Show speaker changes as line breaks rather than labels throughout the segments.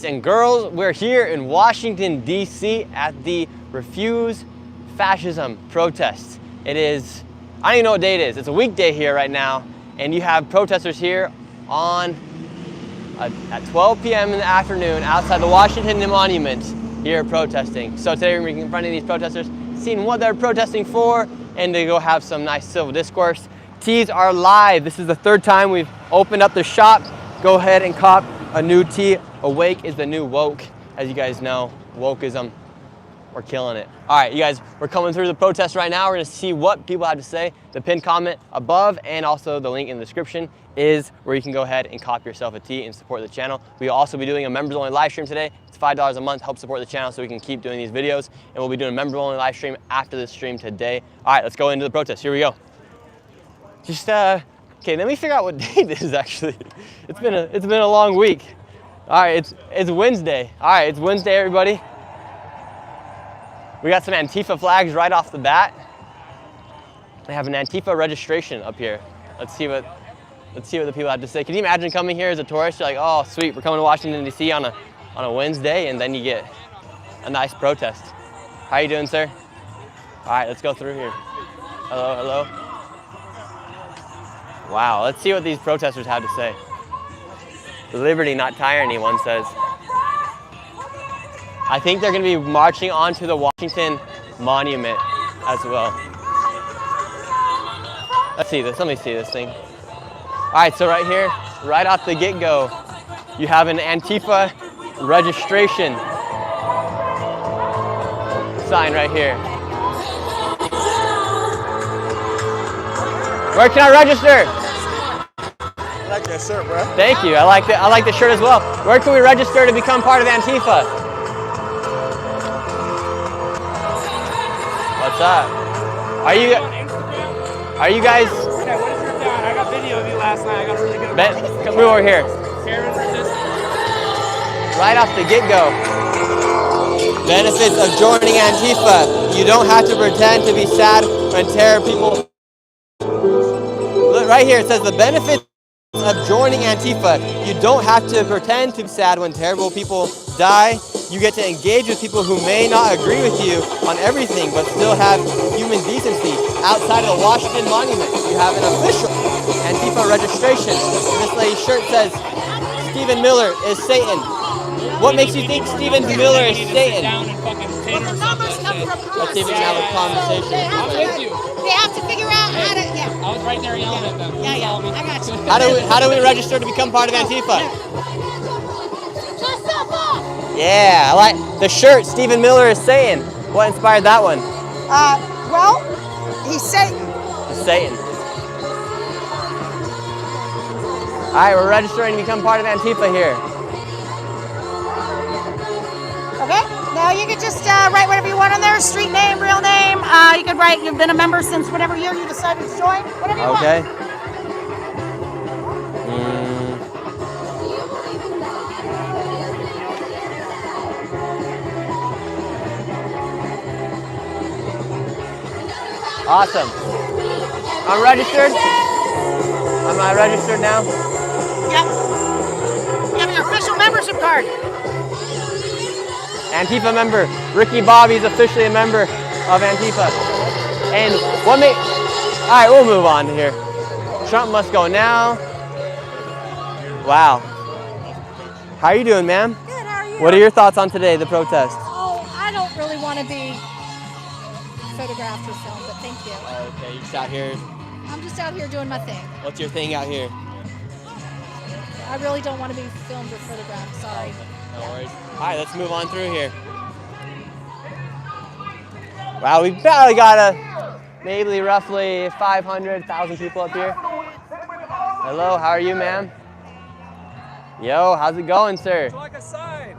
And girls, we're here in Washington, D.C. at the Refuse Fascism protest. It is, I don't even know what day it is. It's a weekday here right now, and you have protesters here on at 12 p.m. in the afternoon outside the Washington Monument here protesting. So today we're going to be confronting these protesters, seeing what they're protesting for, and to go have some nice civil discourse. Teas are live. This is the third time we've opened up the shop. Go ahead and cop a new tea. Awake is the new woke. As you guys know, wokeism, we're killing it. All right, you guys, we're coming through the protest right now. We're gonna see what people have to say. The pinned comment above and also the link in the description is where you can go ahead and cop yourself a tea and support the channel. We'll also be doing a members only live stream today. It's $5 a month, help support the channel so we can keep doing these videos. And we'll be doing a members only live stream after this stream today. All right, let's go into the protest. Here we go. Just, okay, let me figure out what day this is actually. It's been a long week. All right, it's Wednesday. All right, it's Wednesday, everybody. We got some Antifa flags right off the bat. They have an Antifa registration up here. Let's see what the people have to say. Can you imagine coming here as a tourist? You're like, oh, sweet, we're coming to Washington, D.C. on a Wednesday, and then you get a nice protest. How you doing, sir? All right, let's go through here. Hello, hello. Wow, let's see what these protesters have to say. Liberty, not tyranny, one says. I think they're going to be marching onto the Washington Monument as well. Let's see this. Let me see this thing. All right, so right here, right off the get-go, you have an Antifa registration sign right here. Where can I register?
I like that shirt, bro.
Thank you. I like the shirt as well. Where can we register to become part of Antifa? What's up? Are you guys?
Okay, what is your down? I got video of you last night. I got a really good.
Come over here. Right off the get-go. Benefits of joining Antifa. You don't have to pretend to be sad when terror people. Look right here. It says the benefits of joining Antifa. You don't have to pretend to be sad when terrible people die. You get to engage with people who may not agree with you on everything, but still have human decency. Outside of the Washington Monument, you have an official Antifa registration. This lady's shirt says, Stephen Miller is Satan. What makes you think Stephen Miller is Satan? Let's see if we can have a conversation.
They have to figure out how to,
I was right there yelling at them.
Yeah, I got you.
How do we register to become part of Antifa? Yeah, I like the shirt Stephen Miller is saying. What inspired that one?
Well, he's Satan.
Satan. All right, we're registering to become part of Antifa here.
Okay, now you can just write whatever you want on there, street name, real name. You could write you've been a member since whatever year you decided to join, whatever you want.
Okay. Awesome. I'm registered. Am I registered now?
Yep. You have your official membership card.
Antifa member. Ricky Bobby's officially a member of Antifa. And what made... All right, we'll move on here. Trump must go now. Wow. How are you doing, ma'am?
Good, how are you?
What are your thoughts on today, the protest?
Oh, I don't really want to be photographed or filmed, but thank you.
Okay, you just out here.
I'm just out here doing my thing.
What's your thing out here?
I really don't want to be filmed or photographed, sorry.
No worries. All right, let's move on through here. Wow, we've probably got maybe roughly 500,000 people up here. Hello, how are you, ma'am? Yo, how's it going, sir?
It's like a sign.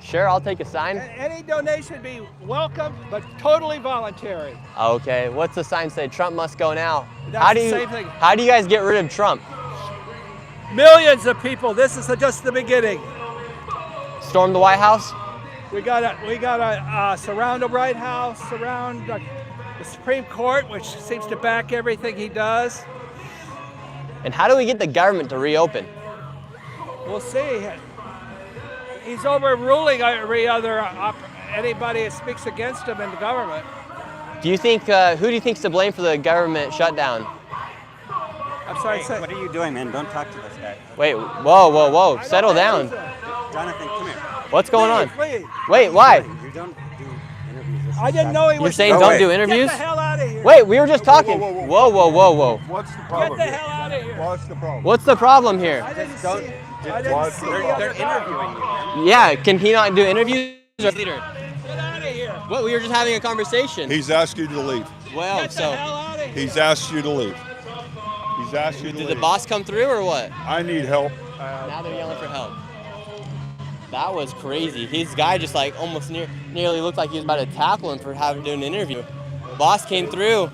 Sure, I'll take a sign.
Any donation be welcome, but totally voluntary.
Okay, what's the sign say? Trump must go now.
That's the same thing.
How do you guys get rid of Trump?
Millions of people. This is just the beginning.
Storm the White House?
We got to surround the White House, surround the Supreme Court, which seems to back everything he does.
And how do we get the government to reopen?
We'll see. He's overruling anybody that speaks against him in the government.
Do you think, who do you think's to blame for the government shutdown?
I'm sorry.
Hey, what are you doing, man? Don't talk to this guy.
Wait, whoa, settle down.
Jonathan, come here.
What's going on?
Please.
Wait, why?
You don't do interviews. This
I
is
didn't know he was.
You're saying
Go
don't
away.
do interviews?
Get the hell out of here.
Wait, we were just talking. Whoa.
What's the
Get
problem
the
here?
hell out of here.
What's the problem?
What's the problem here?
I didn't
Don't-
see.
just
I didn't
watch
see
the
the
problem.
other
They're interviewing you, man.
Yeah, can he not do interviews? Or leader?
Get out of here.
What? We were just having a conversation.
He's asked you to leave.
Well,
Get the
so
hell out of here.
He's asked you to leave. He's asked you to
did
leave.
the boss come through or what?
I need help.
Now they're yelling for help. That was crazy. His guy just like almost nearly looked like he was about to tackle him for having to do an interview. Boss came through.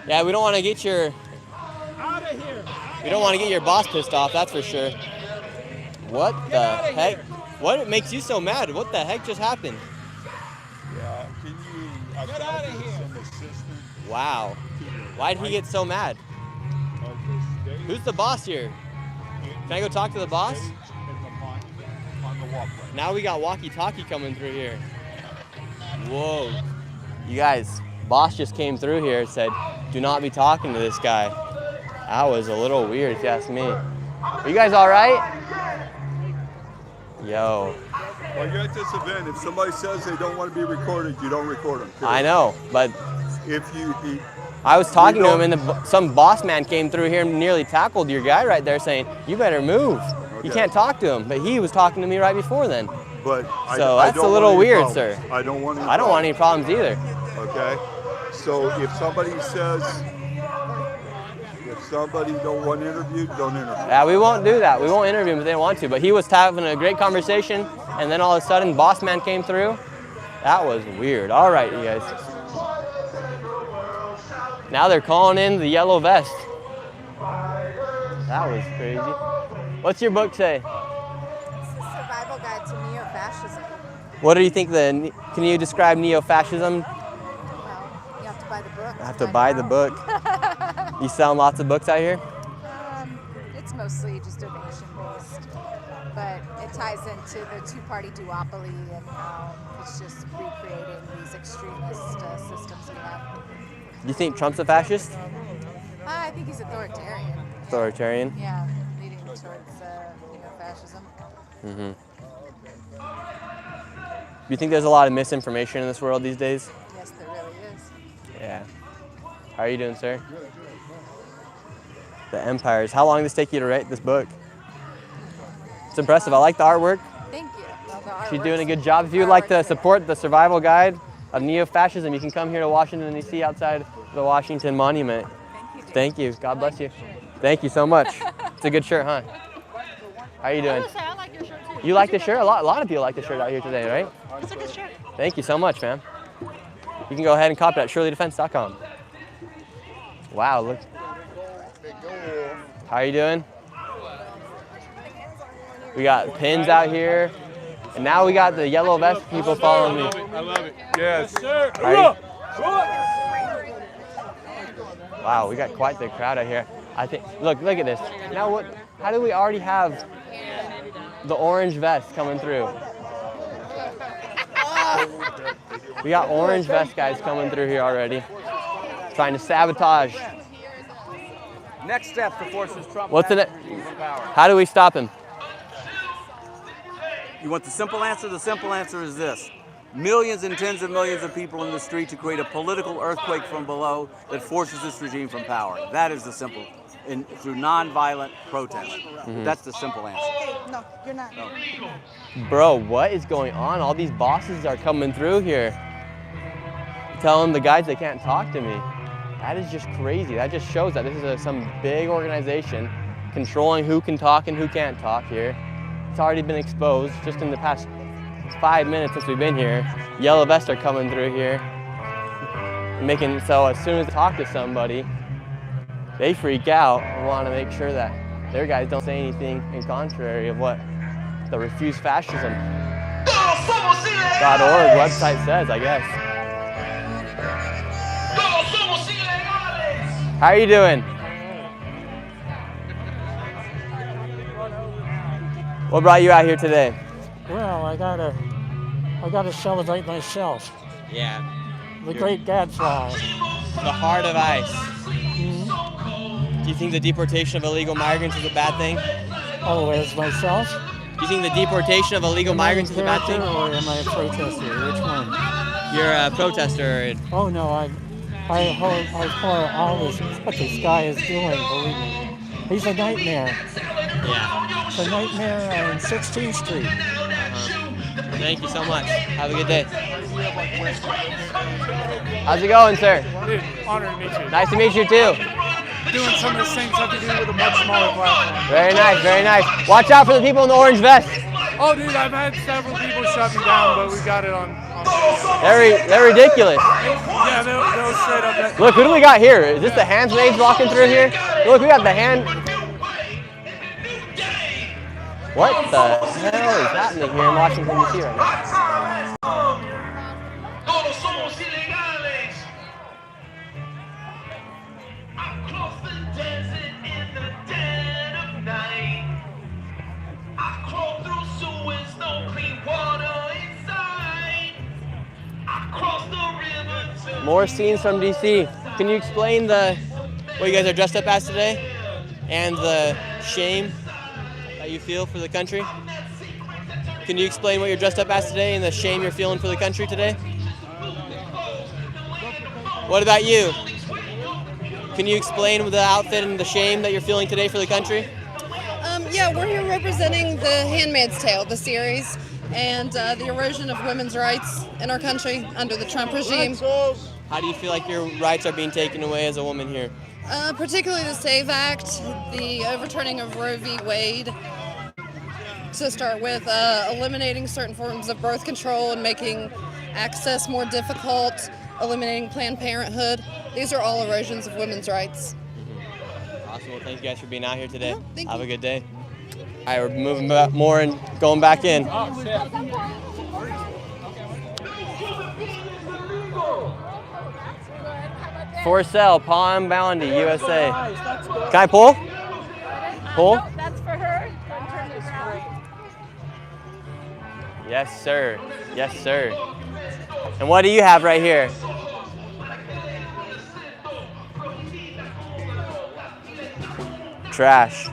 Yeah, we don't want to get your
Out of here.
we don't want to get your boss pissed off. That's for sure. What the
outta
heck?
here.
What makes you so mad? What the heck just happened?
Yeah, can you? I
Get
thought
outta
there was
here.
some assistance
Wow. Why did he get so mad?
of this stage
Who's the boss here? Can I go talk to the boss?
in the monument on the walkway.
Now we got walkie-talkie coming through here. Whoa. You guys, boss just came through here and said, do not be talking to this guy. That was a little weird if you ask me. Are you guys all right? Yo,
Well, you're at this event. If somebody says they don't want to be recorded, you don't record them.
I know, but
If you,
I was talking to him
don't-
and some boss man came through here and nearly tackled your guy right there saying, you better move. You
Okay.
can't talk to him, but he was talking to me right before then.
but I,
So
I
that's
don't
a little
want any
weird,
problems.
sir.
I don't want any.
I don't want any problems either.
Okay. So if somebody says, if somebody don't want interviewed, don't interview.
Yeah, we won't do that. We won't interview him if they don't want to. But he was having a great conversation, and then all of a sudden, boss man came through. That was weird. All right, you guys. Now they're calling in the yellow vest. That was crazy. What's your book say?
It's the survival guide to neo-fascism.
What do you think can you describe neo-fascism?
Well, you have to buy the book.
I have to buy the book. You selling lots of books out here?
It's mostly just donation-based, but it ties into the two-party duopoly and how it's just recreating these extremist systems we have.
Do you think Trump's a fascist?
I think he's authoritarian.
Authoritarian?
Yeah, leading towards neo-fascism.
Mm-hmm. Do you think there's a lot of misinformation in this world these days?
Yes, there really is.
Yeah. How are you doing, sir? The Empires. How long did this take you to write this book? It's impressive. I like the artwork.
Thank you.
She's doing a good job. If you'd like to support the survival guide of neo-fascism, you can come here to Washington, D.C. outside the Washington Monument. Thank you. God bless you. Thank you so much. It's a good shirt, huh? How are you doing?
I like your shirt too.
You like the shirt? A lot of people like the shirt out here today, right?
It's a good shirt.
Thank you so much, man. You can go ahead and copy it at shirleydefense.com. Wow, look. How are you doing? We got pins out here. And now we got the yellow vest people following me.
I love it. Yes,
Sir.
Right. Wow, we got quite the crowd out here. I think, look at this. Now what, how do we already have the orange vest coming through? We got orange vest guys coming through here already. Trying to sabotage.
Next step to forces Trump
What's the
back
next?
from power.
How do we stop him?
You want the simple answer? The simple answer is this. Millions and tens of millions of people in the street to create a political earthquake from below that forces this regime from power. That is the simple, through nonviolent protest. That's the simple answer.
No, you're not.
Bro, what is going on? All these bosses are coming through here. Telling the guys they can't talk to me. That is just crazy. That just shows that this is some big organization controlling who can talk and who can't talk here. It's already been exposed just in the past 5 minutes since we've been here. Yellow vests are coming through here. Making so as soon as they talk to somebody, they freak out and want to make sure that their guys don't say anything in contrary of what the Refuse Fascism .org website says, I guess. How are you doing? What brought you out here today?
Well, I gotta celebrate myself.
Yeah.
The Great Gatsby.
The heart of ice.
Mm-hmm.
Do you think the deportation of illegal migrants is a bad thing?
Oh, as myself?
Do you think the deportation of illegal migrants is a bad thing?
Or am I a protester? Which one?
You're a protester.
Oh no, I abhor all what this guy is doing, believe me. He's a nightmare.
Yeah.
It's a nightmare on 16th Street.
Thank you so much. Have a good day. How's it going, sir?
Dude, honor to meet you.
Nice to meet you too.
Doing some of the things I have to do with a much smaller platform.
Very nice, very nice. Watch out for the people in the orange vest.
Oh, dude, I've had several people shut me down, but we got it on
They're ridiculous.
Yeah, they'll straight up.
Look, who do we got here? Is this the handmaids walking through here? Look, we got the hand. What the hell is happening here in Washington, D.C. right now? More scenes from D.C. Can you explain what you guys are dressed up as today and the shame that you feel for the country? Can you explain what you're dressed up as today and the shame you're feeling for the country today? What about you? Can you explain the outfit and the shame that you're feeling today for the country?
Yeah, we're here representing The Handmaid's Tale, the series, and the erosion of women's rights in our country under the Trump regime.
How do you feel like your rights are being taken away as a woman here?
Particularly the SAVE Act, the overturning of Roe v. Wade, to start with, eliminating certain forms of birth control and making access more difficult, eliminating Planned Parenthood. These are all erosions of women's rights.
Awesome. Well, thank you guys for being out here today.
Yeah,
Have a good day. All right, we're moving back more and going back in. For sale, Palm Bounty, USA. Can I pull? Pull?
That's for her. Turn this around.
Yes, sir. Yes, sir. And what do you have right here? Trash.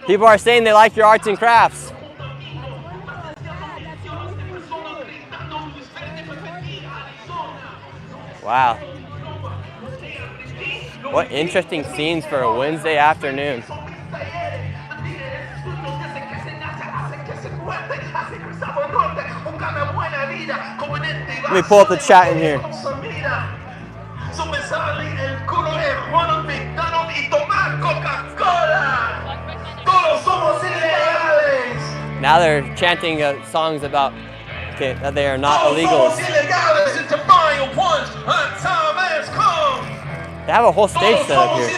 People are saying they like your arts and crafts. Wow. What interesting scenes for a Wednesday afternoon. Let me pull up the chat in here. Now they're chanting songs about that they are not illegals. They have a whole stage set up here.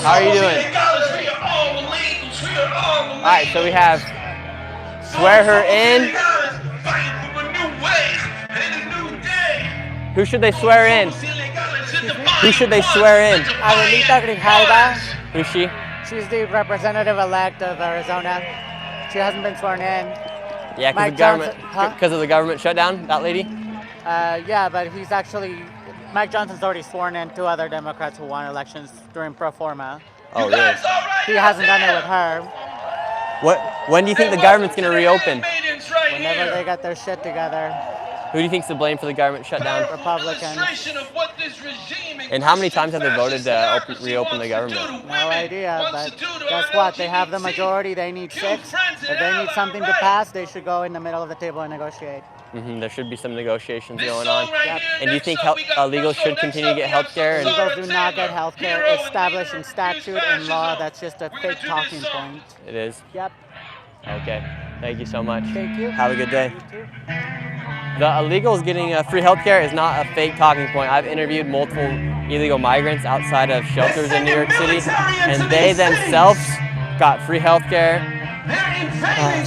How are you doing? Alright, so we have swear her in. Who should they swear in? Who should they swear in?
Adelita Grijalva.
Who's she?
She's the representative-elect of Arizona. She hasn't been sworn in.
Yeah, because of the government shutdown, that lady?
Yeah, but he's actually, Mike Johnson's already sworn in 2 other Democrats who won elections during pro forma.
Oh, really?
He hasn't done it with her.
When do you think the government's going to reopen?
Whenever they get their shit together.
Who do you think's to blame for the government shutdown?
Republicans.
And how many times have they voted to reopen the government?
No idea, but guess what? They have the majority. They need 6. If they need something to pass, they should go in the middle of the table and negotiate.
There should be some negotiations going on.
Yep.
And do you think illegals should continue to get health care?
Illegals do not get health care established in statute and law. That's just a fake talking point.
It is?
Yep.
Okay. Thank you so much.
Thank you.
Have a good day.
You too.
The illegals getting free health care is not a fake talking point. I've interviewed multiple illegal migrants outside of shelters in New York City, and they themselves got free health care,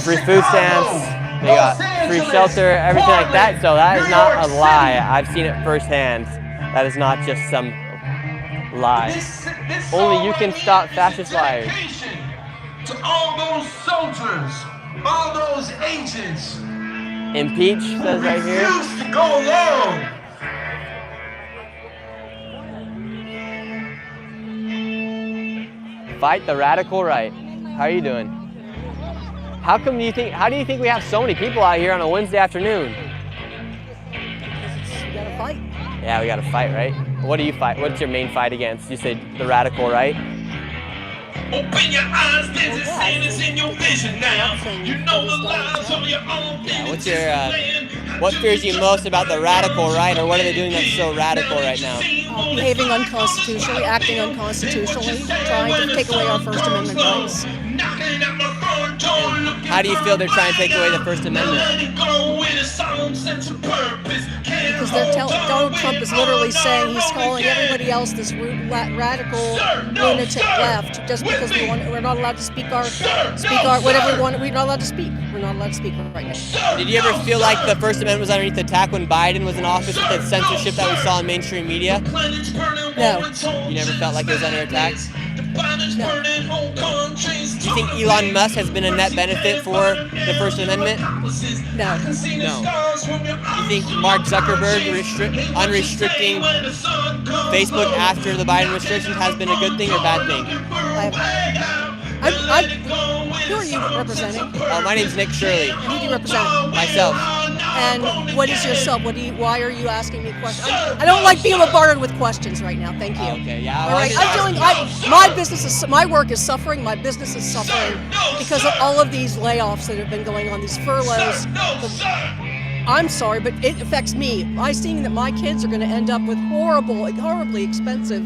free food stamps, they got free shelter, everything like that. So that is not a lie. I've seen it firsthand. That is not just some lie. Only you can stop fascist liars.
To all those soldiers, all those agents.
Impeach says right here.
Refuse to go along.
Fight the radical right. How are you doing? How do you think we have so many people out here on a Wednesday afternoon?
We gotta fight.
Yeah, we gotta fight, right? What do you fight? What's your main fight against? You say the radical right?
Open your eyes, there's a sin is in your vision now. You know the lies of your own.
Yeah, what fears you most about the radical right, or what are they doing that's so radical right now?
Behaving unconstitutionally, acting unconstitutionally, trying to take away our First Amendment rights.
How do you feel they're trying to take away the First Amendment?
Because Donald Trump is literally saying he's calling everybody else this radical lunatic left just because we're not allowed to speak our whatever we want. We're not allowed to speak. We're not allowed to speak right now.
Did you ever feel like the First Amendment was underneath attack when Biden was in office with the censorship that we saw in mainstream media?
No.
You never felt like it was under attack?
No.
Do you think Elon Musk has been a net benefit for the First Amendment?
No.
No. You think Mark Zuckerberg unrestricting Facebook after the Biden restrictions has been a good thing or bad thing?
Who are you representing?
My name's Nick Shirley.
Who do you represent?
Myself.
And what is yourself? Why are you asking me questions? I don't like being bombarded with questions right now. Thank you.
Okay, yeah.
All right. My work is suffering. My business is suffering because of all of these layoffs that have been going on, these furloughs. I'm sorry, but it affects me. I seeing that my kids are going to end up with horribly expensive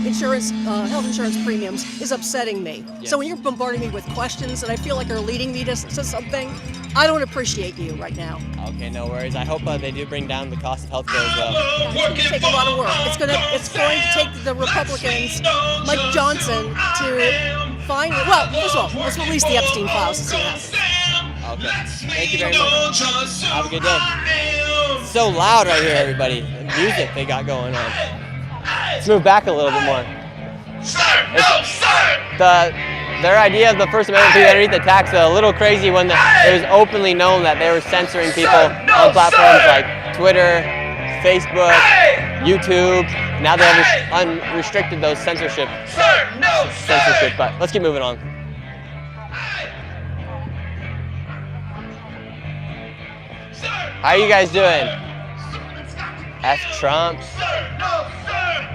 health insurance premiums is upsetting me.
Yes.
So when you're bombarding me with questions that I feel like are leading me to something, I don't appreciate you right now.
Okay, no worries. I hope they do bring down the cost of healthcare as well.
It's going to take a lot of work. It's going to take the Republicans, Mike Johnson, to finally. Well, first of all, let's release the Epstein files and see what happens.
Okay. Thank you very much. Have a good day. It's so loud right here, everybody. The music they got going on. Let's move back a little bit more. Their idea of the First Amendment being underneath attack is a little crazy when it was openly known that they were censoring people on platforms like Twitter, Facebook, YouTube. Now they have unrestricted those censorship. But let's keep moving on. How are you guys doing? F Trump.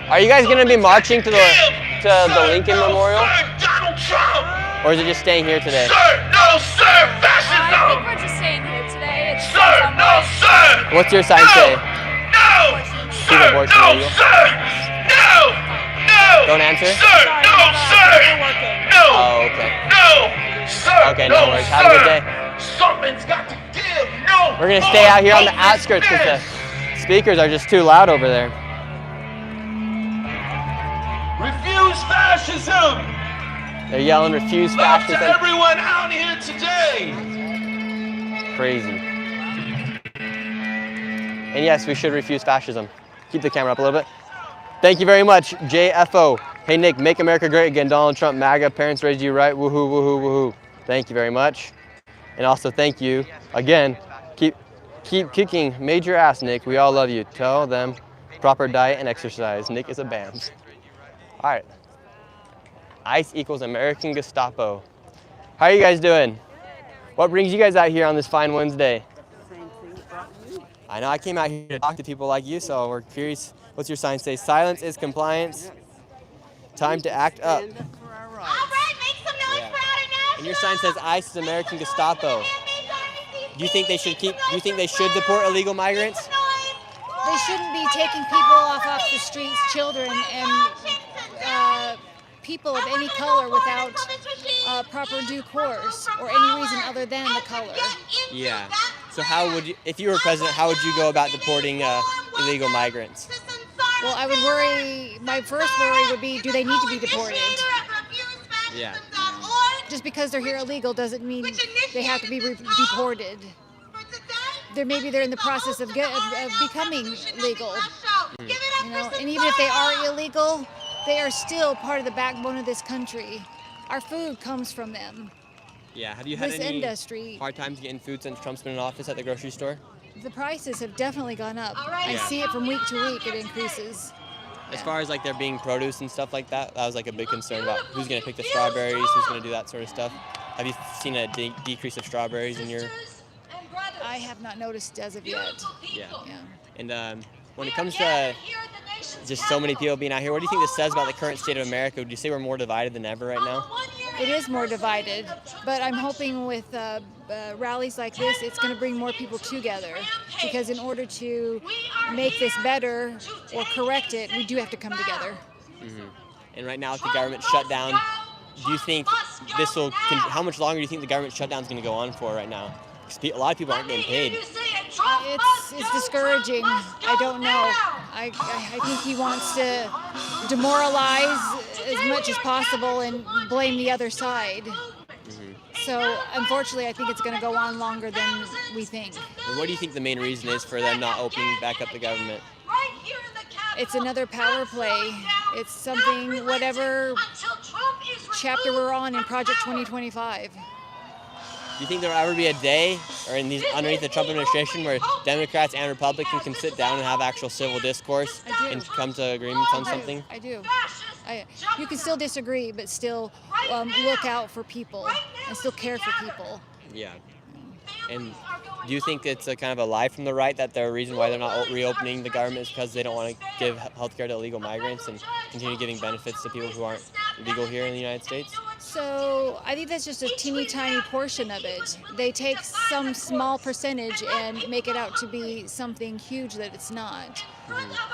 Are you guys going to be marching to the Lincoln Memorial? Or is it just staying here today?
I think we're just staying here today.
What's your sign say? Keep abortion legal. Don't answer? Oh, okay. Okay, no worries. Have a good day. We're going to stay out here on the outskirts because the speakers are just too loud over there.
Refuse fascism!
They're yelling, refuse fascism.
To everyone out here today!
Crazy. And yes, we should refuse fascism. Keep the camera up a little bit. Thank you very much, JFO. Hey Nick, make America great again. Donald Trump, MAGA, parents raised you right. Woohoo, woohoo, woohoo. Thank you very much. And also thank you again. Keep kicking major ass, Nick. We all love you. Tell them proper diet and exercise. Nick is a BAMS. All right. ICE equals American Gestapo. How are you guys doing? What brings you guys out here on this fine Wednesday? I know I came out here to talk to people like you, so we're curious. What's your sign say? Silence is compliance. Time to act up.
All right, make some noise for our national.
And your sign says ICE is American Gestapo. Do you think they should deport illegal migrants?
They shouldn't be taking people off the streets, children and people of any color without proper due course or any reason other than the color.
Yeah. So how would you, if you were president, how would you go about deporting illegal migrants?
Well, I would worry, my first worry would be, do they need to be deported?
Yeah.
Just because they're here illegal doesn't mean they have to be deported. Maybe they're in the process of becoming legal. You know, and even if they are illegal, they are still part of the backbone of this country. Our food comes from them.
Yeah, have you had
This
any
industry,
hard times getting food since Trump's been in office at the grocery store?
the prices have definitely gone up. I
Yeah.
see it from week to week, it increases.
As far as like there being produce and stuff like that, that was like a big concern about who's going to pick the strawberries, who's going to do that sort of stuff. Have you seen a decrease of strawberries in your?
I have not noticed as of yet.
Yeah.
Yeah.
And when it comes to just so many people being out here, what do you think this says about the current state of America? Would you say we're more divided than ever right now?
It is more divided, but I'm hoping with rallies like this, it's going to bring more people together. Because in order to make this better or correct it, we do have to come together.
Mm-hmm. And right now, with the government shutdown, do you think this will? How much longer do you think the government shutdown is going to go on for right now? Because a lot of people aren't getting paid.
It's discouraging. I don't know. I think he wants to demoralize as much as possible and blame the other side.
Mm-hmm.
So unfortunately, I think it's going to go on longer than we think.
And what do you think the main reason is for them not opening back up the government?
It's another power play. It's something, whatever chapter we're on in Project 2025.
Do you think there will ever be a day, or in these underneath the Trump administration, where Democrats and Republicans can sit down and have actual civil discourse and come to agreements on something?
I do. You can still disagree, but still look out for people and still care for people.
Yeah. And do you think it's a kind of a lie from the right that the reason why they're not reopening the government is because they don't want to give health care to illegal migrants and continue giving benefits to people who aren't legal here in the United States?
So I think that's just a teeny tiny portion of it. They take some small percentage and make it out to be something huge that it's not.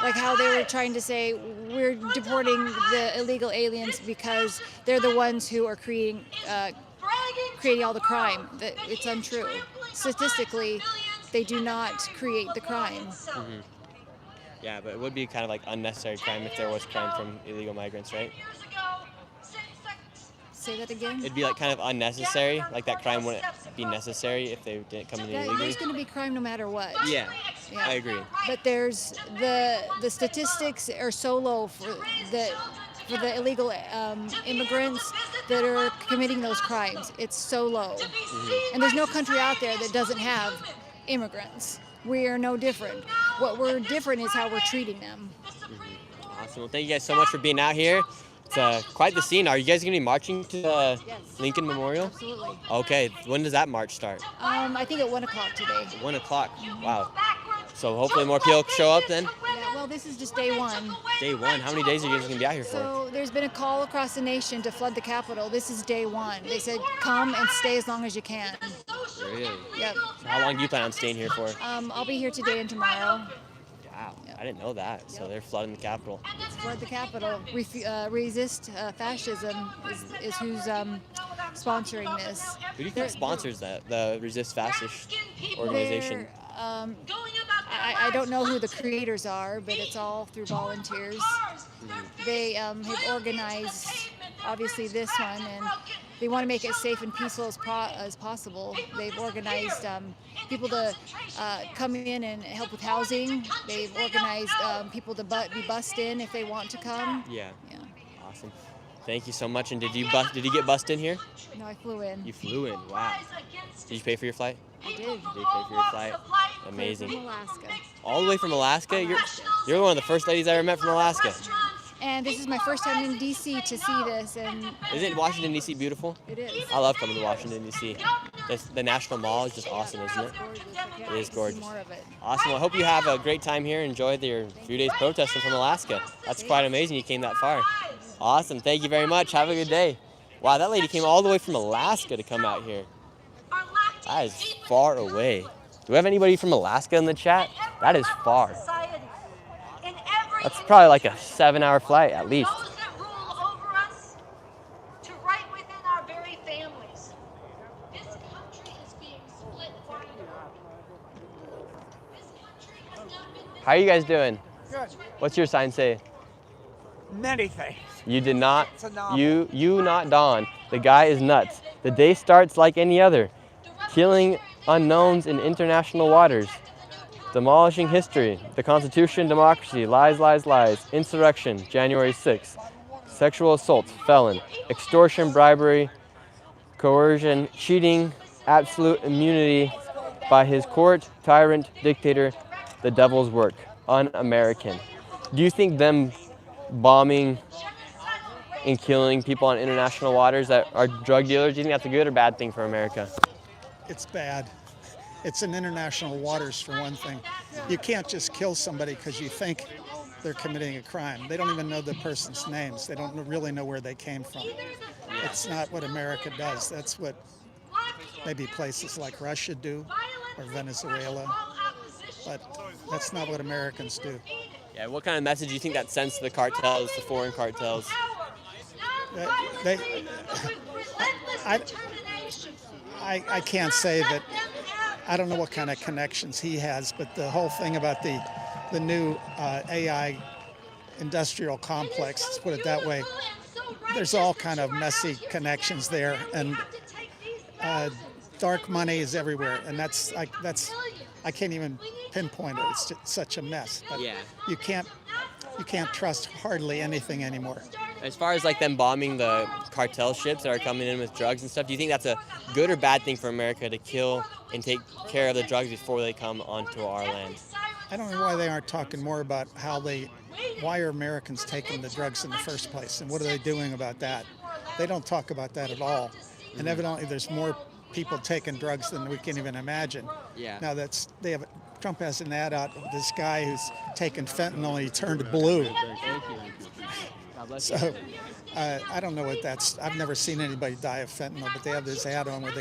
Like how they were trying to say we're deporting the illegal aliens because they're the ones who are creating all the crime. That it's untrue. Statistically, they do not create the crime.
Mm-hmm. Yeah, but it would be kind of like unnecessary crime if there was crime from illegal migrants, right?
Say that again?
It'd be like kind of unnecessary, like that crime wouldn't be necessary if they didn't come in illegally.
There's going to be crime no matter what.
Yeah, I agree.
But there's the statistics are so low for the illegal immigrants that are committing those crimes. It's so low. Mm-hmm. And there's no country out there that doesn't have immigrants. We are no different. What we're different is how we're treating them.
Mm-hmm. Awesome. Well, thank you guys so much for being out here. It's quite the scene. Are you guys going to be marching to the Lincoln Memorial?
Absolutely.
Okay. When does that march start?
I think at 1 o'clock today.
1 o'clock. Wow. So hopefully more people show up then?
Yeah, well, this is just day one.
Day one? How many days are you guys going to be out here for?
So there's been a call across the nation to flood the Capitol. This is day one. They said come and stay as long as you can.
Really?
Yep.
So how long do you plan on staying here for?
I'll be here today and tomorrow.
Wow, I didn't know that. So they're flooding the Capitol.
Let's flood the Capitol. Resist Fascism is who's sponsoring this.
Who do you think sponsors that, the Resist Fascist organization?
I don't know who the creators are, but it's all through volunteers. They have organized, obviously, this one, and they want to make it as safe and peaceful as possible. They've organized people to come in and help with housing. They've organized people to be bussed in if they want to come.
Yeah. Awesome. Thank you so much. And did you get bussed in here?
No, I flew in.
You flew in. Wow. Did you pay for your flight?
I did.
Did you pay for your flight? Amazing.
From Alaska.
All the way from Alaska? You're one of the first ladies I ever met from Alaska.
And this is my first time in D.C. to see this. And
isn't Washington, D.C. beautiful?
It is.
I love coming to Washington, D.C. The National Mall is just awesome, isn't it? It is gorgeous.
More of it.
Awesome. Well, I hope you have a great time here. Enjoy your few days protesting from Alaska. That's quite amazing you came that far. Awesome. Thank you very much. Have a good day. Wow, that lady came all the way from Alaska to come out here. That is far away. Do we have anybody from Alaska in the chat? That is far. That's probably like a 7-hour flight at least. How are you guys doing?
Good.
What's your sign say?
Many things.
You did not.
It's a novel.
You not Dawn. The guy is nuts. The day starts like any other. Killing unknowns in international waters. Demolishing history. The Constitution, democracy. Lies, lies, lies. Insurrection. January 6th. sexual assault, felon, extortion, bribery, coercion, cheating, absolute immunity by his court, tyrant, dictator, the devil's work, un-American. Do you think them bombing and killing people on international waters that are drug dealers, do you think that's a good or bad thing for America?
It's bad. It's in international waters, for one thing. You can't just kill somebody because you think they're committing a crime. They don't even know the person's names. They don't really know where they came from. It's not what America does. That's what maybe places like Russia do, or Venezuela, but that's not what Americans do.
Yeah, what kind of message do you think that sends to the cartels, the foreign cartels?
I can't say that. I don't know what kind of connections he has, but the whole thing about the new AI industrial complex, let's put it that way, there's all kind of messy connections there, and dark money is everywhere, and that's I can't even pinpoint it. It's just such a mess. But
yeah.
You can't trust hardly anything anymore.
As far as like them bombing the cartel ships that are coming in with drugs and stuff, do you think that's a good or bad thing for America to kill and take care of the drugs before they come onto our land?
I don't know why they aren't talking more about why are Americans taking the drugs in the first place, and what are they doing about that? They don't talk about that at all. And evidently there's more people taking drugs than we can even imagine.
Yeah.
Now Trump has an ad out of this guy who's taking fentanyl and he turned blue. So I don't know what that's. I've never seen anybody die of fentanyl, but they have this ad on where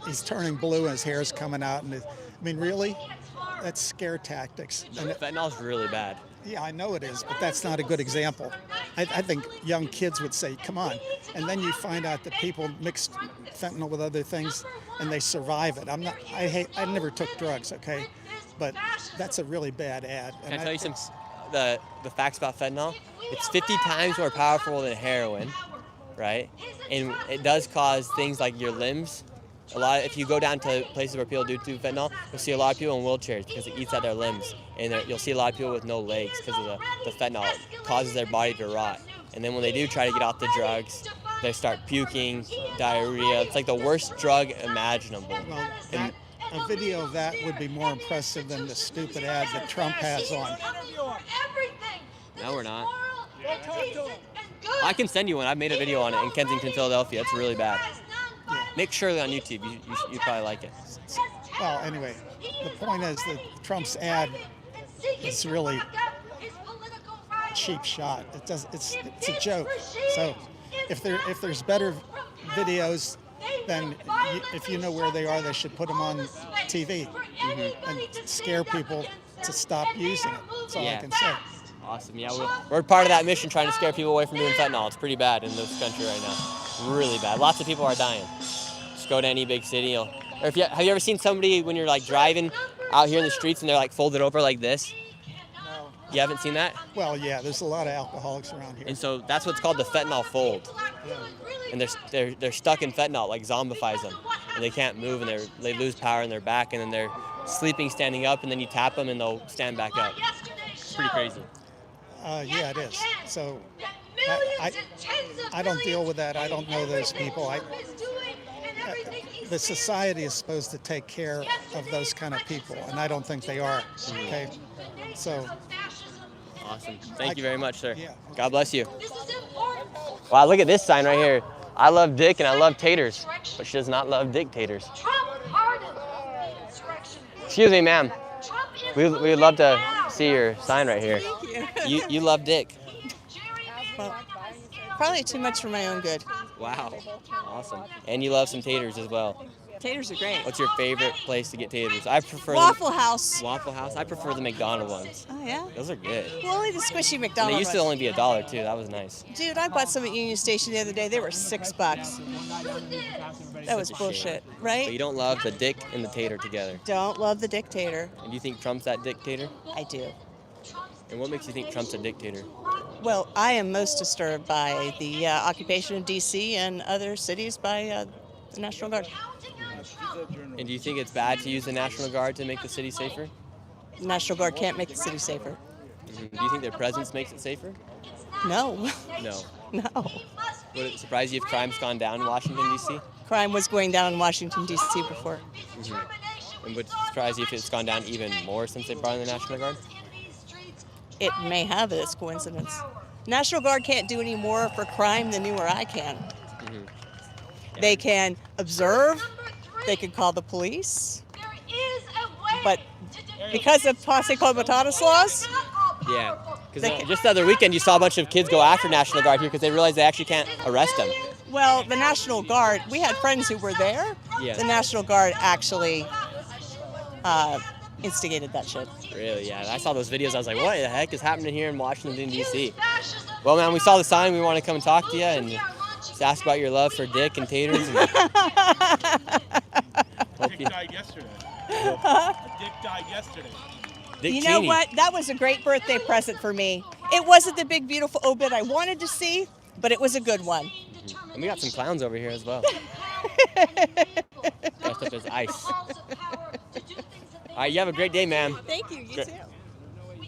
he's turning blue and his hair's coming out. And I mean, really, that's scare tactics.
No, fentanyl's really bad.
Yeah, I know it is, but that's not a good example. I think young kids would say, come on. And then you find out that people mix fentanyl with other things and they survive it. I never took drugs, okay? But that's a really bad ad.
Can I tell you some the facts about fentanyl? It's 50 times more powerful than heroin, right? And it does cause things like your limbs. If you go down to places where people do fentanyl, you'll see a lot of people in wheelchairs because it eats at their limbs. And you'll see a lot of people with no legs because of the fentanyl. It causes their body to rot. And then when they do try to get off the drugs, they start puking, diarrhea. It's like the worst drug imaginable.
Well, a video of that would be more impressive than the stupid ad that Trump has on.
No, we're not. I can send you one. I made a video on it in Kensington, Philadelphia. It's really bad.
Yeah.
Nick Shirley on YouTube. You probably like it.
Well, anyway, the point is that Trump's ad is really a cheap shot. It's a joke. So if there's better videos, then if you know where they are, they should put them on TV and scare people to stop using it. That's all I can say.
Awesome. Yeah, we're part of that mission, trying to scare people away from doing fentanyl. It's pretty bad in this country right now. Really bad. Lots of people are dying. Just go to any big city. Or have you ever seen somebody when you're like driving out here in the streets and they're like folded over like this?
No.
You haven't seen that?
Well, yeah. There's a lot of alcoholics around here.
And so that's what's called the fentanyl fold.
Yeah.
And they're stuck in fentanyl, like zombifies them, and they can't move, and they lose power in their back, and then they're sleeping, standing up, and then you tap them, and they'll stand back up. It's pretty crazy.
Yeah, it is. So I don't deal with that. I don't know those people. The society is supposed to take care of those kind of people, and I don't think they are. Okay, so.
Awesome. Thank you very much, sir.
Yeah.
God bless you. Wow, look at this sign right here. I love dick and I love taters, but she does not love dictators. Excuse me, ma'am. We'd love to see your sign right here. You love dick.
Well, probably too much for my own good.
Wow. Awesome. And you love some taters as well.
Taters are great.
What's your favorite place to get taters? I prefer
Waffle House.
Waffle House? I prefer the McDonald's ones.
Oh, yeah?
Those are good.
Well, only the squishy
And
McDonald's
they used to
ones.
only be $1 too. That was nice.
Dude, I bought some at Union Station the other day. They were $6. That was bullshit, right?
But you don't love the dick and the tater together.
Don't love the dictator.
And do you think Trump's that dictator?
I do.
And what makes you think Trump's a dictator?
Well, I am most disturbed by the occupation of D.C. and other cities by the National Guard.
And do you think it's bad to use the National Guard to make the city safer?
The National Guard can't make the city safer.
Do you think their presence makes it safer?
No.
No.
No.
Would it surprise you if crime's gone down in Washington, D.C.?
Crime was going down in Washington, D.C. before.
And would it surprise you if it's gone down even more since they brought in the National Guard?
It may have its coincidence. National Guard can't do any more for crime than you or I can. They can observe, they can call the police, but because of posse comitatus laws,
yeah. Because just the other weekend you saw a bunch of kids go after National Guard here because they realized they actually can't arrest them.
well, the National Guard, we had friends who were there.
Yeah.
The National Guard actually instigated that shit.
Really, yeah. I saw those videos. I was like, what the heck is happening here in Washington, D.C.? Well, man, we saw the sign. We want to come and talk to you and just ask about your love for dick and taters. And
Dick died yesterday. Dick died yesterday.
You know what? That was a great birthday present for me. It wasn't the big, beautiful obit I wanted to see, but it was a good one.
And we got some clowns over here as well. Dressed up as ice. All right, you have a great day, man.
Thank you. You too.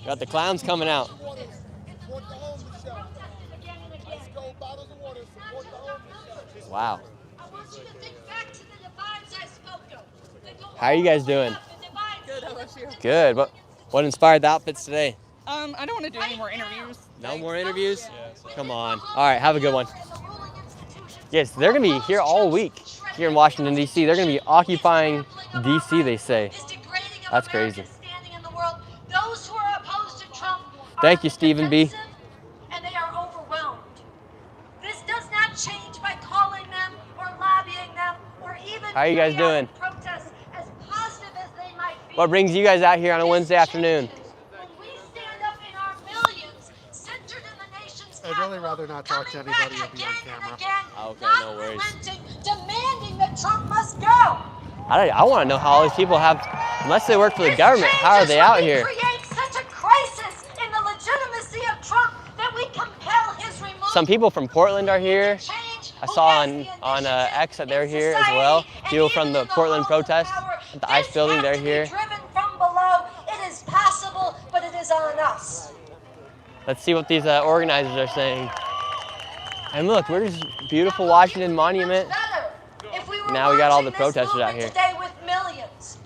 Got the clowns coming out. Wow. How are you guys doing?
Good, how about you?
Good. What inspired the outfits today?
I don't want to do any more interviews.
No more interviews? Come on. All right, have a good one. Yes, they're going to be here all week here in Washington, D.C. They're going to be occupying D.C., they say. That's crazy.
Those who are opposed to Trump
Thank you, Stephen B.
and they are overwhelmed. This does not change by calling them or lobbying them or even
How are you guys doing?
protests as positive as they might be.
What brings you guys out here on a Wednesday afternoon?
I'd really rather not talk to anybody or be on camera.
Okay, no worries.
Demanding that Trump must go.
I want to know how all these people have, unless they work for the government, how are they out here?
Create such a crisis in the legitimacy of Trump that we compel his removal.
Some people from Portland are here. I saw on X that they're here as well. People from the Portland protest at the ICE building, they're here.
Driven from below, it is possible, but it is on us.
Let's see what these organizers are saying. And look, we're just beautiful Washington Monument. Now we got all the protesters out here.
Today with millions.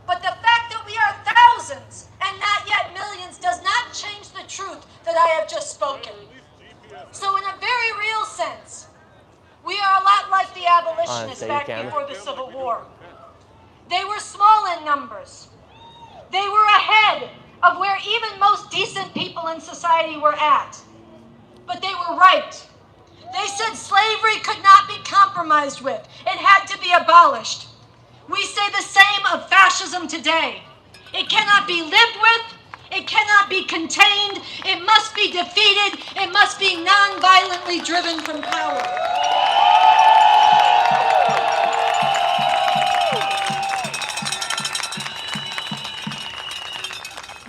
But the fact that we are thousands and not yet millions does not change the truth that I have just spoken. So in a very real sense, we are a lot like the abolitionists back before the Civil War. They were small in numbers. They were ahead of where even most decent people in society were at. But they were right. They said slavery could not be compromised with. It had to be abolished. We say the same of fascism today. It cannot be lived with. It cannot be contained. It must be defeated. It must be non-violently driven from power.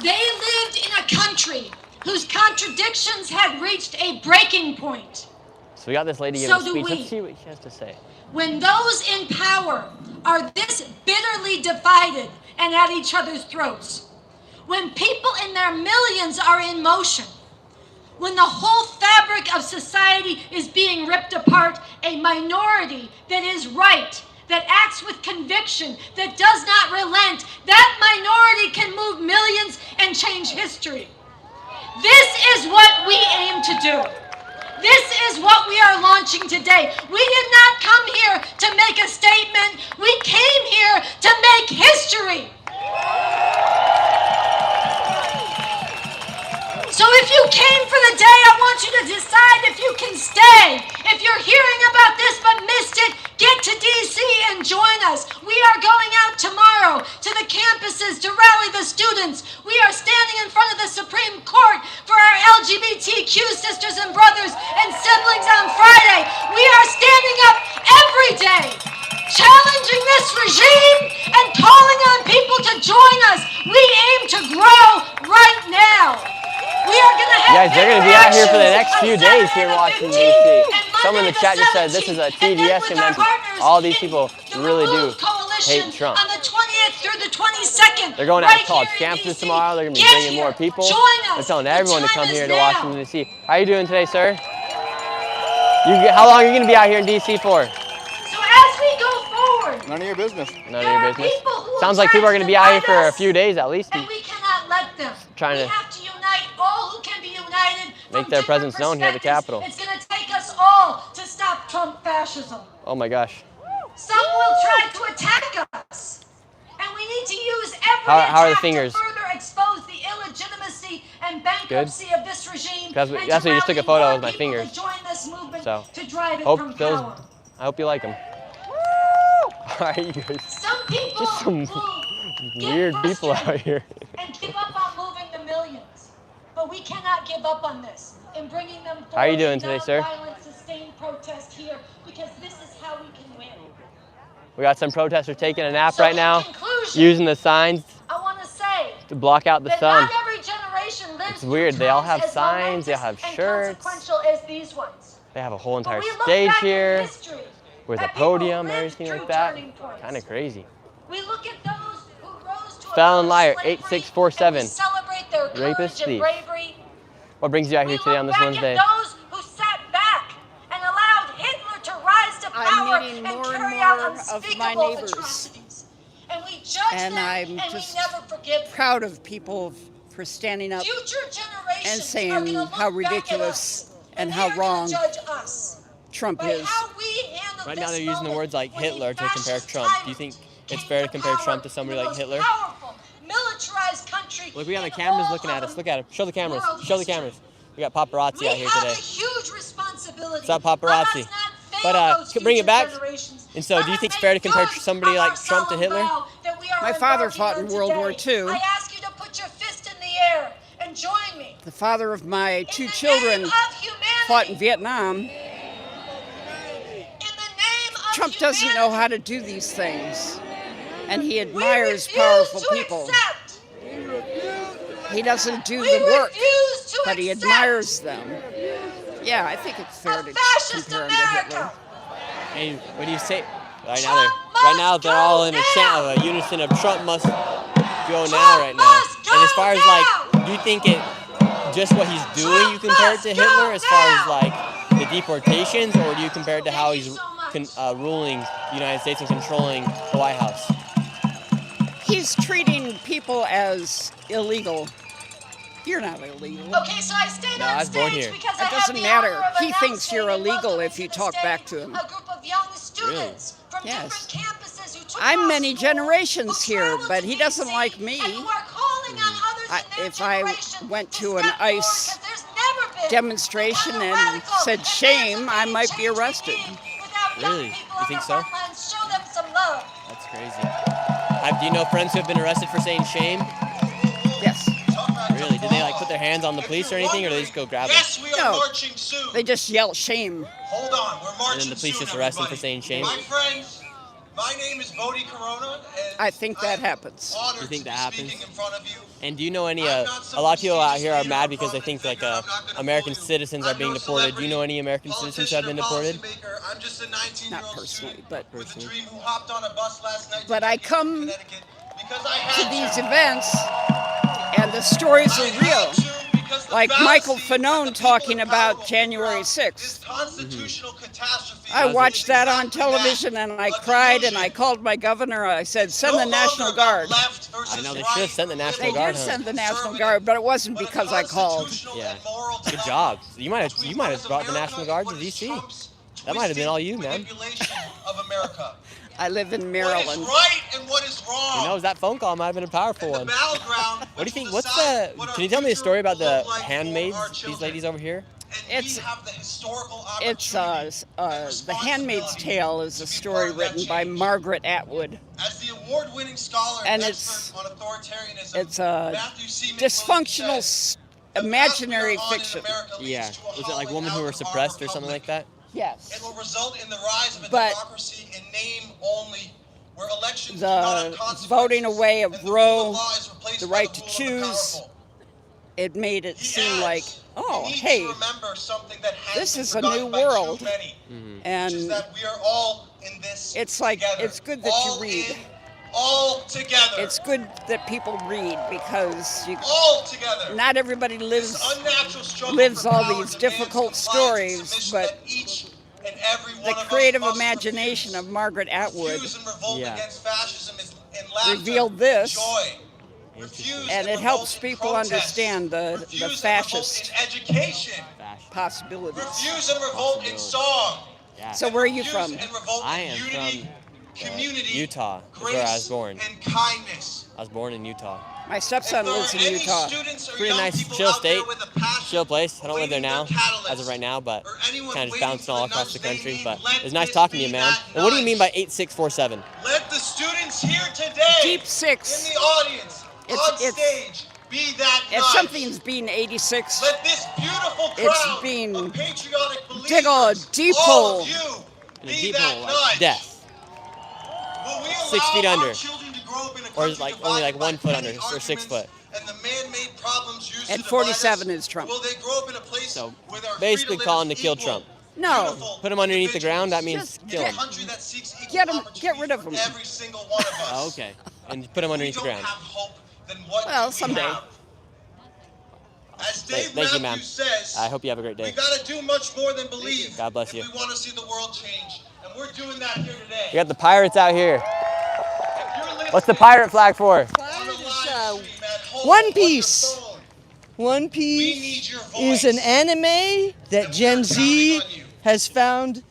They lived in a country whose contradictions had reached a breaking point.
So we got this lady giving a
So do
speech.
we.
Let's see what she has to say.
When those in power are this bitterly divided and at each other's throats, when people in their millions are in motion, when the whole fabric of society is being ripped apart, a minority that is right, that acts with conviction, that does not relent, that minority can move millions and change history. This is what we aim to do. This is what we are launching today. We did not come here to make a statement. We came here to make history. So if you came for the day, I want you to decide if you can stay. If you're hearing about this but missed it, get to DC and join us. We are going out tomorrow to the campuses to rally the students. We are standing in front of the Supreme Court for our LGBTQ sisters and brothers and siblings on Friday. We are standing up every day, challenging this regime and calling on people to join us. We aim to grow right now. We are going to have
Guys, they're going to be out here for the next few days here in Washington, D.C. Someone in the chat just said this is a TDS convention. All these people really do hate Trump.
on the 20th through the 22nd.
They're going out
right
to college
here in
campuses
DC.
tomorrow. They're going to be
Get
bringing
here.
more people.
Join
They're
us.
telling
The
everyone to
time
come
is
here to
now.
Washington, D.C. How are you doing today, sir? How long are you going to be out here in D.C. for?
So as we go forward,
None of your business. None
there
of your
are
business.
people who
Sounds
will
like
try
people are
to
going to be out here
divide
for a
us,
few days at least.
and we cannot let them.
Trying
we
to
have to unite all who can be united.
make their presence known here at the Capitol.
It's going to take us all to stop Trump fascism.
Oh my gosh.
Some will try to attack us, and we need to use every
How are the
attack
fingers?
to further expose the illegitimacy and bankruptcy of this regime.
That's what you just took a photo with my fingers. So I hope you like them. All right, you guys.
Some people
Just some weird people out here.
and give up on moving the millions, but we cannot give up on this in bringing them forward.
How are you doing today, sir?
Nonviolent, sustained protest here, because this is how we can win.
We got some protesters taking a nap right now, using the signs
I want to say
to block out the
that
sun.
not every generation lives
It's weird. They all have
as
signs. They all have
and
shirts.
consequential as these ones.
They have a whole entire
we look
stage
back in
here
history
with a
at people who
podium and
lived
everything
through
like that.
turning points.
Kind of crazy.
We look at those who rose to
Felon liar
slavery,
8647.
and we celebrate their courage
Rapist
and
thief.
bravery.
What brings you out here today on this
Back
Wednesday?
at those who sat back and allowed Hitler to rise to power
meeting
and
more and
carry out
more of my
unspeakable
neighbors.
atrocities. And we judge
And
them,
I'm
and
just
we never forgive them.
proud of people for standing up
Future generations
and
are
saying
gonna look
how
back at
ridiculous
us,
and
they're
how
gonna
wrong
judge us
Trump
by
is.
how we handle
Right now
this
they're using the
moment
words like
when a
Hitler to compare
fascist
Trump. Do you
tyrant
think it's fair to compare Trump to somebody like Hitler?
powerful, militarized country
Look, we got the
in
cameras
all
looking at
of
us. Look at them. Show the cameras.
world
Show the
history.
cameras. We got paparazzi
We
out here
have
today.
a huge responsibility.
What's up, paparazzi? But bring it back. And so, do you think it's fair to compare somebody like Trump to Hitler?
My father fought in World War II.
I ask you to put your fist in the air and join me.
The father of my two children fought in Vietnam. Trump doesn't know how to do these things, and he admires powerful people. He doesn't do the work, but he admires them. Yeah, I think it's fair to compare him to Hitler.
And what do you say? Right now they're all in a chant of a unison of Trump must go now right now. And as far as like, do you think it just what he's doing you compare it to Hitler as far as like the deportations, or do you compare it to how he's ruling the United States and controlling the White House?
He's treating people as illegal. You're not illegal.
Okay, so I stayed on
I was born
stage
here.
because
That
I have
doesn't
the
matter.
honor of
He thinks you're
announcing and
illegal
welcoming
if you
to the
talk back
stage
to him.
a group of young students from
Yes.
different campuses who took
I'm
our
many
school,
generations
who
here,
traveled
but
to
he doesn't
DC,
like me.
and who are calling on others in their
If I
generation
went
to
to an
step forward,
ICE
'cause there's never been
demonstration
the kind of
and
radical
said shame, I might be arrested.
Really? You think so?
Show them some love.
That's crazy. Do you know friends who have been arrested for saying shame?
Yes.
Really? Did they like put their hands on the police or anything, or did they just go grab them?
Yes, we are
No.
marching soon.
They just yell shame.
Hold on, we're marching
And then the police
soon,
just arrest them for
everybody.
saying shame?
My friends, my name is Bodhi Corona, and
I think that happens.
Do you think that happens?
in front of you.
And do you know any, a lot of people out here are mad because they think like American citizens are being deported. Do you know any American citizens who have been deported?
I'm just a 19-year-old
Not personally, but
dream who hopped on a bus last night
but I come
because I
to
had
these events and the stories are real. Like Michael Fanone talking about January 6th.
constitutional catastrophe.
I watched that on television and I cried and I called my governor. I said, send the National Guard.
I know they should have sent the National
They
Guard
did
home.
send the National Guard, but it wasn't because I called.
Yeah. Good job. You might have brought the National Guard to DC. That might have been all you, man.
of America.
I live in
What is
Maryland.
right and what is wrong.
Who knows? That phone call might have been a powerful one.
Battleground.
What do you think? What's the? Can you tell me a story about the handmaids? These ladies over here.
It's The Handmaid's Tale is a story written by Margaret Atwood.
As the award-winning scholar
And
expert on authoritarianism,
It's a
Matthew C.
dysfunctional imaginary fiction.
Yeah. Was it like women who were suppressed or something like that?
Yes.
It will result in the rise of a
But
democracy in name only, where elections do not have
The
consequences.
voting away of Roe,
law is replaced
the
by
right
the
to
rule of the
choose,
powerful.
it made it seem like, oh,
We need
hey,
to remember something that has
this
been
is a
forgotten
new
by too
world.
many,
And
which is that we are all in this
it's like,
together.
it's good that you
All
read.
in, all together.
It's good that people read because
all together.
Not everybody lives all these difficult stories, but the creative imagination of Margaret Atwood revealed this, and it helps people understand the fascist possibilities.
Refuse and revolt in song.
So where are you from?
I am from Utah, is where I was born.
And kindness.
I was born in Utah.
My stepson lives in Utah.
Pretty nice, chill state, chill place. I don't live there now, as of right now, but kind of just bouncing all across the country. But it's nice talking to you, man. And what do you mean by 8647?
Let the students here today,
Deep Six.
in the audience, on stage, be that
If
night.
something's being 86,
Let this beautiful crowd
it's being
of patriotic believers,
dig a deep
all
hole.
of you,
In a
be
deep
that
hole,
night.
like death.
Will we
6 feet
allow
under.
our children to grow up in a
Or
country
like
divided
only like
by
1 foot under,
petty
or 6 foot.
and the man-made problems used
And
to divide us?
47 is Trump.
Will they grow up in a place
So
where their
basically
freedom
calling to
is
kill
equal,
Trump.
No.
beautiful,
Put him underneath the ground, that means
Just
kill
a
him.
country that seeks equal
Get
opportunity
rid of
for
him.
every single one of us?
Oh, okay. And put him underneath the
We don't
ground.
have hope, then what
Well,
do we
someday.
have? As Dave
Thank you, ma'am.
Matthews says,
I hope you have a great
we
day.
gotta do much more than believe.
God bless you.
If we want to see the world change, and we're doing that here today.
You got the pirates out here. What's the pirate flag for?
One Piece. One Piece is an anime that Gen Z has found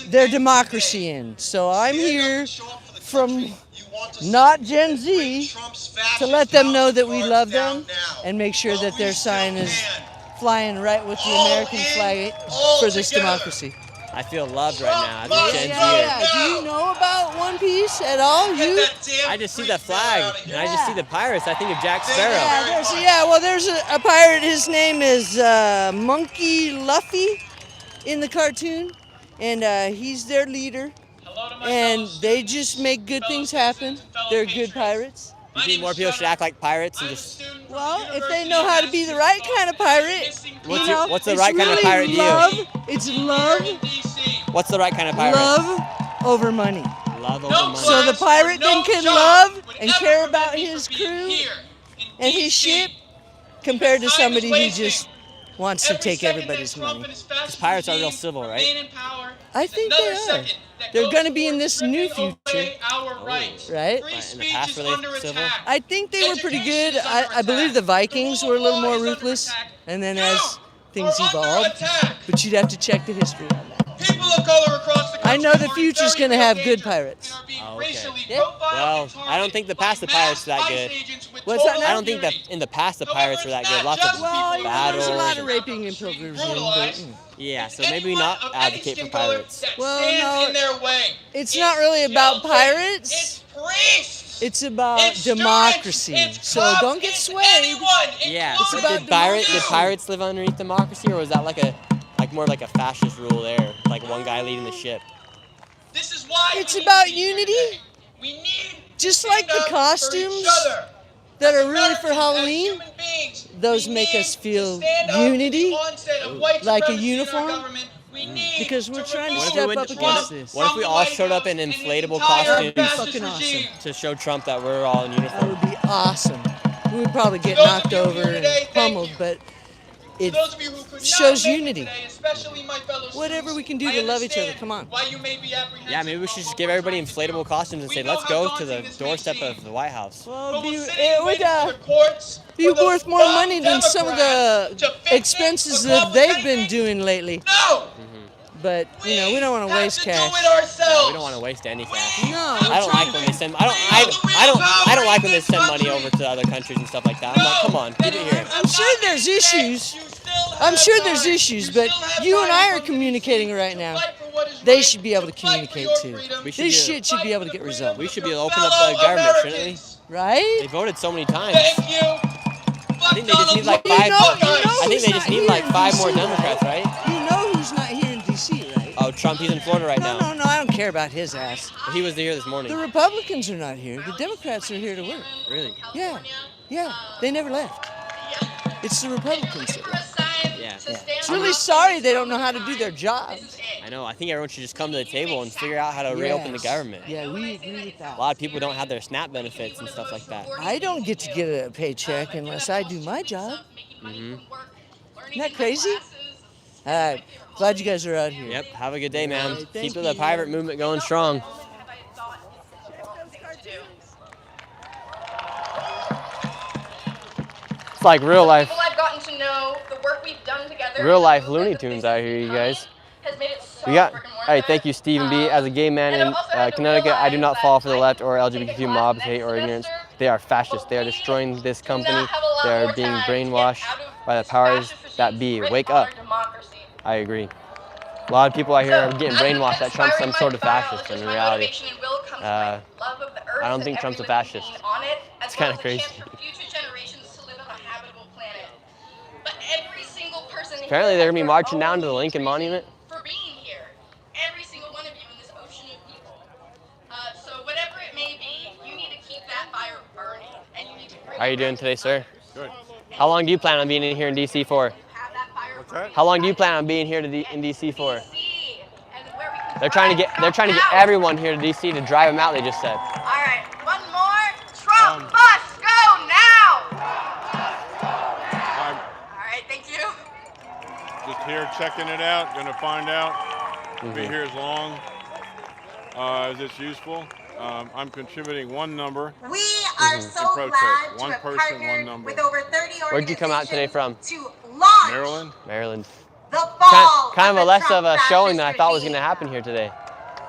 their democracy in. So I'm here from not Gen Z to let them know that we love them and make sure that their sign is flying right with the American flag for this democracy.
I feel loved right now as a Gen Zer.
Yeah. Do you know about One Piece at all? You?
I just see the flag and I just see the pirates. I think of Jack Sparrow.
Yeah, there's a pirate. His name is Monkey Luffy in the cartoon, and he's their leader. And they just make good things happen. They're good pirates.
You think more people should act like pirates and just...
Well, if they know how to be the right kind of pirate,
What's the right kind of pirate to you?
It's love.
What's the right kind of pirate?
Love over money.
Love over money.
So the pirate then can love and care about his crew and his ship compared to somebody who just wants to take everybody's money.
Because pirates are real civil, right?
I think they are. They're going to be in this new future, right?
In the past, were they civil?
I think they were pretty good. I believe the Vikings were a little more ruthless, and then as things evolved, but you'd have to check the history on that.
People of color across the country
I know the future's going to have good pirates.
Oh, okay. Well, I don't think the past the pirates were that good.
What's that now?
I don't think that in the past the pirates were that good. Lots of battles.
There's a lot of raping and pilgrims.
Yeah, so maybe not advocate for pirates.
Well, no, it's not really about pirates. It's about democracy. So don't get swayed.
Yeah.
It's about
Did pirates live underneath democracy, or was that like more like a fascist rule there, like one guy leading the ship?
This is why
it's about unity.
We need
just like the costumes that are really for Halloween. Those make us feel unity, like a uniform. Because we're trying to step up against this.
What if we all showed up in inflatable costumes?
That would be fucking awesome.
To show Trump that we're all in uniform?
That would be awesome. We would probably get knocked over and pummeled, but it shows unity. Whatever we can do to love each other, come on.
Yeah, maybe we should just give everybody inflatable costumes and say, let's go to the doorstep of the White House.
Well, it would be worth more money than some of the expenses that they've been doing lately. But we don't want to waste cash.
No, we don't want to waste any cash.
No,
I don't like when they send. I don't like when they send money over to other countries and stuff like that. I'm like, come on, get it here.
I'm sure there's issues. But you and I are communicating right now. They should be able to communicate too. This shit should be able to get resolved.
We should be able to open up the government, shouldn't we?
Right?
They voted so many times. I think they just need like five. I think they just need like 5 more Democrats, right?
You know who's not here in D.C., right?
Oh, Trump, he's in Florida right now.
No, I don't care about his ass.
He was here this morning.
The Republicans are not here. The Democrats are here to work.
Really?
Yeah. They never left. It's the Republicans that left.
Yeah.
It's really sorry they don't know how to do their jobs.
I know. I think everyone should just come to the table and figure out how to reopen the government.
Yeah, we agree with that.
A lot of people don't have their SNAP benefits and stuff like that.
I don't get to get a paycheck unless I do my job.
Mm-hmm.
Isn't that crazy? All right. Glad you guys are out here.
Yep. Have a good day, man.
Right,
Keep
thank
the
you.
pirate movement going strong. It's like real life.
People I've gotten to know, the work we've done together.
Real life Looney Tunes out here, you guys.
Has made it so
We got.
freaking
All right, thank you, Stephen B. As a gay man in Connecticut, I do not fall for the left or LGBTQ mobs, hate or ignorance. They are fascists. They are destroying this company. They are being brainwashed by the powers that be. Wake up. I agree. A lot of people out here are getting brainwashed that Trump's some sort of fascist, when in reality, I don't think Trump's a fascist. It's kind of crazy. Apparently they're going to be marching down to the Lincoln Monument.
For being here, every single one of you in this ocean of people. So whatever it may be, you need to keep that fire burning, and you need to bring.
How are you doing today, sir?
Good.
How long do you plan on being in here in DC for?
What's that?
How long do you plan on being here in DC for? They're trying to get everyone here to DC to drive them out. They just said.
All right, one more. Trump bus, go now. All right, thank you.
Just here checking it out. Going to find out. Be here as long as it's useful. I'm contributing one number.
We are so
in
glad
one
to have
person,
partnered
one number.
with over 30
Where'd you come out today from?
to launch
Maryland.
Maryland.
the fall
Kind of a less
Trump
of a showing than I
fascist
thought was going
regime.
to happen here today.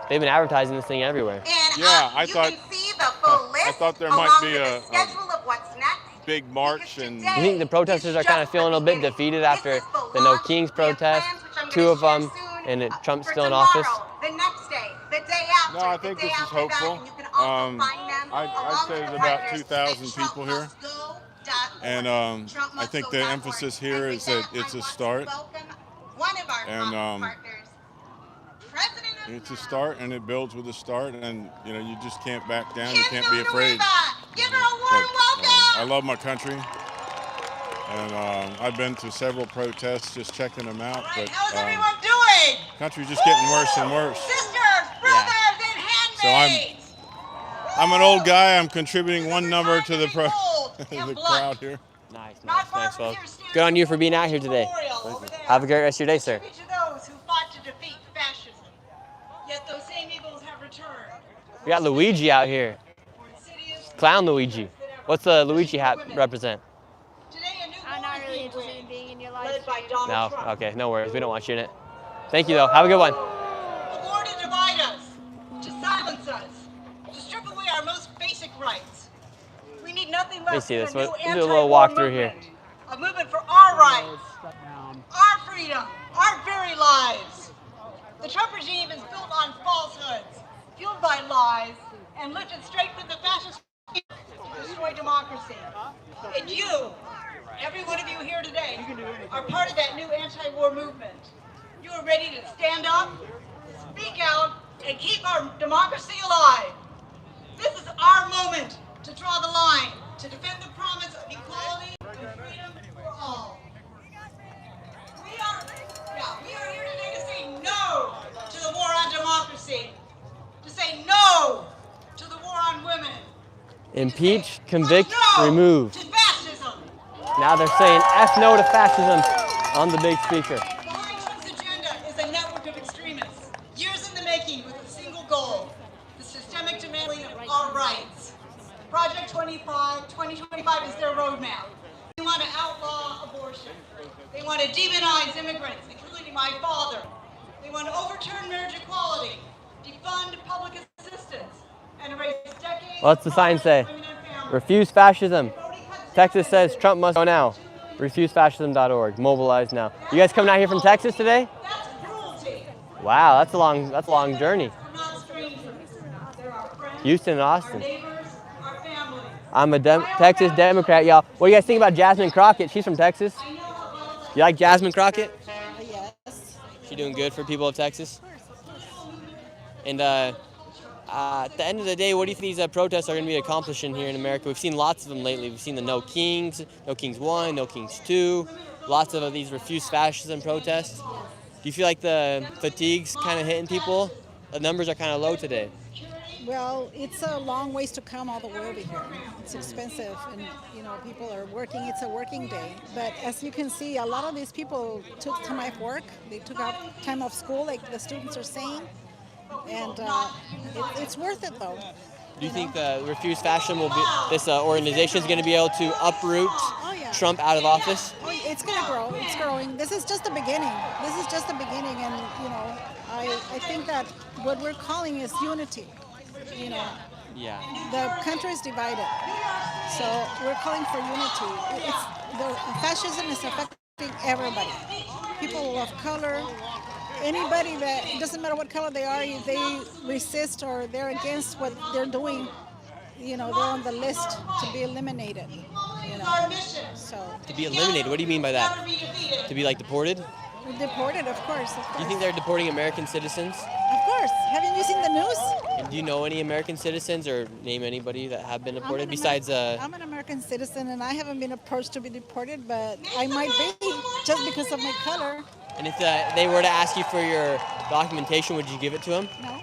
They've been advertising this thing everywhere.
And
Yeah, I
you
thought.
can see the full list
I thought there
along
might be
with the
a
schedule of what's next.
big march and.
You think the protesters are kind of feeling a little bit defeated after the No Kings protest, 2 of them, and Trump's still in office?
The next day, the day after.
No, I think this is hopeful. I'd say there's about 2,000 people here. And I think the emphasis here is that it's a start. And it's a start, and it builds with a start, and you know you just can't back down. You can't be afraid. I love my country, and I've been to several protests, just checking them out. But
how's everyone doing?
country's just getting worse and worse.
Sisters, brothers, and handmaids.
So I'm an old guy. I'm contributing one number to the the crowd here.
Nice. Well, good on you for being out here today. Have a great rest of your day, sir.
To those who fought to defeat fascism, yet those same evils have returned.
We got Luigi out here. Clown Luigi. What's the Luigi hat represent?
I'm not really interested in being in your life. Led by Donald
No?
Trump.
Okay, no worries. We don't want you in it. Thank you, though. Have a good one.
A war to divide us, to silence us, to strip away our most basic rights. We need nothing
Let me
less
see
than
this.
a new
We'll do a
anti-war
little walkthrough here.
movement. A movement for our rights, our freedom, our very lives. The Trump regime is built on falsehoods, fueled by lies, and lifted straight from the fascist to destroy democracy. And you, every one of you here today, are part of that new anti-war movement. You are ready to stand up, speak out, and keep our democracy alive. This is our moment to draw the line, to defend the promise of equality and freedom for all. We are here today to say no to the war on democracy, to say no to the war on women.
Impeach, convict, remove.
To fascism.
Now they're saying F no to fascism on the big speaker.
Behind Trump's agenda is a network of extremists, years in the making with a single goal, the systemic demanding of our rights. Project 2025 is their roadmap. They want to outlaw abortion. They want to demonize immigrants, including my father. They want to overturn marriage equality, defund public assistance, and erase decades.
What's the sign say? Refuse fascism. Texas says Trump must go now. Refusefascism.org. Mobilize now. You guys coming out here from Texas today?
That's cruelty.
Wow, that's a long journey.
We're not strangers. They're our friends,
Houston and
our
Austin.
neighbors, our families.
I'm a Texas Democrat, y'all. What do you guys think about Jasmine Crockett? She's from Texas. You like Jasmine Crockett?
Yes.
She doing good for people of Texas? And at the end of the day, what do you think these protests are going to be accomplishing here in America? We've seen lots of them lately. We've seen the No Kings 1, No Kings 2. lots of these refuse fascism protests. Do you feel like the fatigue's kind of hitting people? The numbers are kind of low today.
Well, it's a long ways to come all the way over here. It's expensive, and people are working. It's a working day, but as you can see, a lot of these people took time off work. They took out time off school, like the students are saying, and it's worth it though.
Do you think the Refuse Fascism this organization is going to be able to uproot Trump out of office?
Oh, it's going to grow. It's growing. This is just the beginning. This is just the beginning, and I think that what we're calling is unity.
Yeah.
The country is divided, so we're calling for unity. Fascism is affecting everybody. People of color, anybody that, it doesn't matter what color they are, if they resist or they're against what they're doing, they're on the list to be eliminated. So
to be eliminated, what do you mean by that? To be deported?
Deported, of course.
Do you think they're deporting American citizens?
Of course. Haven't you seen the news?
And do you know any American citizens or name anybody that have been deported besides?
I'm an American citizen and I haven't been approached to be deported, but I might be just because of my color.
And if they were to ask you for your documentation, would you give it to them?
No.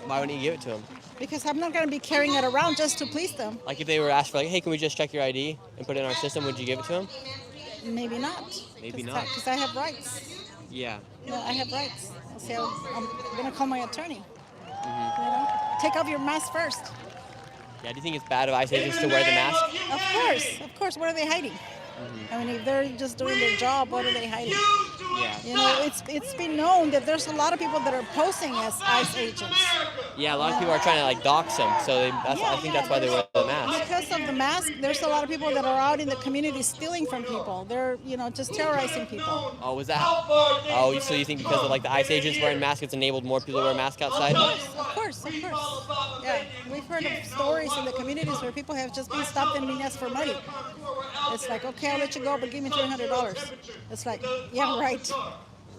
Why wouldn't you give it to them?
Because I'm not going to be carrying it around just to please them.
Like if they were asked for hey, can we just check your ID and put it in our system, would you give it to them?
Maybe not.
Maybe not.
Because I have rights.
Yeah.
I have rights. So I'm going to call my attorney.
Mm-hmm.
Take off your mask first.
Yeah, do you think it's bad of ICE agents to wear the mask?
Of course. What are they hiding?
Mm-hmm.
I mean, if they're just doing their job, what are they hiding?
Yeah.
It's been known that there's a lot of people that are posing as ICE agents.
Yeah, a lot of people are trying to dox them, so I think that's why they wear the mask.
Because of the mask, there's a lot of people that are out in the community stealing from people. They're just terrorizing people.
Oh, was that? Oh, so you think because of the ICE agents wearing masks, it's enabled more people to wear masks outside?
Of course. Yeah, we've heard of stories in the communities where people have just been stopped and being asked for money. It's like, okay, I'll let you go, but give me $300. It's like, yeah, right.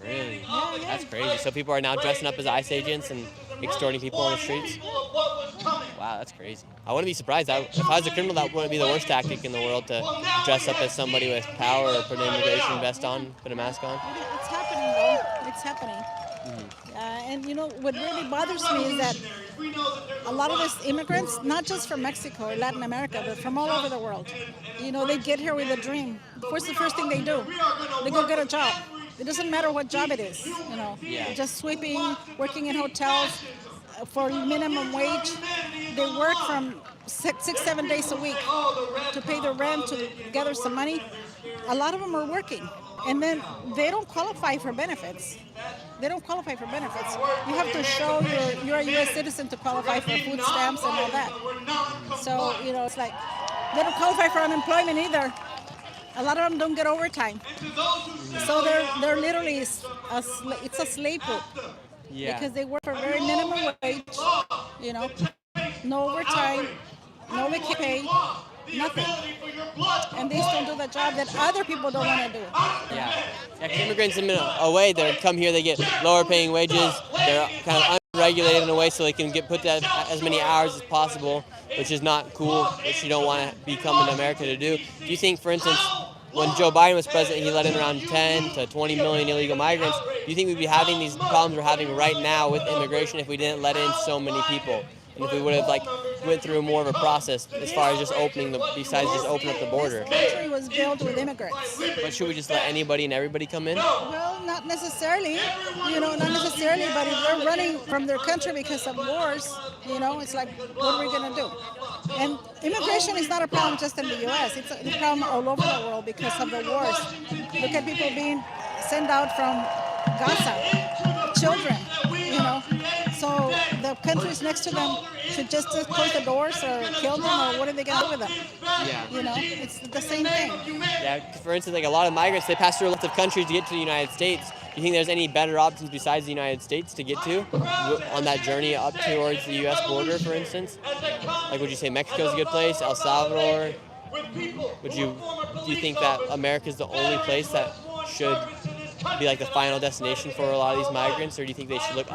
Really?
Yeah.
That's crazy. So people are now dressing up as ICE agents and extorting people on the streets? Wow, that's crazy. I wouldn't be surprised. If I was a criminal, that wouldn't be the worst tactic in the world, to dress up as somebody with power or put an immigration vest on, put a mask on.
It's happening, though. It's happening.
Mm-hmm.
And what really bothers me is that a lot of these immigrants, not just from Mexico or Latin America, but from all over the world, they get here with a dream. What's the first thing they do? They go get a job. It doesn't matter what job it is, just sweeping, working in hotels for minimum wage. They work from 6-7 days a week to pay their rent, to gather some money. A lot of them are working, and then they don't qualify for benefits. You have to show you're a U.S. citizen to qualify for food stamps and all that. So, it's like they don't qualify for unemployment either. A lot of them don't get overtime. So they're literally, it's a slave group.
Yeah.
Because they work for very minimum wage, no overtime, no vacation pay, nothing. And they still do the job that other people don't want to do.
Yeah. Immigrants, in a way, they come here, they get lower paying wages, they're kind of unregulated in a way, so they can get put to as many hours as possible, which is not cool, which you don't want to be coming to America to do. Do you think, for instance, when Joe Biden was president, he let in around 10 to 20 million illegal migrants? Do you think we'd be having these problems we're having right now with immigration if we didn't let in so many people? And if we would have went through more of a process as far as just opening besides just opening up the border?
This country was built with immigrants.
But should we just let anybody and everybody come in?
Well, not necessarily. Not necessarily. But if they're running from their country because of wars, it's like, what are we going to do? And immigration is not a problem just in the U.S. It's a problem all over the world because of the wars. Look at people being sent out from Gaza, children. So the countries next to them should just close the doors or kill them, or what are they going to do with them?
Yeah.
It's the same thing.
Yeah, for instance, a lot of migrants, they pass through lots of countries to get to the United States. Do you think there's any better options besides the United States to get to on that journey up towards the U.S. border, for instance? Would you say Mexico's a good place, El Salvador? Do you think that America's the only place that should be like the final destination for a lot of these migrants, or do you think they should look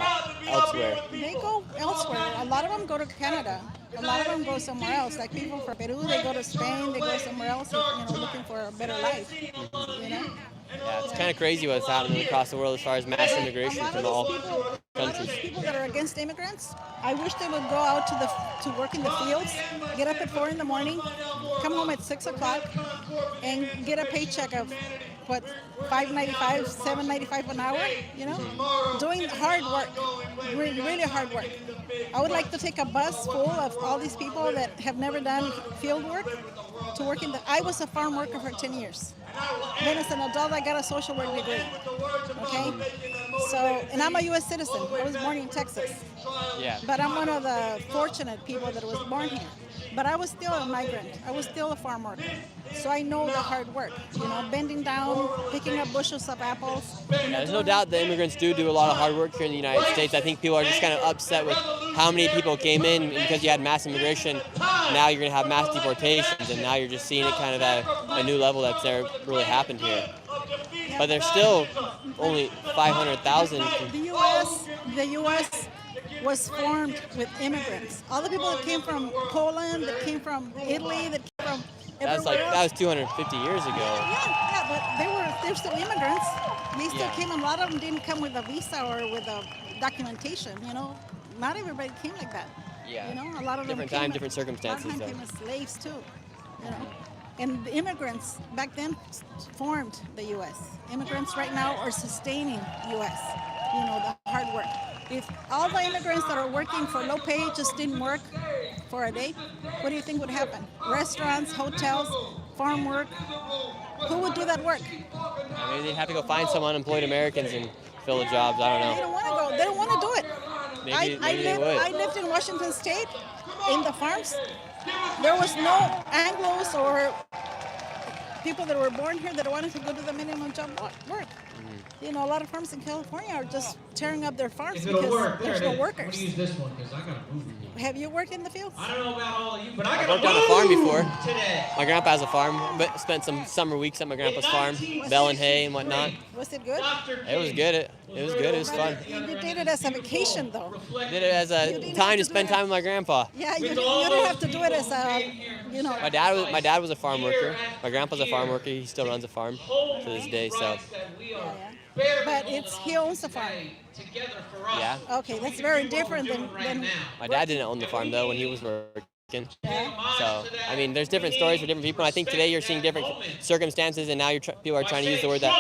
elsewhere?
They go elsewhere. A lot of them go to Canada. A lot of them go somewhere else. Like people from Peru, they go to Spain. They go somewhere else, looking for a better life.
Yeah, it's kind of crazy what's happening across the world as far as mass immigration from all countries.
A lot of those people that are against immigrants, I wish they would go out to work in the fields, get up at 4 in the morning, come home at 6 o'clock, and get a paycheck of what, $5.95, $7.95 an hour, doing hard work, really hard work. I would like to take a bus full of all these people that have never done field work to work I was a farm worker for 10 years. Then as an adult, I got a social work degree, okay? So, and I'm a U.S. citizen. I was born in Texas.
Yeah.
But I'm one of the fortunate people that was born here. But I was still a migrant. I was still a farm worker. So I know the hard work, bending down, picking up bushels of apples.
There's no doubt that immigrants do a lot of hard work here in the United States. I think people are just kind of upset with how many people came in, and because you had mass immigration, now you're going to have mass deportations, and now you're just seeing it kind of at a new level that's never really happened here. But there's still only 500,000.
The U.S. was formed with immigrants. All the people that came from Poland, that came from Italy, that came from
that was 250 years ago.
Yeah, but they're still immigrants. They still came, and a lot of them didn't come with a visa or with a documentation. Not everybody came like that.
Yeah.
A lot of
different
them
time, different circumstances.
A lot of them came as slaves too. And the immigrants back then formed the U.S. Immigrants right now are sustaining U.S. The hard work. If all the immigrants that are working for low pay just didn't work for a day, what do you think would happen? Restaurants, hotels, farm work. Who would do that work?
Maybe they'd have to go find some unemployed Americans and fill the jobs. I don't know.
They don't want to go. They don't want to do it.
Maybe they would.
I lived in Washington State, in the farms. There was no Anglos or people that were born here that wanted to go to the minimum job work. A lot of farms in California are just tearing up their farms because there's no workers.
Use this one because I got a movie.
Have you worked in the fields?
I don't know about all of you, but I
I've
got
worked on a farm before.
Today.
My grandpa has a farm, but spent some summer weeks at my grandpa's farm, baling hay and whatnot.
Was it good?
It was good. It was good. It was fun.
You did it as a vacation, though.
Did it as a time to spend time with my grandpa.
Yeah, you didn't have to do it as a,
My dad was a farm worker. My grandpa's a farm worker. He still runs a farm to this day. So.
But he owns the farm.
Yeah.
Okay, that's very different than
My dad didn't own the farm though when he was working. So I mean, there's different stories for different people. I think today you're seeing different circumstances, and now people are trying to use the word that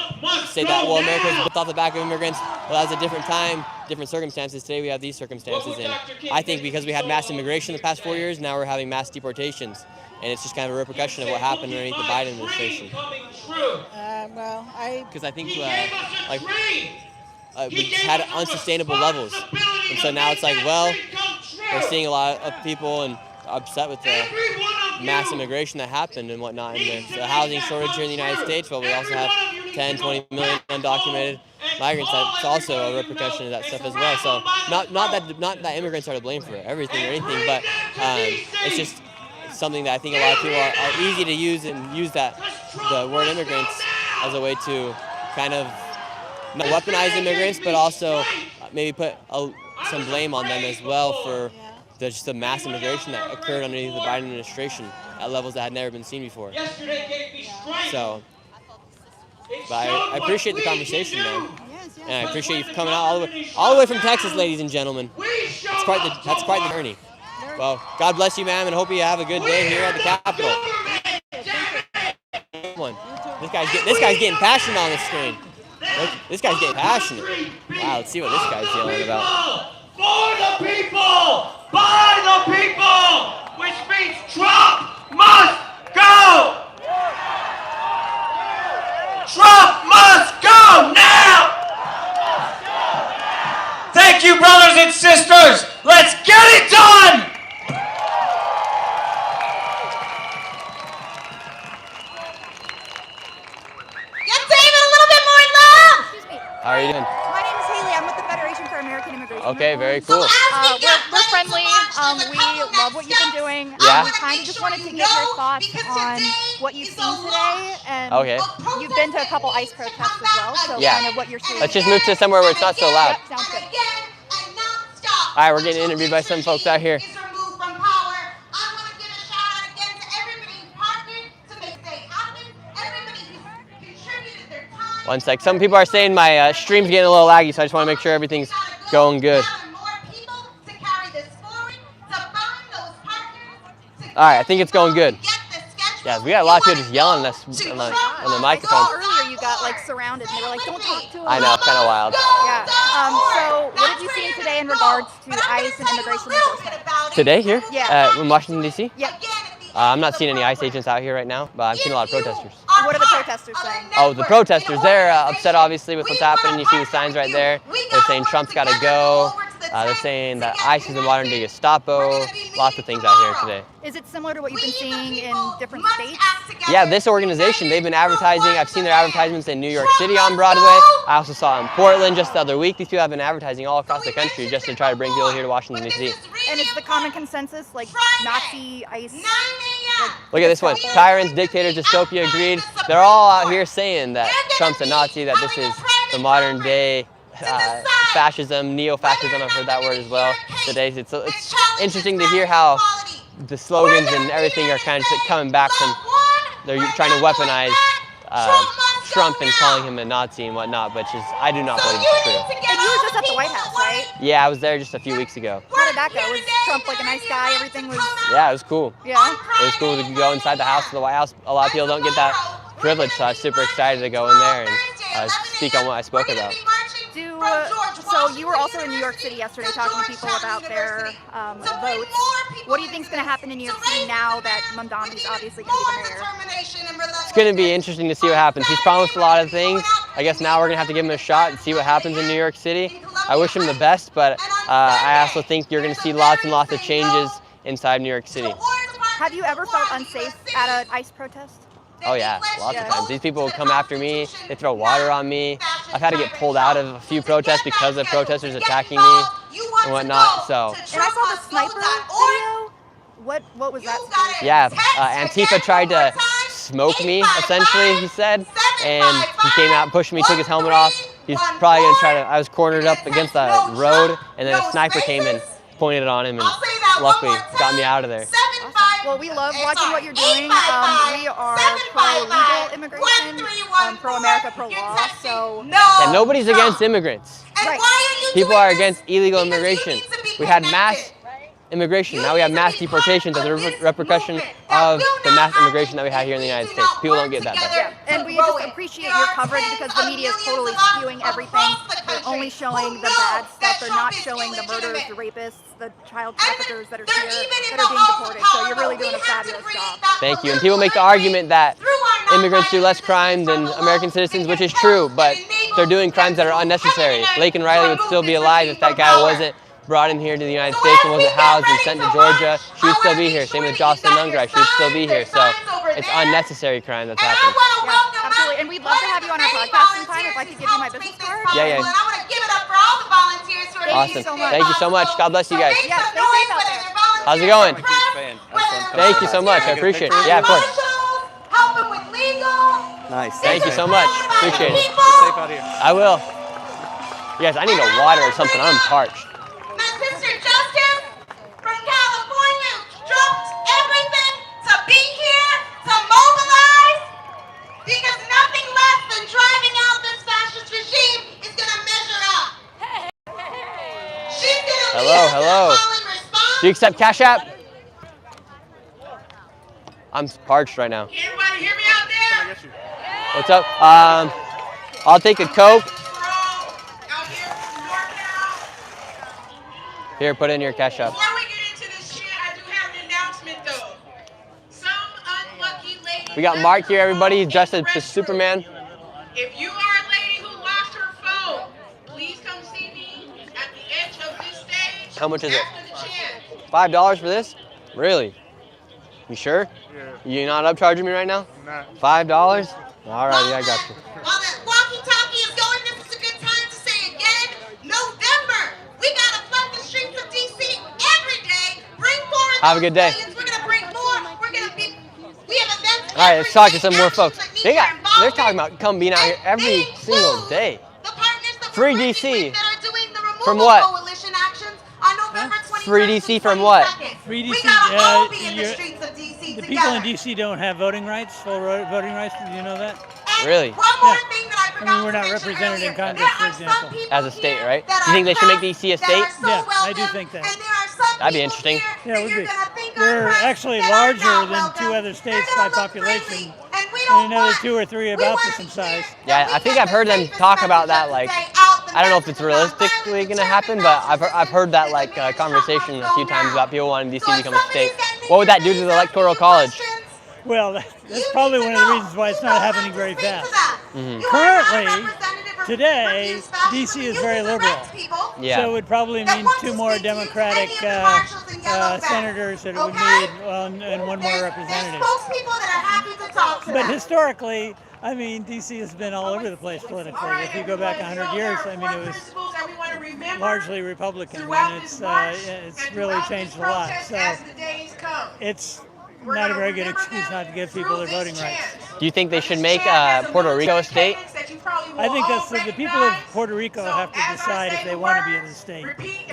say that America was built off the back of immigrants. Well, that was a different time, different circumstances. Today we have these circumstances, and I think because we had mass immigration the past 4 years, now we're having mass deportations. And it's just kind of a repercussion of what happened underneath the Biden administration. Because I think we just had unsustainable levels. And so now it's like, well, we're seeing a lot of people and upset with the mass immigration that happened and whatnot. And there's a housing shortage here in the United States, but we also have 10, 20 million undocumented migrants. That's also a repercussion of that stuff as well. So not that immigrants are to blame for everything or anything, but it's just something that I think a lot of people are easy to use and use the word immigrants as a way to kind of not weaponize immigrants, but also maybe put some blame on them as well for just the mass immigration that occurred underneath the Biden administration at levels that had never been seen before. So, but I appreciate the conversation, man, and I appreciate you coming out all the way from Texas, ladies and gentlemen. That's quite the journey. Well, God bless you, ma'am, and hope you have a good day here at the Capitol. Come on. This guy's getting passionate on the screen. Look, this guy's getting passionate. Wow, let's see what this guy's yelling about.
For the people, by the people, which means Trump must go. Trump must go now. Thank you, brothers and sisters. Let's get it done.
Get David a little bit more love!
How are you doing?
My name is Haley. I'm with the Federation for American Immigration.
Very cool.
We're friendly. We love what you've been doing.
Yeah.
We kind of just wanted to get your thoughts on what you've seen today. And
Okay.
you've been to a couple ICE protests as well, so
Yeah.
kind of what you're seeing.
Let's just move to somewhere where it's not so loud.
Yep, sounds good.
All right, we're getting interviewed by some folks out here. One sec. Some people are saying my stream's getting a little laggy, so I just want to make sure everything's going good. All right, I think it's going good. Yeah, we got a lot of people just yelling at us on the microphone.
I saw earlier you got like surrounded, and they were like, "Don't talk to him."
I know, kind of wild.
Yeah. So, what have you seen today in regards to ICE and immigration enforcement?
Today here?
Yeah.
In Washington, D.C.?
Yep.
I'm not seeing any ICE agents out here right now, but I'm seeing a lot of protesters.
What are the protesters saying?
Oh, the protesters, they're upset obviously with what's happening. You see the signs right there. They're saying Trump's got to go. They're saying that ICE is the modern day Gestapo. Lots of things out here today.
Is it similar to what you've been seeing in different states?
Yeah, this organization, they've been advertising. I've seen their advertisements in New York City on Broadway. I also saw it in Portland just the other week. These people have been advertising all across the country just to try to bring people here to Washington, D.C.
And is the common consensus like Nazi, ICE?
Look at this one. Tyrants, dictators, dystopia, greed. They're all out here saying that Trump's a Nazi, that this is the modern day fascism, neo-fascism. I've heard that word as well today. It's interesting to hear how the slogans and everything are kind of coming back from, they're trying to weaponize Trump and calling him a Nazi and whatnot, but just, I do not believe it's true.
And you were just at the White House, right?
Yeah, I was there just a few weeks ago.
How did that go? Was Trump like a nice guy? Everything was...
Yeah, it was cool.
Yeah?
It was cool to go inside the house of the White House. A lot of people don't get that privilege, so I was super excited to go in there and speak on what I spoke about.
So you were also in New York City yesterday talking to people about their votes. What do you think is going to happen in New York City now that Mamdani's obviously going to be the mayor?
It's going to be interesting to see what happens. He's promised a lot of things. I guess now we're going to have to give him a shot and see what happens in New York City. I wish him the best, but I also think you're going to see lots and lots of changes inside New York City.
Have you ever felt unsafe at an ICE protest?
Oh yeah, lots of times. These people will come after me, they throw water on me. I've had to get pulled out of a few protests because of protesters attacking me and whatnot, so.
And I saw the sniper video. What was that situation?
Yeah, Antifa tried to smoke me, essentially, he said, and he came out, pushed me, took his helmet off. He's probably gonna try to, I was cornered up against the road, and then a sniper came and pointed it on him, and luckily got me out of there.
Well, we love watching what you're doing. We are pro-legal immigration, pro-America, pro-law, so...
And nobody's against immigrants.
Right.
People are against illegal immigration. We had mass immigration. Now we have mass deportations as a repercussion of the mass immigration that we had here in the United States. People don't get that, though.
Yeah, and we just appreciate your coverage because the media is totally skewing everything. They're only showing the bad stuff. They're not showing the murderers, the rapists, the child traffickers that are here, that are being deported. So you're really doing a fabulous job.
Thank you. And people make the argument that immigrants do less crime than American citizens, which is true, but they're doing crimes that are unnecessary. Laken Riley would still be alive if that guy wasn't brought in here to the United States and wasn't housed and sent to Georgia. She would still be here. Same with Jocelyn Nungrai. She would still be here. So it's unnecessary crime that's happening.
Yeah, absolutely. And we'd love to have you on our podcast sometime if I could give you my business card.
Yeah, yeah.
I want to give it up for all the volunteers who are
Awesome. Thank you so much. God bless you guys.
Yeah, stay safe out there.
How's it going? Thank you so much. I appreciate it. Yeah, of course.
Help them with legal.
Nice.
Thank you so much. Appreciate it.
Safe out here.
I will. You guys, I need a water or something. I'm parched.
My sister Justice from California dropped everything to be here, to mobilize, because nothing less than driving out this fascist regime is going to measure up. She's going to
Hello. Do you accept Cash App? I'm parched right now.
Can everybody hear me out there?
What's up? I'll take a Coke. Here, put in your Cash App.
Before we get into this shit, I do have an announcement though. Some unlucky lady.
We got Mark here, everybody. He's dressed as Superman.
If you are a lady who lost her phone, please come see me at the edge of this stage.
How much is it?
After the chant.
$5 for this? Really? You sure?
Yeah.
You're not upcharging me right now?
Nah.
$5? All right, yeah, I got you.
While the walkie-talkie is going, this is a good time to say again, November. We gotta flood the
Have a good day.
We're going to bring more. We're going to be. We have events.
All right, let's talk to some more folks. They're talking about being out here every single day. Free DC. From what? Free DC from what?
Free DC. The people in DC don't have voting rights, full voting rights. Do you know that?
Really?
I mean, we're not represented in Congress, for example.
As a state, right? Do you think they should make DC a state?
Yeah, I do think that.
That'd be interesting.
Yeah, it would be. We're actually larger than 2 other states by population, and another 2 or 3 about the same size.
Yeah, I think I've heard them talk about that. Like, I don't know if it's realistically going to happen, but I've heard that like conversation a few times about people wanting DC to become a state. What would that do to the Electoral College?
Well, that's probably one of the reasons why it's not happening very fast. Currently, today, DC is very liberal.
Yeah.
So it would probably mean 2 more Democratic senators that it would need and 1 more representative. But historically, I mean, DC has been all over the place politically. If you go back 100 years, I mean, it was largely Republican, and it's really changed a lot. So it's not a very good excuse not to give people their voting rights.
Do you think they should make Puerto Rico a state?
I think that's the people of Puerto Rico have to decide if they want to be in the state.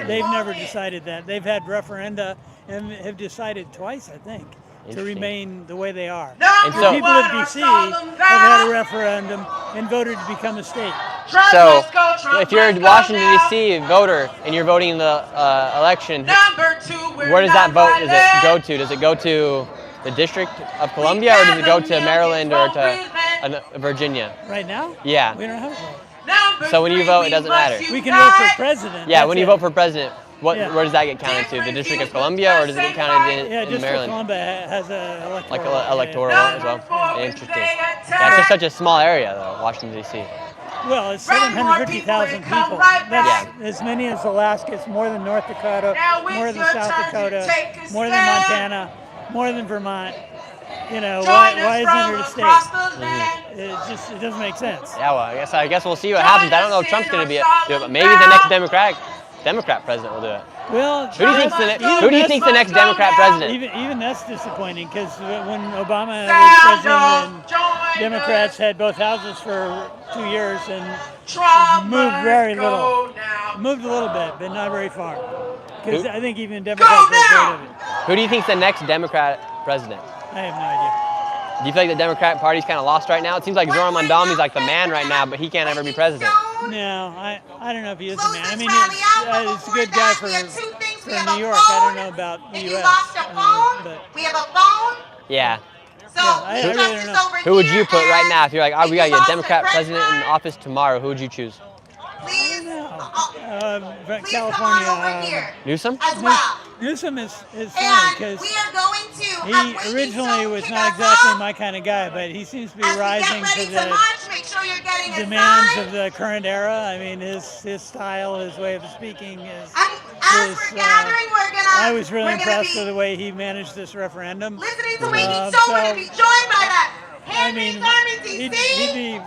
They've never decided that. They've had referenda and have decided twice, I think, to remain the way they are.
And
the
so,
people of DC have had a referendum and voted to become a state.
So, if you're a Washington, D.C. voter and you're voting in the election, where does that vote go to? Does it go to the District of Columbia, or does it go to Maryland or to Virginia?
Right now?
Yeah.
We don't have a vote.
So when you vote, it doesn't matter?
We can vote for president.
Yeah, when you vote for president, where does that get counted to? The District of Columbia, or does it get counted in
District
Maryland?
of Columbia has a electoral.
Like electoral as well? Interesting. That's just such a small area, though, Washington, D.C.
Well, it's 750,000 people. That's as many as Alaska. It's more than North Dakota, more than South Dakota, more than Montana, more than Vermont. You know, why isn't it a state? It doesn't make sense.
Yeah, well, I guess we'll see what happens. I don't know if Trump's going to do it, but maybe the next Democrat president will do it.
Well,
who do you think's the next Democrat president?
Even that's disappointing, because when Obama was president, and Democrats had both houses for 2 years and moved very little. Moved a little bit, but not very far. Because I think even Democrats are afraid of it.
Who do you think's the next Democrat president?
I have no idea.
Do you feel like the Democrat Party's kind of lost right now? It seems like Zoran Mondami's like the man right now, but he can't ever be president.
No, I don't know if he is the man. I mean, it's a good guy for New York. I don't know about the U.S.
We have a phone.
Yeah.
So
I really don't know.
Who would you put right now if you're like, we got to get a Democrat president in office tomorrow? Who would you choose?
California.
Newsom?
Newsom is funny because he originally was not exactly my kind of guy, but he seems to be rising to the demands of the current era. I mean, his style, his way of speaking I was really impressed with the way he managed this referendum.
Listening to me, he's so going to be joined by that.
He'd be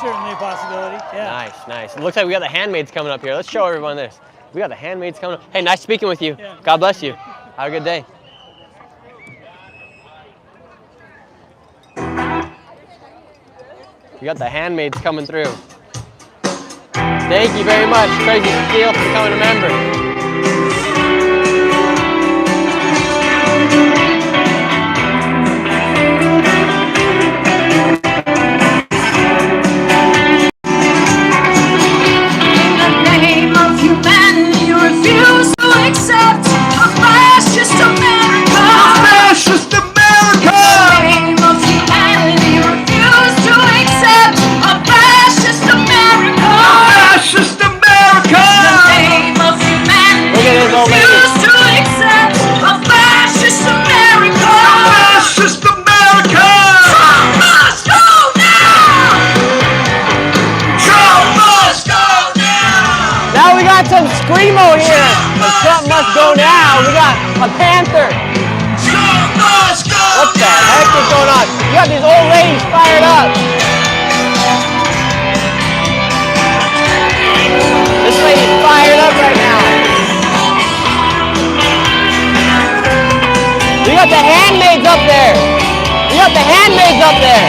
certainly a possibility. Yeah.
Nice. It looks like we got the handmaids coming up here. Let's show everyone this. We got the handmaids coming up. Hey, nice speaking with you. Yeah. God bless you. Have a good day. We got the handmaids coming through. Thank you very much, Crazy Steel, for becoming a member. Some screamo here. Trump must go now. We got a panther. What the heck is going on? You got these old ladies fired up. This lady's fired up right now. got the handmaids up there. We got the handmaids up there.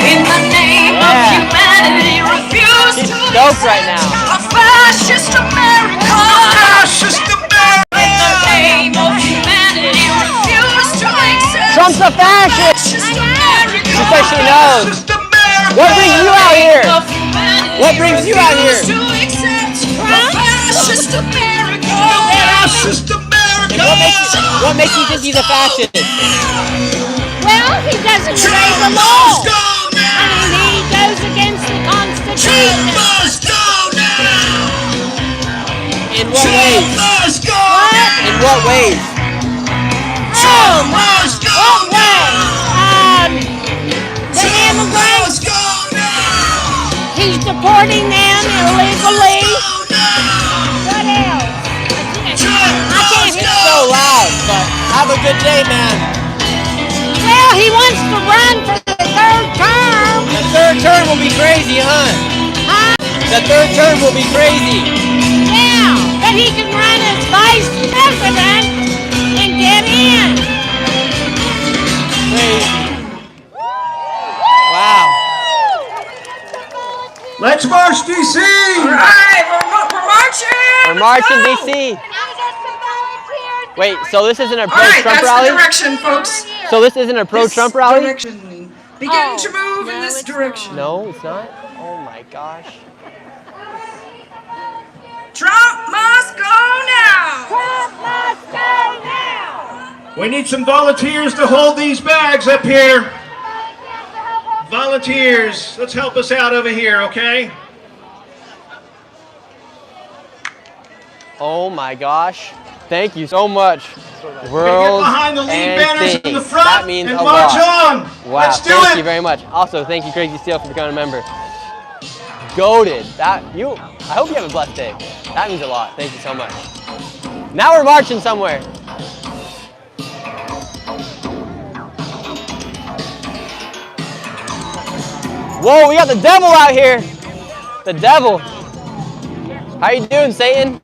In the name of humanity, refuse
She's
to
stoked right now.
a fascist America. Fascist America. In the name of humanity, refuse to accept.
Trump's a fascist.
America.
She says she knows. What brings you out here? What brings you out here?
Fascist America. Fascist America.
What makes you think he's a fascist?
Well, he doesn't obey the law. And he goes against the Constitution.
In what ways?
What?
In what ways?
Oh, what way? The immigrants. He's deporting them illegally. What else? I can't hear.
So loud, but have a good day, man.
Well, he wants to run for the third term.
The third term will be crazy, huh?
Huh?
The third term will be crazy.
Yeah, but he can run as vice president and get in.
Crazy. Wow.
Let's march, DC!
All right, we're marching!
We're marching, DC. Wait, so this isn't a pro-Trump rally?
Direction, folks.
So this isn't a pro-Trump rally?
Direction. Begin to move in this direction.
No, it's not? Oh my gosh.
Trump must go now!
Trump must go now!
We need some volunteers to hold these bags up here. Volunteers, let's help us out over here, okay?
Oh my gosh. Thank you so much.
Get
World
behind the lead
and
banners in
things.
the front
That means
and
a
march
lot.
on.
Wow,
Let's do
thank
it.
you very much. Also, thank you, Crazy Steel, for becoming a member. Goated. I hope you have a blessed day. That means a lot. Thank you so much. Now we're marching somewhere. Whoa, we got the devil out here. The devil. How you doing, Satan?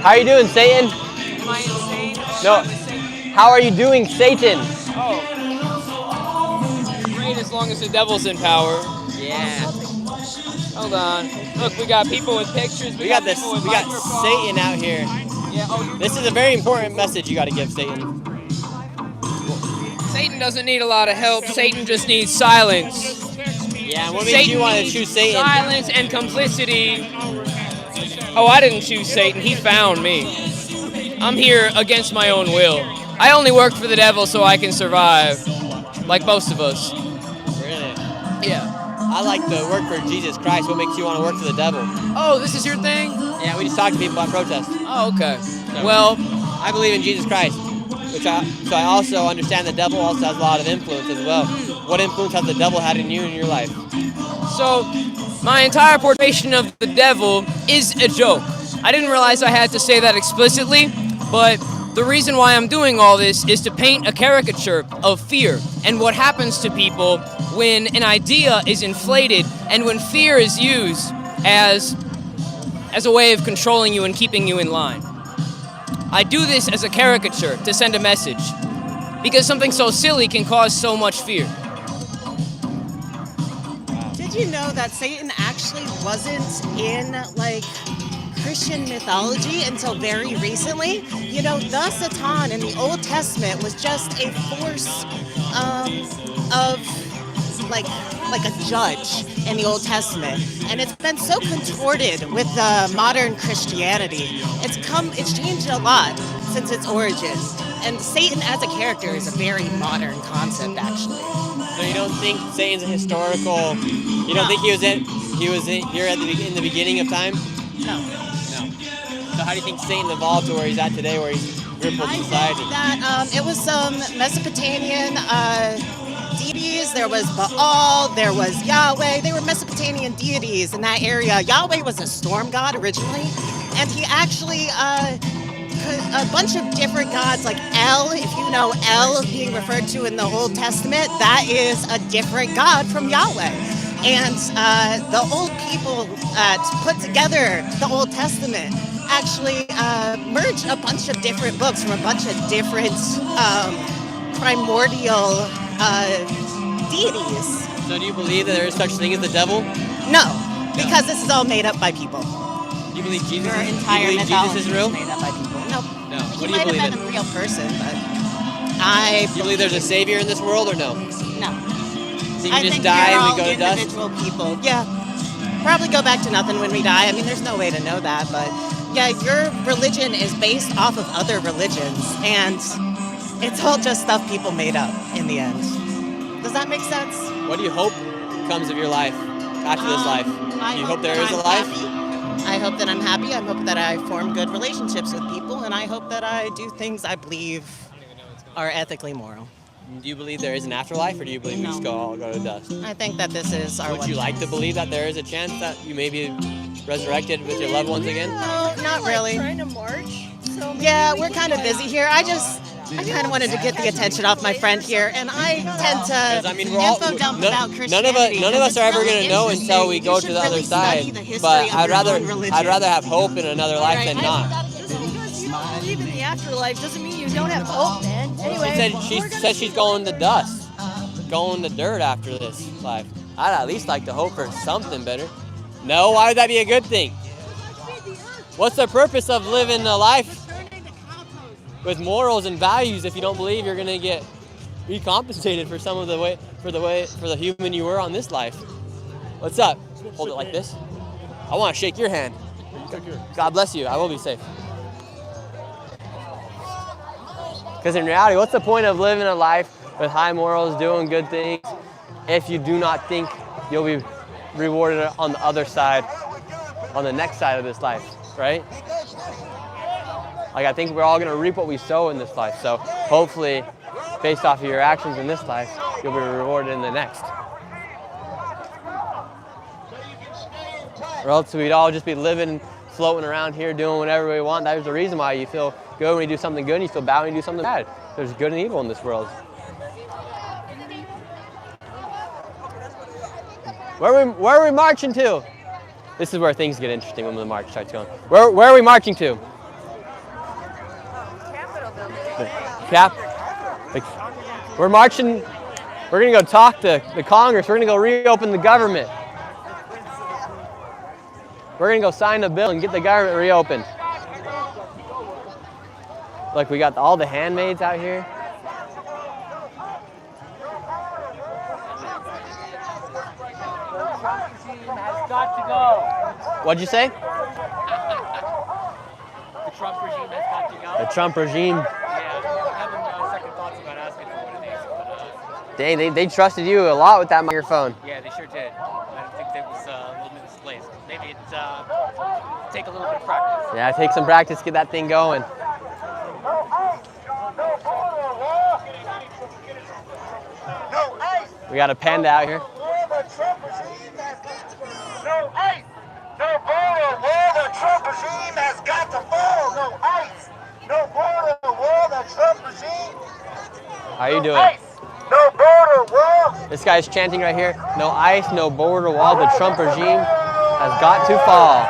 How you doing, Satan?
Am I insane?
No. How are you doing, Satan?
Oh. Great as long as the devil's in power.
Yeah.
Hold on. Look, we got people with pictures.
We got this.
people with
We got
microphones.
Satan out here.
Yeah. Oh,
This is a very important message you got to give, Satan.
Satan doesn't need a lot of help. Satan just needs silence.
Yeah. What makes you want to
needs
choose Satan?
Silence and complicity. Oh, I didn't choose Satan. He found me. I'm here against my own will. I only worked for the devil so I can survive, like most of us.
Really?
Yeah.
I like to work for Jesus Christ. What makes you want to work for the devil?
Oh, this is your thing?
Yeah, we just talk to people at protest.
Oh, okay.
So,
Well,
I believe in Jesus Christ, so I also understand the devil also has a lot of influence as well. What influence has the devil had in you in your life?
so my entire portrayal of the devil is a joke. I didn't realize I had to say that explicitly, but the reason why I'm doing all this is to paint a caricature of fear and what happens to people when an idea is inflated and when fear is used as a way of controlling you and keeping you in line. I do this as a caricature to send a message because something so silly can cause so much fear.
Did you know that Satan actually wasn't in, like, Christian mythology until very recently? You know, the Satan in the Old Testament was just a force of, like a judge in the Old Testament. And it's been so contorted with modern Christianity. It's changed a lot since its origins. And Satan as a character is a very modern concept, actually.
So you don't think Satan's a historical? You don't think he was in here in the beginning of time?
No.
No. So how do you think Satan evolved to where he's at today, where he's rippled society?
That it was some Mesopotamian deities. There was Baal, there was Yahweh. They were Mesopotamian deities in that area. Yahweh was a storm god originally, and he actually a bunch of different gods, like El, if you know El being referred to in the Old Testament, that is a different god from Yahweh. And the old people put together the Old Testament actually merged a bunch of different books from a bunch of different primordial deities.
So do you believe that there is such thing as the devil?
No, because this is all made up by people.
Do you believe Jesus?
Your
Do you
entire
believe Jesus
mythology
is real?
made up by people. No.
No.
He
What do you
might
believe
have
in?
been a real person, but I
Do you believe there's a savior in this world or no?
No.
So you
I
just
think
die
we're
and
all
we go to dust?
individual people. Yeah. Probably go back to nothing when we die. I mean, there's no way to know that, but yeah, your religion is based off of other religions, and it's all just stuff people made up in the end. Does that make sense?
What do you hope comes of your life after this life? Do you hope there is a life?
I hope that I'm happy. I hope that I form good relationships with people, and I hope that I do things I believe are ethically moral.
Do you believe there is an afterlife, or do you believe we just all go to dust?
I think that this is our
Would
one
you like to believe that there is a chance that you may be resurrected with your loved ones again?
No, not really.
Trying to march. So
Yeah, we're kind of busy here. I kind of wanted to get the attention off my friend here, and I tend to
I mean, we're all,
info dump about
none
Christianity.
of us are ever
really
going to know until we go to the other side. But I'd rather have hope in another life than not.
Just because you don't believe in the afterlife doesn't mean you don't have hope, man. Anyway,
She said she's going to dust, going to dirt after this life. I'd at least like to hope for something better. No, why would that be a good thing? What's the purpose of living a life with morals and values if you don't believe you're going to get recompensated for some of the way for the human you were on this life? What's up? Hold it like this. I want to shake your hand. God bless you. I will be safe. Because in reality, what's the point of living a life with high morals, doing good things, if you do not think you'll be rewarded on the other side, on the next side of this life, right? Like, I think we're all going to reap what we sow in this life. So hopefully, based off of your actions in this life, you'll be rewarded in the next. Or else we'd all just be living, floating around here, doing whatever we want. There's the reason why you feel good when you do something good, and you feel bad when you do something bad. There's good and evil in this world. Where are we marching to? This is where things get interesting when the march starts going. Where are we marching to? We're marching. We're gonna go talk to the Congress. We're gonna go reopen the government. We're gonna go sign a bill and get the government reopened. Look, we got all the handmaids out here. What'd you say?
The Trump regime has got to go.
The Trump regime.
Yeah, I'm having second thoughts about asking for one of these. But,
Dang, they trusted you a lot with that microphone.
yeah, they sure did. I think that was a little bit misplaced. Maybe it take a little bit of practice.
Yeah, take some practice, get that thing going. We got a panda out here.
No ice, no border wall, the Trump regime has got to fall. No ice, no border wall, the Trump regime.
How you doing?
No border wall.
This guy's chanting right here. No ice, no border wall. The Trump regime has got to fall.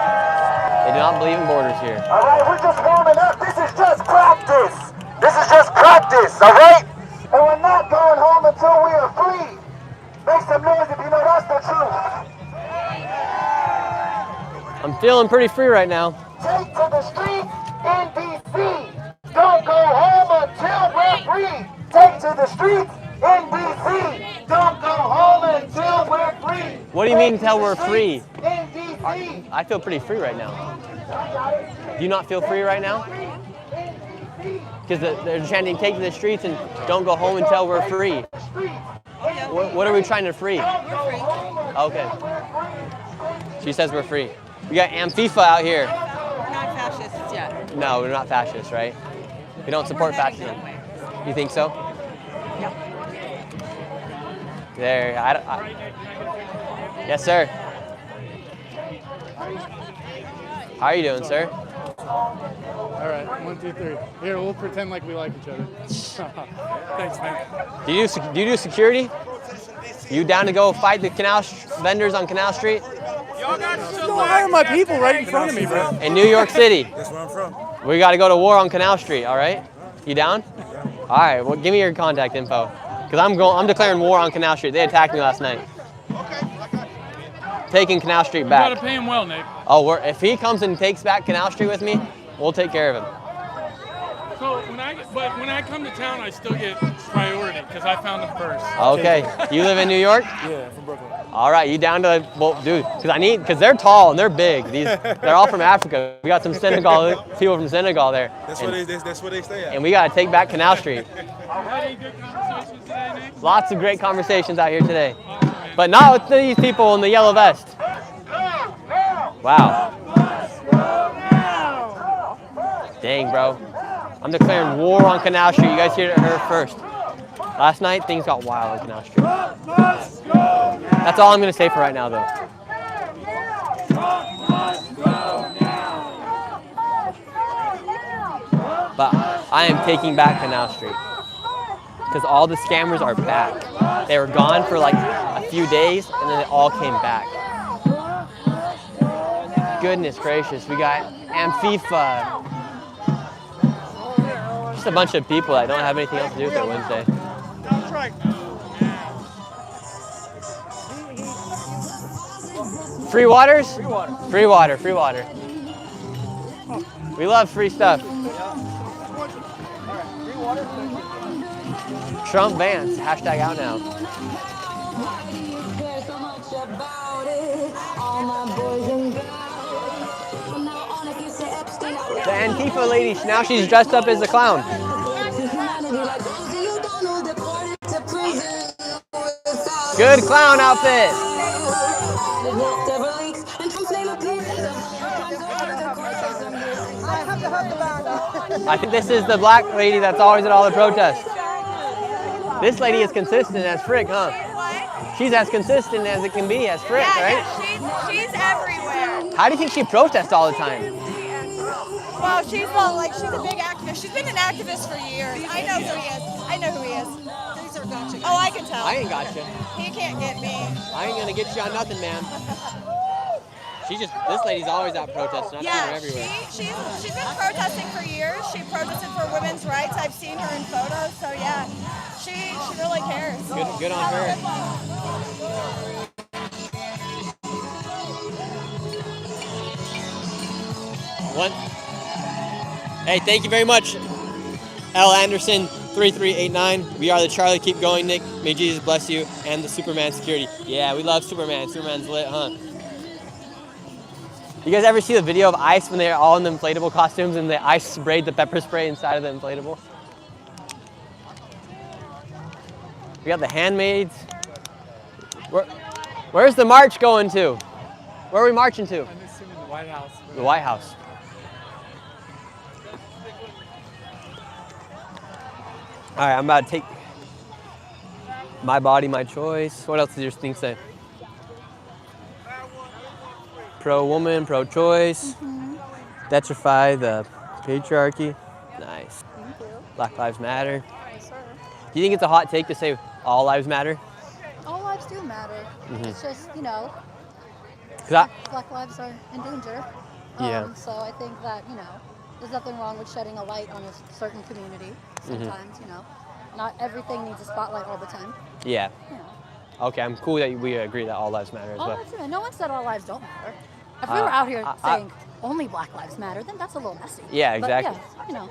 They do not believe in borders here.
All right, we're just warming up. This is just practice. This is just practice, all right? And we're not going home until we are free. Make some noise if you know that's the truth.
I'm feeling pretty free right now.
Take to the streets in D.C. Don't go home until we're free. Take to the streets in D.C. Don't go home until we're free.
What do you mean until we're free?
In D.C.
I feel pretty free right now. Do you not feel free right now? Because they're chanting, take to the streets and don't go home until we're free. What are we trying to free? Okay. She says we're free. We got Antifa out here.
We're not fascists yet.
No, we're not fascists, right? We don't support fascism. You think so?
Yep.
There, yes, sir. How are you doing, sir?
All right, 1, 2, 3. Here, we'll pretend like we like each other. Thanks, man.
Do you do security? You down to go fight the vendors on Canal Street?
Yo,
Why are my people right in front of me, bro?
In New York City.
That's where I'm from.
We got to go to war on Canal Street, all right? You down? All right, well, give me your contact info. Because I'm declaring war on Canal Street. They attacked me last night. Taking Canal Street back.
You gotta pay him well, Nick.
Oh, if he comes and takes back Canal Street with me, we'll take care of him.
So when I come to town, I still get priority because I found them first.
Okay, you live in New York?
Yeah, from Brooklyn.
All right, you down to, well, dude, because they're tall and they're big. They're all from Africa. We got some Senegal, people from Senegal there.
That's where they stay at.
And we got to take back Canal Street.
Had any good conversations today, Nick?
Lots of great conversations out here today. But not with these people in the yellow vest. Wow. Dang, bro. I'm declaring war on Canal Street. You guys heard it here first. Last night, things got wild on Canal Street. That's all I'm going to say for right now, though. But I am taking back Canal Street. Because all the scammers are back. They were gone for like a few days, and then they all came back. Goodness gracious, we got Antifa. Just a bunch of people that don't have anything else to do with their Wednesday. Free waters? Free water. Free water, free water. We love free stuff. Trump bans, hashtag out now. The Antifa lady, now she's dressed up as a clown. Good clown outfit. I think this is the black lady that's always at all the protests. This lady is consistent as frick, huh? She's as consistent as it can be as frick, right?
She's everywhere.
How do you think she protests all the time?
Well, she's a big activist. She's been an activist for years. I know who he is. I know who he is. Oh, I can tell.
I ain't got you.
He can't get me.
I ain't gonna get you on nothing, man. This lady's always out protesting. I've seen her everywhere.
She's been protesting for years. She protested for women's rights. I've seen her in photos. So yeah, she really cares.
Good on her. What? Hey, thank you very much, L. Anderson 3389. We are the Charlie. Keep going, Nick. May Jesus bless you and the Superman security. Yeah, we love Superman. Superman's lit, huh? You guys ever see the video of ICE when they're all in the inflatable costumes and the ICE sprayed the pepper spray inside of the inflatable? We got the handmaids. Where's the march going to? Where are we marching to?
I'm assuming the White House.
The White House. All right, I'm about to take my body, my choice. What else does your thing say? Pro-woman, pro-choice. Detrify the patriarchy. Nice.
Thank you.
Black Lives Matter.
Yes, sir.
Do you think it's a hot take to say all lives matter?
All lives do matter. It's just, Black lives are in danger.
Yeah.
So I think that, there's nothing wrong with shedding a light on a certain community. Sometimes, not everything needs a spotlight all the time.
Yeah. Okay, I'm cool that we agree that all lives matter as well.
No one said all lives don't matter. If we were out here saying only Black lives matter, then that's a little messy.
Yeah, exactly.
But yeah,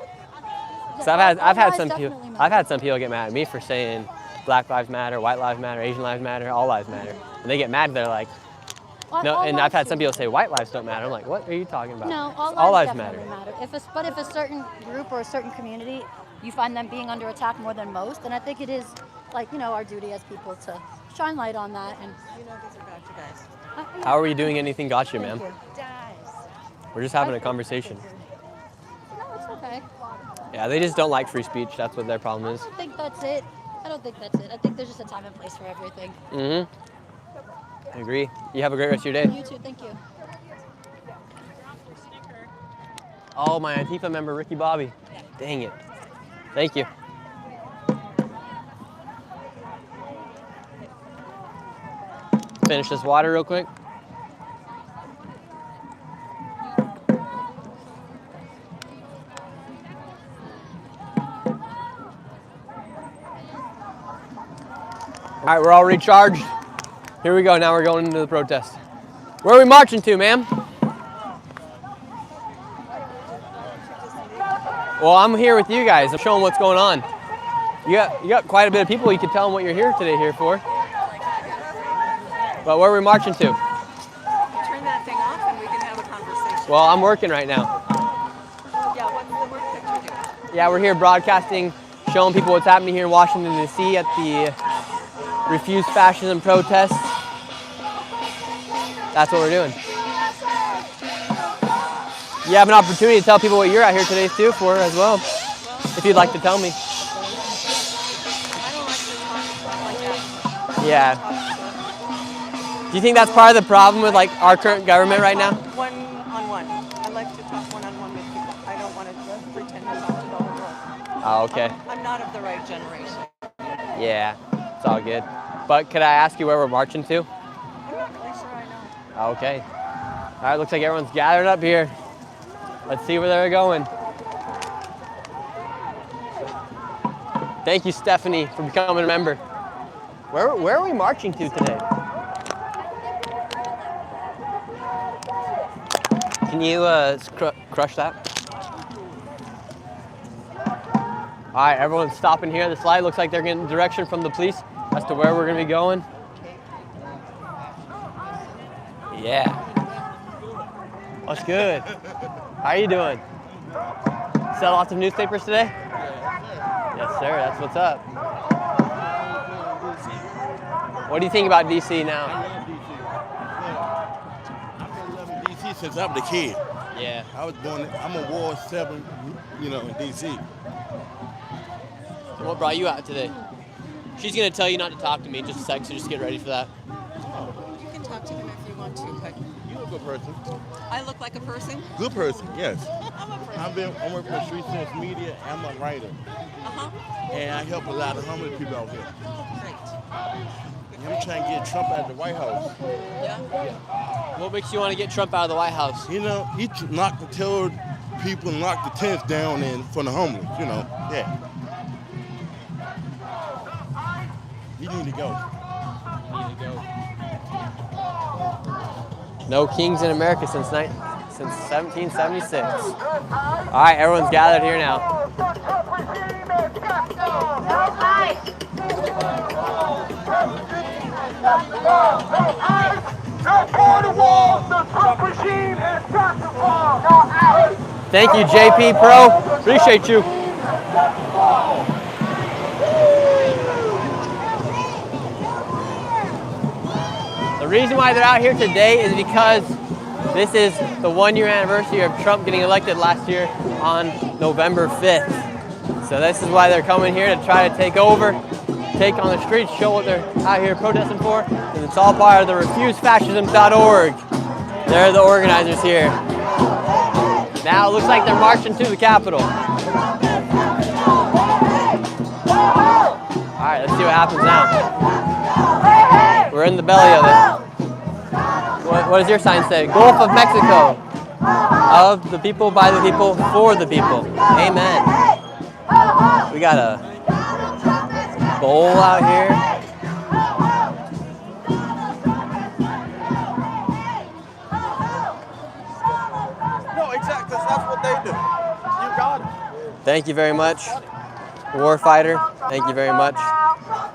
So I've had some people get mad at me for saying Black lives matter, white lives matter, Asian lives matter, all lives matter, and they get mad. They're like, no. And I've had some people say white lives don't matter. I'm like, what are you talking about?
No,
all lives matter.
But if a certain group or a certain community, you find them being under attack more than most, then I think it is our duty as people to shine light on that. And
these are gotcha guys.
How are you doing anything gotcha, ma'am?
Guys.
We're just having a conversation.
No, it's okay.
Yeah, they just don't like free speech. That's what their problem is.
I don't think that's it. I think there's just a time and place for everything.
I agree. You have a great rest of your day.
You too, thank you.
Oh, my Antifa member, Ricky Bobby. Dang it. Thank you. Finish this water real quick. right, we're all recharged. Here we go, now we're going into the protest. Where are we marching to, ma'am? Well, I'm here with you guys. I'm showing what's going on. You got quite a bit of people. You can tell them what you're here for. But where are we marching to?
Turn that thing off and we can have a conversation.
Well, I'm working right now.
Yeah, what's the work that you're doing?
Yeah, we're here broadcasting, showing people what's happening here in Washington, D.C. at the Refuse Fascism protests. That's what we're doing. You have an opportunity to tell people what you're out here today too for as well, if you'd like to tell me.
I don't like to talk like that.
Yeah. Do you think that's part of the problem with like our current government right now?
One-on-one. I like to talk one-on-one with people. I don't want to just pretend to talk to the whole world.
Oh, okay.
I'm not of the right generation.
Yeah, it's all good. But could I ask you where we're marching to?
I'm not really sure I know.
Okay. All right, looks like everyone's gathered up here. Let's see where they're going. Thank you, Stephanie, for becoming a member. Where are we marching to today? Can you crush that? All right, everyone's stopping here. The slide looks like they're getting direction from the police as to where we're gonna be going. Yeah. What's good? How are you doing? Sell lots of newspapers today? Yes, sir. That's what's up. What do you think about DC now?
DC since I was a kid.
Yeah.
I was born. I'm a Ward 7, in DC.
So what brought you out today? She's gonna tell you not to talk to me. Just a sec, so just get ready for that.
You can talk to them if you want to, but
You're a good person.
I look like a person?
Good person, yes.
I'm a person.
I'm working for Street Sense Media. I'm a writer. And I help a lot of homeless people out here.
Great.
And I'm trying to get Trump out of the White House.
Yeah?
What makes you want to get Trump out of the White House?
He knocked the terror people, knocked the tents down and for the homeless, yeah. You need to go.
No kings in America since 1776. All right, everyone's gathered here now. Thank you, JP Pro. Appreciate you. The reason why they're out here today is because this is the 1-year anniversary of Trump getting elected last year on November 5th. So this is why they're coming here to try to take over, take on the streets, show what they're out here protesting for. And it's all part of the refusefascism.org. They're the organizers here. Now it looks like they're marching to the Capitol. All right, let's see what happens now. We're in the belly of it. What does your sign say? Gulf of Mexico. Of the people, by the people, for the people. Amen. We got a bowl out here.
No, exactly. That's what they do. You got it.
Thank you very much. Warfighter, thank you very much.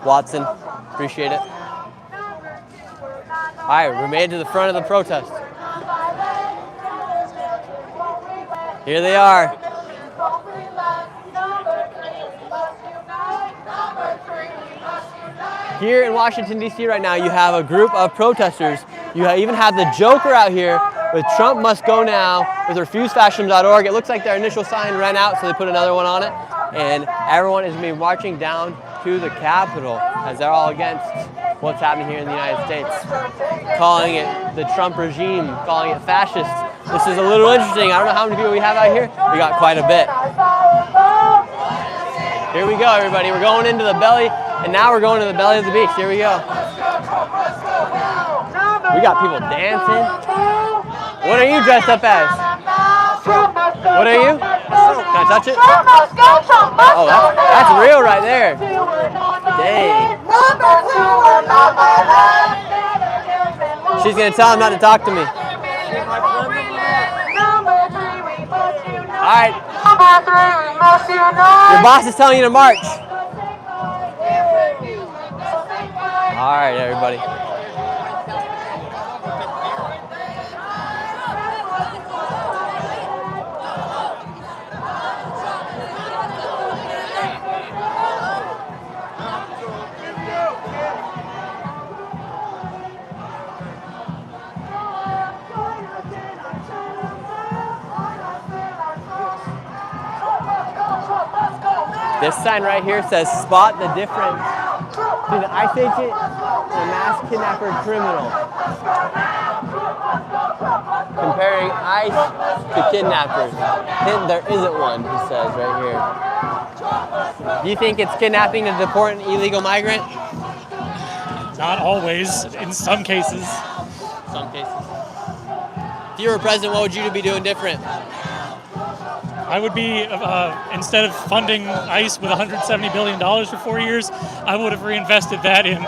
Watson, appreciate it. All right, we made it to the front of the protest. Here they are. Here in Washington, D.C. right now, you have a group of protesters. You even have the Joker out here with Trump must go now with refusefascism.org. It looks like their initial sign ran out, so they put another one on it. And everyone is going to be marching down to the Capitol as they're all against what's happening here in the United States. Calling it the Trump regime, calling it fascist. This is a little interesting. I don't know how many people we have out here. We got quite a bit. Here we go, everybody. We're going into the belly, and now we're going to the belly of the beast. Here we go. We got people dancing. What are you dressed up as? What are you? Can I touch it? Oh, that's real right there. Dang.
Number 2 and number 1.
She's gonna tell him not to talk to me.
Number 3, we must unite.
All right.
Number 3, we must unite.
Your boss is telling you to march. All right, everybody. This sign right here says spot the difference between an ICE agent and a mass kidnapper criminal. Comparing ICE to kidnappers. Hint, there isn't one, he says right here. Do you think it's kidnapping to deport an illegal migrant?
Not always, in some cases.
Some cases. If you were president, what would you be doing different?
I would be, instead of funding ICE with $170 billion for 4 years, I would have reinvested that in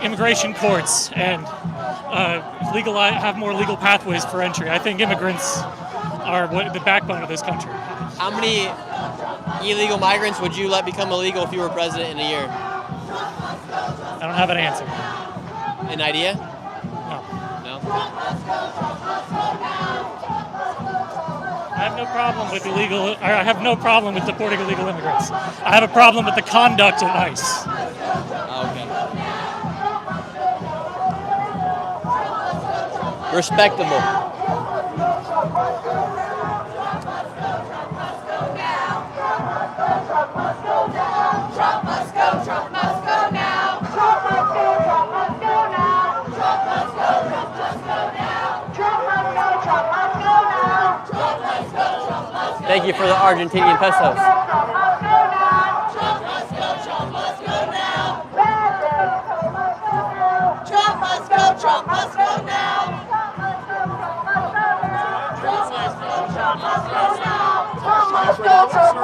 immigration courts and have more legal pathways for entry. I think immigrants are the backbone of this country.
How many illegal migrants would you let become illegal if you were president in a year?
I don't have an answer.
An idea?
No.
No?
I have no problem with I have no problem with deporting illegal immigrants. I have a problem with the conduct of ICE.
Okay. Respectable.
Trump must go, Trump must go now. Trump must go, Trump must go now. Trump must go, Trump must go now. Trump must go, Trump must go now. Trump must go, Trump must go.
Thank you for the Argentinian pesos.
Trump must go now. Trump must go, Trump must go now. Trump must go, Trump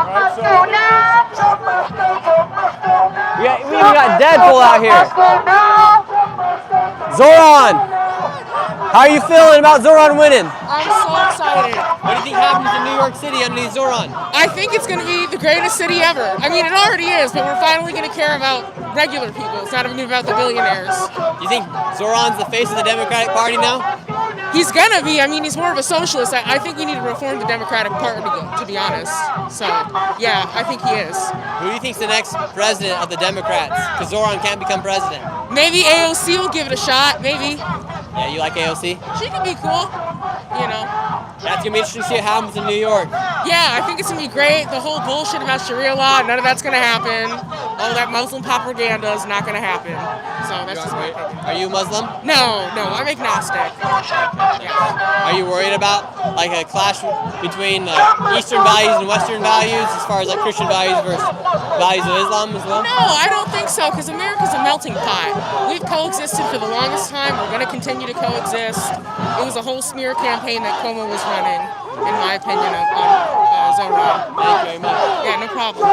must go now.
We even got Deadpool out here. Zoran, how are you feeling about Zoran winning?
I'm so excited.
What do you think happens in New York City underneath Zoran?
I think it's going to be the greatest city ever. I mean, it already is, but we're finally going to care about regular people. It's not even about the billionaires.
Do you think Zoran's the face of the Democratic Party now?
He's going to be. I mean, he's more of a socialist. I think we need to reform the Democratic Party, to be honest. So, yeah, I think he is.
Who do you think's the next president of the Democrats? Because Zoran can't become president.
Maybe AOC will give it a shot. Maybe.
Yeah, you like AOC?
She could be cool, you know.
That's going to be interesting to see what happens in New York.
Yeah, I think it's going to be great. The whole bullshit about Sharia law, none of that's going to happen. All that Muslim propaganda is not going to happen. So that's just my opinion.
Are you Muslim?
No, I'm agnostic.
Yeah. Are you worried about like a clash between Eastern values and Western values as far as like Christian values versus values of Islam as well?
No, I don't think so, because America's a melting pot. We've coexisted for the longest time. We're going to continue to coexist. It was a whole smear campaign that Cuomo was running, in my opinion, on Zoran.
Thank you very much.
Yeah, no problem.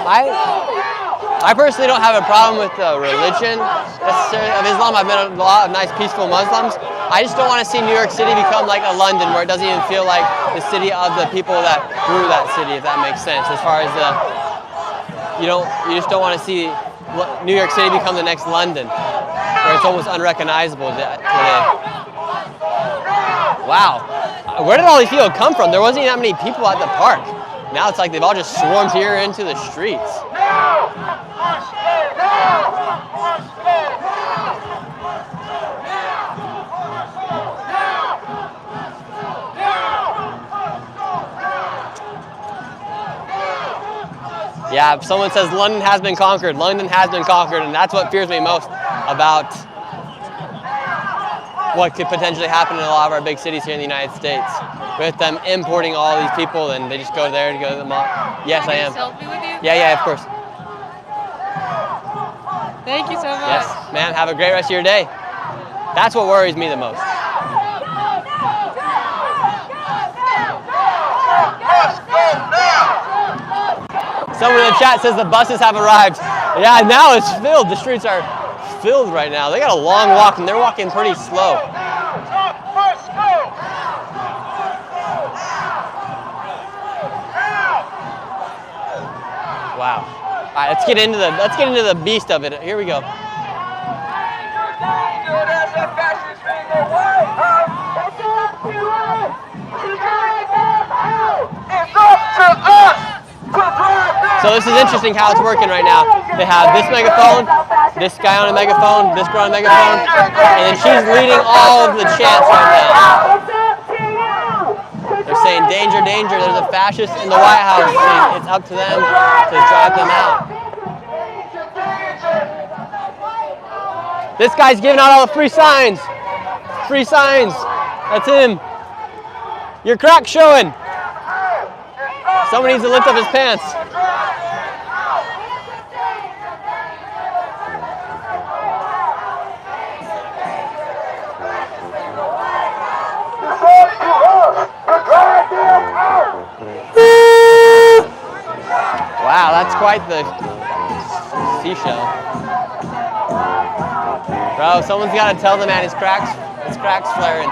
I personally don't have a problem with the religion necessarily of Islam. I've met a lot of nice, peaceful Muslims. I just don't want to see New York City become like a London, where it doesn't even feel like the city of the people that grew that city, if that makes sense. As far as you just don't want to see New York City become the next London, where it's almost unrecognizable today. Wow, where did all these people come from? There wasn't even that many people at the park. Now it's like they've all just swarmed here into the streets. Yeah, someone says London has been conquered. London has been conquered, and that's what fears me most about what could potentially happen in a lot of our big cities here in the United States. With them importing all these people, and they just go there to go to the mall. Yes, I am.
Selfie with you?
Yeah, of course.
Thank you so much.
Yes, ma'am, have a great rest of your day. That's what worries me the most. Someone in the chat says the buses have arrived. Yeah, now it's filled. The streets are filled right now. They got a long walk and they're walking pretty slow. Wow. All right, let's get into the beast of it. Here we go. So this is interesting how it's working right now. They have this megaphone, this guy on a megaphone, this girl on a megaphone, and then she's leading all of the chants right now. They're saying, danger, danger, there's a fascist in the White House, and it's up to them to drive them out. This guy's giving out all the free signs. Free signs. That's him. Your crack's showing. Someone needs to lift up his pants. Wow, that's quite the seashell. Bro, someone's got to tell the man his cracks flaring.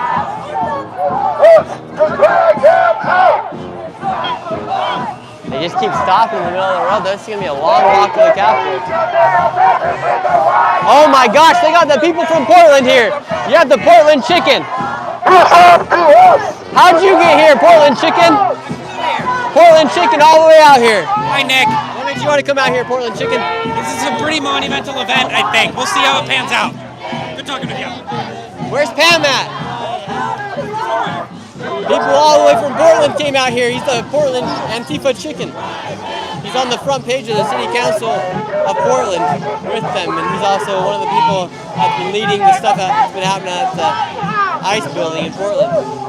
They just keep stopping in the middle of the road. This is going to be a long walk to the Capitol. Oh my gosh, they got the people from Portland here. You have the Portland chicken. How'd you get here, Portland chicken? Portland chicken all the way out here.
Hi, Nick.
What made you want to come out here, Portland chicken?
This is a pretty monumental event, I think. We'll see how it pans out. Good talking with you.
Where's Pam at? People all the way from Portland came out here. He's the Portland Antifa chicken. He's on the front page of the City Council of Portland with them, and he's also one of the people that's been leading the stuff that's been happening at the ICE building in Portland.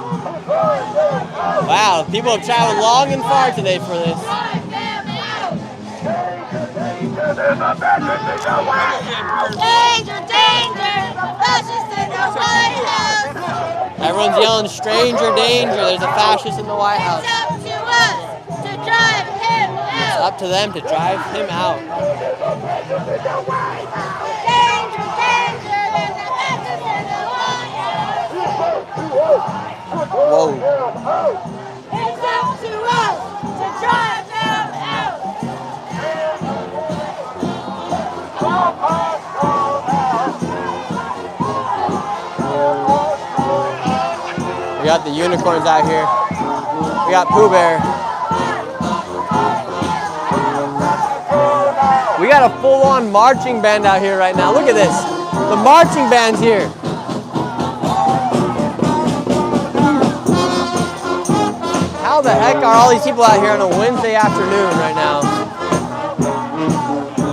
Wow, people have traveled long and far today for this.
Danger, danger, fascists in the White House.
Everyone's yelling, stranger danger, there's a fascist in the White House.
It's up to us to drive him out.
It's up to them to drive him out.
Danger, danger, there's a fascist in the White House.
Whoa.
It's up to us to drive them out.
We got the unicorns out here. We got Pooh Bear. We got a full-on marching band out here right now. Look at this. The marching band's here. How the heck are all these people out here on a Wednesday afternoon right now?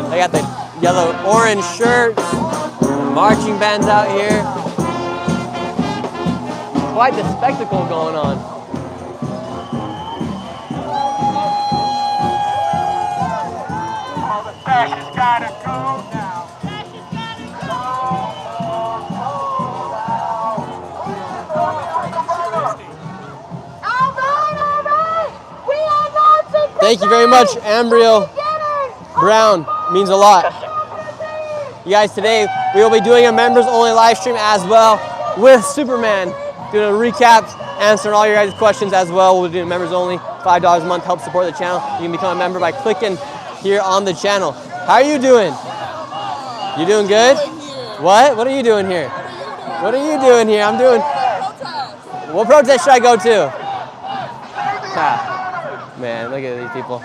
They got the yellow, orange shirts. Marching bands out here. Quite the spectacle going on.
All the fascists gotta go now.
Thank you very much, Ambrio Brown. Means a lot. You guys, today we will be doing a members only live stream as well with Superman. Doing a recap, answering all your guys' questions as well. We'll be doing members only, $5 a month, help support the channel. You can become a member by clicking here on the channel. How are you doing? You doing good? What? What are you doing here? What are you doing here? I'm doing... What protest should I go to? Ah, man, look at these people.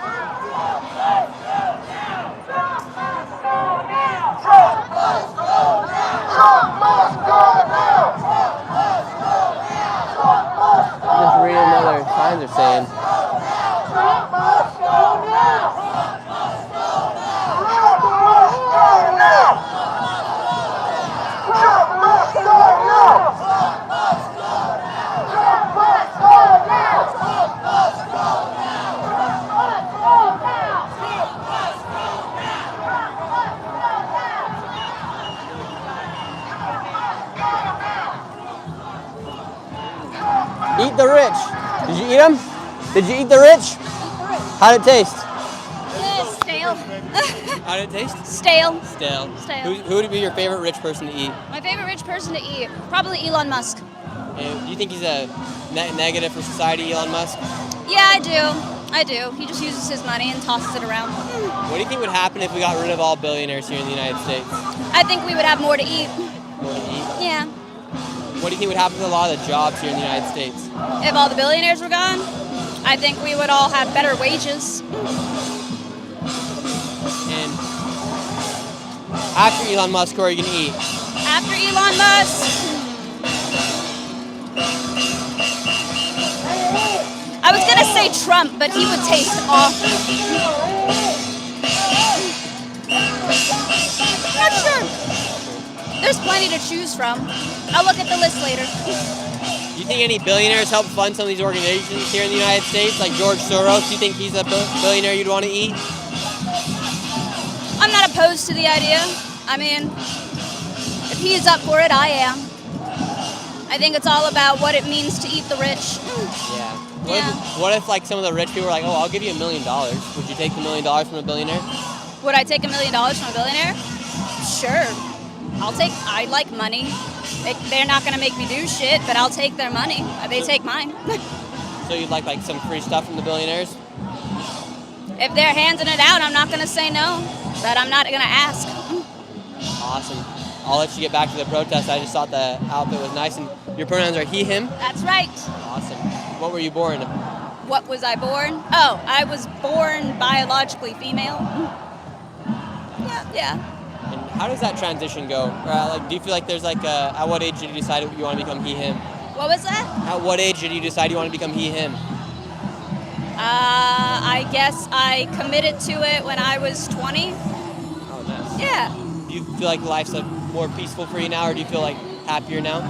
Just reading what their signs are saying. Eat the rich. Did you eat them? Did you eat the rich? How'd it taste?
Yes.
Stale.
How did it taste?
Stale.
Stale.
Stale.
Who would be your favorite rich person to eat?
My favorite rich person to eat, probably Elon Musk.
And do you think he's a negative for society, Elon Musk?
Yeah, I do. He just uses his money and tosses it around.
What do you think would happen if we got rid of all billionaires here in the United States?
I think we would have more to eat.
More to eat?
Yeah.
What do you think would happen to a lot of the jobs here in the United States?
If all the billionaires were gone, I think we would all have better wages.
And after Elon Musk, who are you going to eat?
After Elon Musk, I was going to say Trump, but he would taste awful. Not sure. There's plenty to choose from. I'll look at the list later.
Do you think any billionaires help fund some of these organizations here in the United States, like George Soros? Do you think he's a billionaire you'd want to eat?
I'm not opposed to the idea. I mean, if he is up for it, I am. I think it's all about what it means to eat the rich.
Yeah. What if like some of the rich people were like, oh, I'll give you $1 million. Would you take the $1 million from a billionaire?
Would I take $1 million from a billionaire? Sure. I like money. They're not going to make me do shit, but I'll take their money. They take mine.
So you'd like some free stuff from the billionaires?
If they're handing it out, I'm not going to say no, but I'm not going to ask.
Awesome. I'll let you get back to the protest. I just thought the outfit was nice. And your pronouns are he, him?
That's right.
Awesome. What were you born?
What was I born? Oh, I was born biologically female. Yeah.
And how does that transition go? Do you feel like there's at what age did you decide you want to become he, him?
What was that?
At what age did you decide you want to become he, him?
I guess I committed to it when I was 20.
Oh, nice.
Yeah.
Do you feel like life's more peaceful for you now, or do you feel happier now?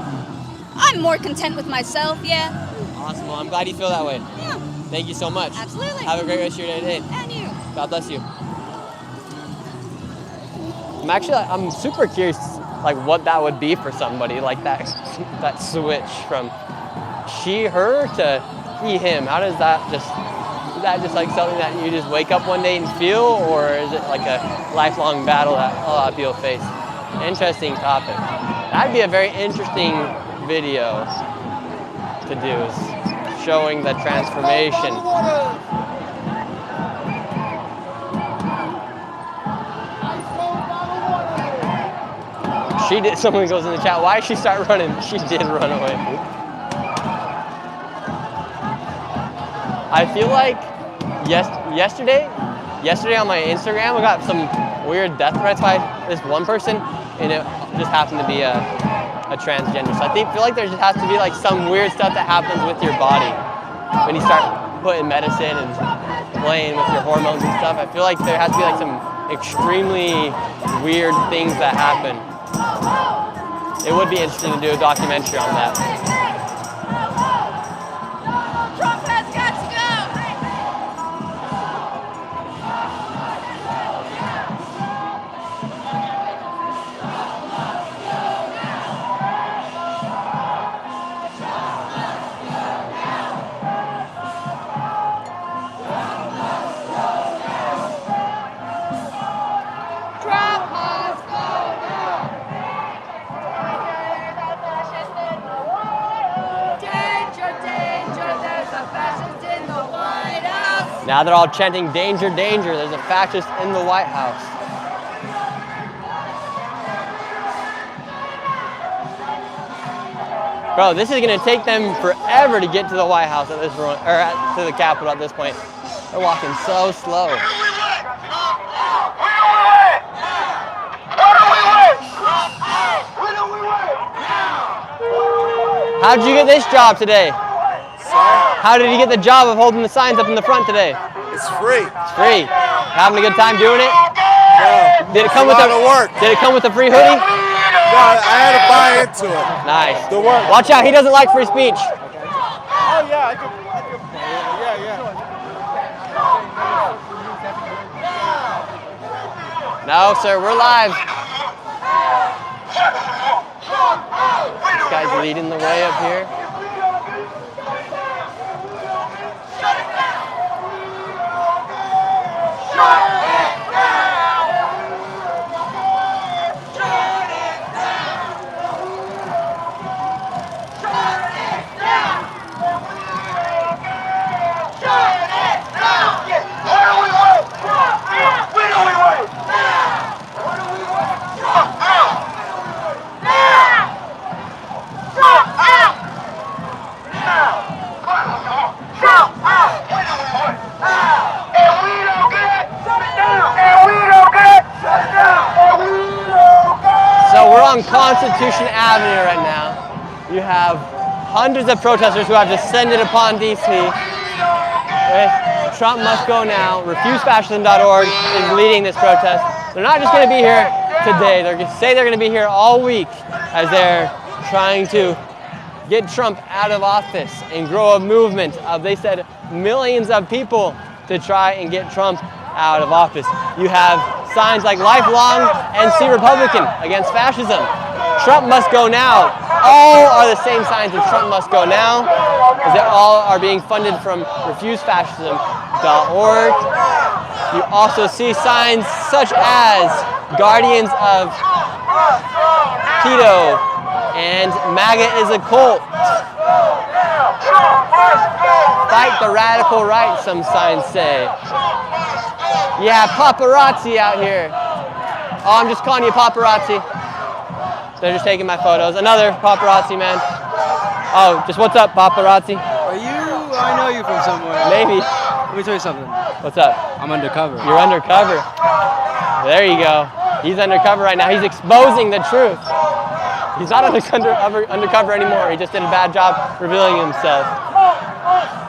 I'm more content with myself, yeah.
Awesome. Well, I'm glad you feel that way.
Yeah.
Thank you so much.
Absolutely.
Have a great rest of your day today.
And you.
God bless you. I'm super curious, what that would be for somebody, that switch from she, her to he, him. How does that is that just something that you just wake up one day and feel, or is it like a lifelong battle that a lot of people face? Interesting topic. That'd be a very interesting video to do, is showing the transformation. Someone goes in the chat, why did she start running? She did run away. I feel like yesterday on my Instagram, I got some weird death threats by this one person, and it just happened to be a transgender. So I feel like there just has to be some weird stuff that happens with your body when you start putting medicine and playing with your hormones and stuff. I feel like there has to be some extremely weird things that happen. It would be interesting to do a documentary on that.
Trump has got to go! Trump must go now! Danger, danger, there's a fascist in the White House!
Now they're all chanting, danger, danger, there's a fascist in the White House. Bro, this is gonna take them forever to get to the White House at this point, or to the Capitol at this point. They're walking so slow. How did you get this job today? How did you get the job of holding the signs up in the front today?
It's free.
It's free. Having a good time doing it?
No.
Did it come with a
work?
Did it come with a free hoodie?
No, I had to buy into it.
Nice.
The work.
Watch out, he doesn't like free speech.
Oh yeah, I could yeah.
No, sir, we're live. This guy's leading the way up here.
Shut it
Constitution Avenue right now. You have hundreds of protesters who have descended upon DC with Trump must go now. RefuseFascism.org is leading this protest. They're not just going to be here today. They're going to say they're going to be here all week as they're trying to get Trump out of office and grow a movement of, they said, millions of people to try and get Trump out of office. You have signs like lifelong NC Republican against fascism. Trump must go now. All are the same signs of Trump must go now, as they all are being funded from RefuseFascism.org. You also see signs such as Guardians of Keto and MAGA is a cult. Fight the radical right, some signs say. Yeah, paparazzi out here. Oh, I'm just calling you paparazzi. They're just taking my photos. Another paparazzi, man. Oh, just what's up, paparazzi?
Are you? I know you from somewhere.
Maybe.
Let me tell you something.
What's up?
I'm undercover.
You're undercover. There you go. He's undercover right now. He's exposing the truth. He's not undercover anymore. He just did a bad job revealing himself.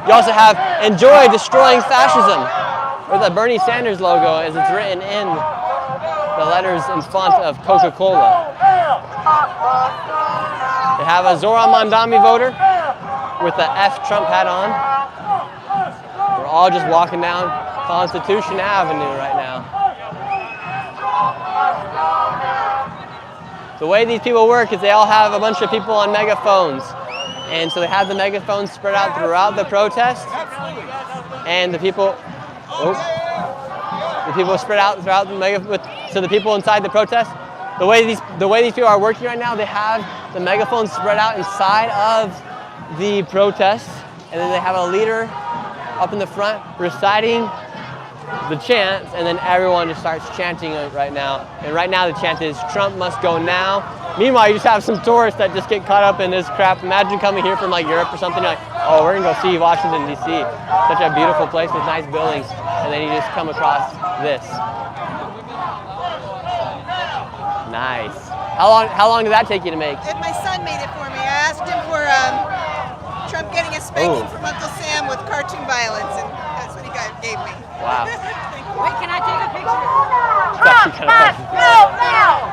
You also have enjoy destroying fascism with a Bernie Sanders logo as it's written in the letters in font of Coca-Cola. They have a Zoran Mandami voter with the F Trump hat on. We're all just walking down Constitution Avenue right now. The way these people work is they all have a bunch of people on megaphones. And so they have the megaphones spread out throughout the protest. And the people spread out throughout the so the people inside the protest, the way these people are working right now, they have the megaphones spread out inside of the protest, and then they have a leader up in the front reciting the chants, and then everyone just starts chanting it right now. And right now the chant is Trump must go now. Meanwhile, you just have some tourists that just get caught up in this crap. Imagine coming here from like Europe or something, you're like, oh, we're gonna go see Washington, D.C. Such a beautiful place with nice buildings. And then you just come across this. Nice. How long did that take you to make?
My son made it for me. I asked him for Trump getting a spanking from Uncle Sam with cartoon violence, and that's what he gave me.
Wow.
Wait, can I take a picture?
Trump must
go now!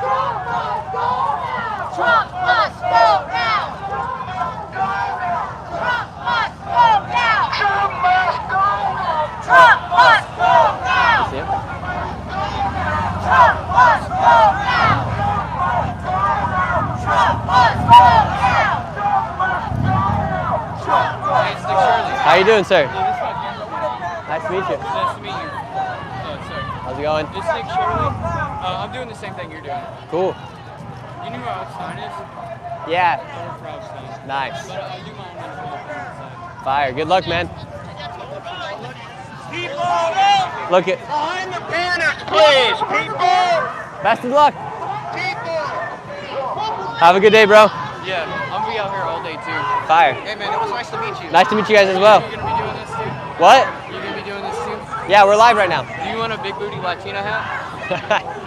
Trump must go now! Trump must go now! Trump must go now! Trump must go now! Trump must go now! Trump must go now!
How you doing, sir? Nice to meet you.
Nice to meet you.
How's it going?
This is Nick Shirley. I'm doing the same thing you're doing.
Cool.
You know who Epstein is?
Yeah.
I'm from Epstein.
Nice.
But I do my own info.
Fire. Good luck, man.
People,
Look at.
behind the banners, please, people!
Best of luck. Have a good day, bro.
Yeah, I'm gonna be out here all day too.
Fire.
Hey man, it was nice to meet you.
Nice to meet you guys as well.
You gonna be doing this too?
What?
You gonna be doing this too?
Yeah, we're live right now.
Do you want a big booty Latina hat?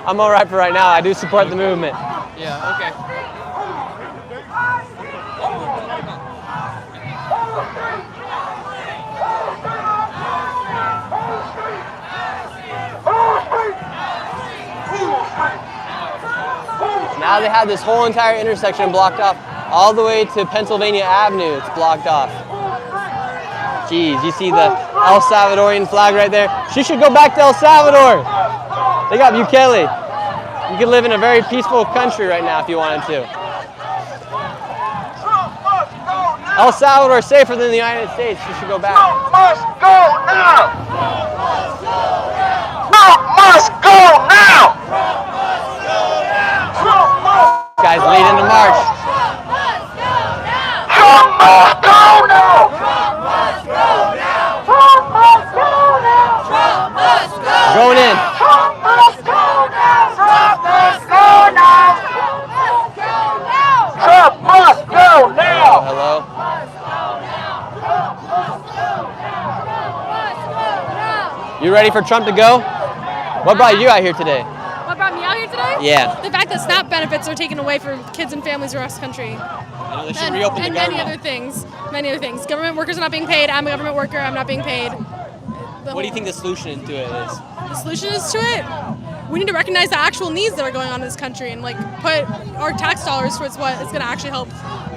I'm all right for right now. I do support the movement.
Yeah, okay.
Now they have this whole entire intersection blocked off all the way to Pennsylvania Avenue. It's blocked off. Jeez, you see the El Salvadorian flag right there? She should go back to El Salvador. They got Bukele. You could live in a very peaceful country right now if you wanted to. El Salvador is safer than the United States. You should go back.
Trump must go now! Trump must go now!
Guys leading the march.
Trump must go now! Trump must go now! Trump must go now! Trump must go now!
Going in.
Trump must go now! Trump must go now! Trump must go now!
Hello.
Hello.
You ready for Trump to go? What brought you out here today?
What brought me out here today?
Yeah.
The fact that
SNAP benefits are taken away from kids and families across the country.
I know they should reopen the
And
government.
many other things. Government workers are not being paid. I'm a government worker. I'm not being paid.
What do you think the solution to it is?
The solution is to it. We need to recognize the actual needs that are going on in this country and like put our tax dollars towards what is going to actually help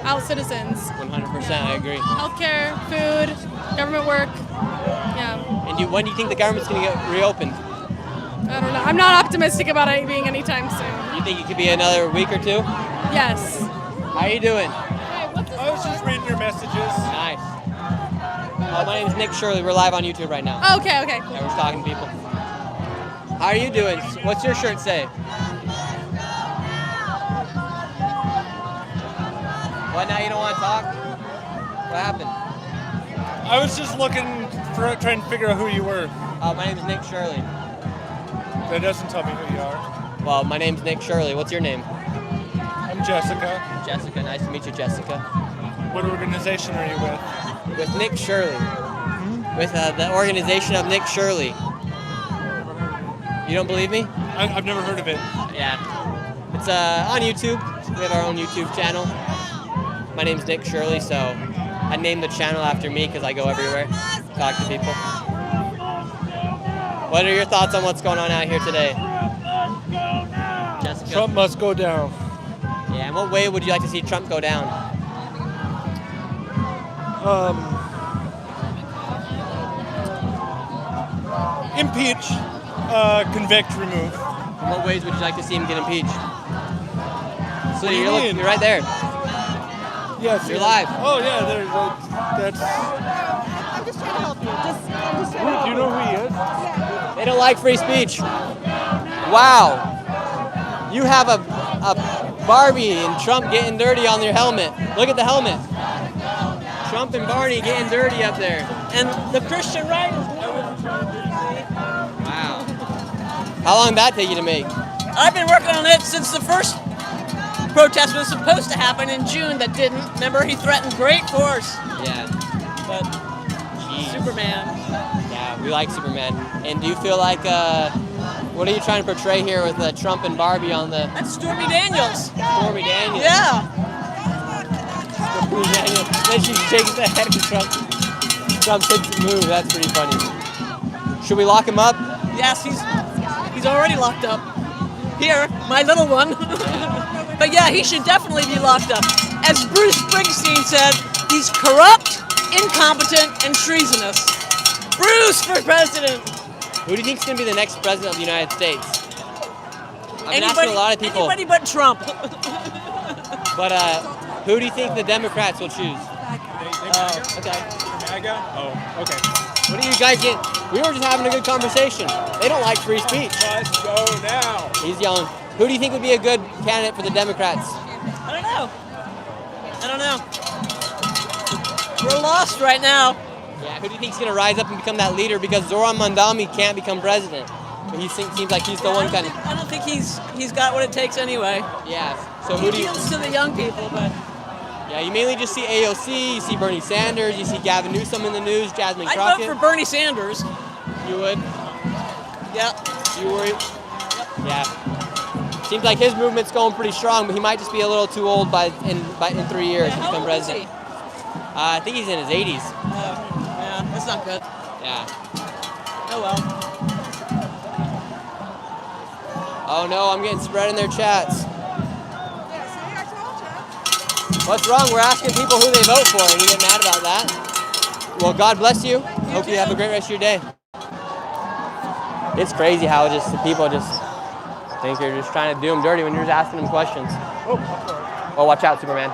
out citizens.
100%, I agree.
Healthcare, food, government work. Yeah.
And when do you think the government's going to get reopened?
I don't know. I'm not optimistic about it being anytime soon.
You think it could be another week or two?
Yes.
How are you doing?
I was just reading your messages.
Nice. My name is Nick Shirley. We're live on YouTube right now.
Oh, okay, okay.
Yeah, we're just talking to people. How are you doing? What's your shirt say? What, now you don't want to talk? What happened?
I was just trying to figure out who you were.
My name is Nick Shirley.
That doesn't tell me who you are.
Well, my name's Nick Shirley. What's your name?
I'm Jessica.
Jessica, nice to meet you, Jessica.
What organization are you with?
With Nick Shirley. With the organization of Nick Shirley. You don't believe me?
I've never heard of it.
Yeah. It's on YouTube. We have our own YouTube channel. My name's Nick Shirley, so I named the channel after me because I go everywhere, talk to people. What are your thoughts on what's going on out here today? Jessica?
Trump must go down.
Yeah, in what way would you like to see Trump go down?
Impeach, convict, remove.
In what ways would you like to see him get impeached? So
What do you mean?
you're right there.
Yes,
You're live.
Oh yeah, that's.
I'm just trying to help you. I'm just trying to help
Do you know who he is?
They don't like free speech. Wow. You have a Barbie and Trump getting dirty on their helmet. Look at the helmet. Trump and Barney getting dirty up there.
And the Christian right is
Wow. How long did that take you to make?
I've been working on it since the first protest was supposed to happen in June that didn't. Remember, he threatened great force.
Yeah.
But Superman.
Yeah, we like Superman. And do you feel like, what are you trying to portray here with Trump and Barbie on the...
That's Stormy Daniels.
Stormy Daniels.
Yeah.
Stormy Daniels. Then she shakes the head and Trump takes the move. That's pretty funny. Should we lock him up?
Yes, he's already locked up. Here, my little one. But yeah, he should definitely be locked up. As Bruce Springsteen said, he's corrupt, incompetent, and treasonous. Bruce for president.
Who do you think is going to be the next president of the United States? I've been asking a lot of people.
Anybody but Trump.
But who do you think the Democrats will choose?
Okay. MAGA? Oh, okay.
What do you guys get? We were just having a good conversation. They don't like free speech.
Let's go now.
He's yelling. Who do you think would be a good candidate for the Democrats?
I don't know. We're lost right now.
Yeah, who do you think is going to rise up and become that leader? Because Zoran Mandami can't become president. But he seems like he's the one kind of...
I don't think he's got what it takes anyway.
Yeah. So
He appeals to the young people, but...
Yeah, you mainly just see AOC, you see Bernie Sanders, you see Gavin Newsom in the news, Jasmine
I'd
Crockett.
vote for Bernie Sanders.
You would?
Yeah.
You worried? Yeah. Seems like his movement's going pretty strong, but he might just be a little too old in 3 years to become president. I think he's in his 80s.
Yeah, that's not good.
Yeah.
Oh well.
Oh no, I'm getting spread in their chats. What's wrong? We're asking people who they vote for, and you get mad about that. Well, God bless you. Hope you have a great rest of your day. It's crazy how just the people just think you're just trying to do them dirty when you're just asking them questions. Oh, watch out, Superman.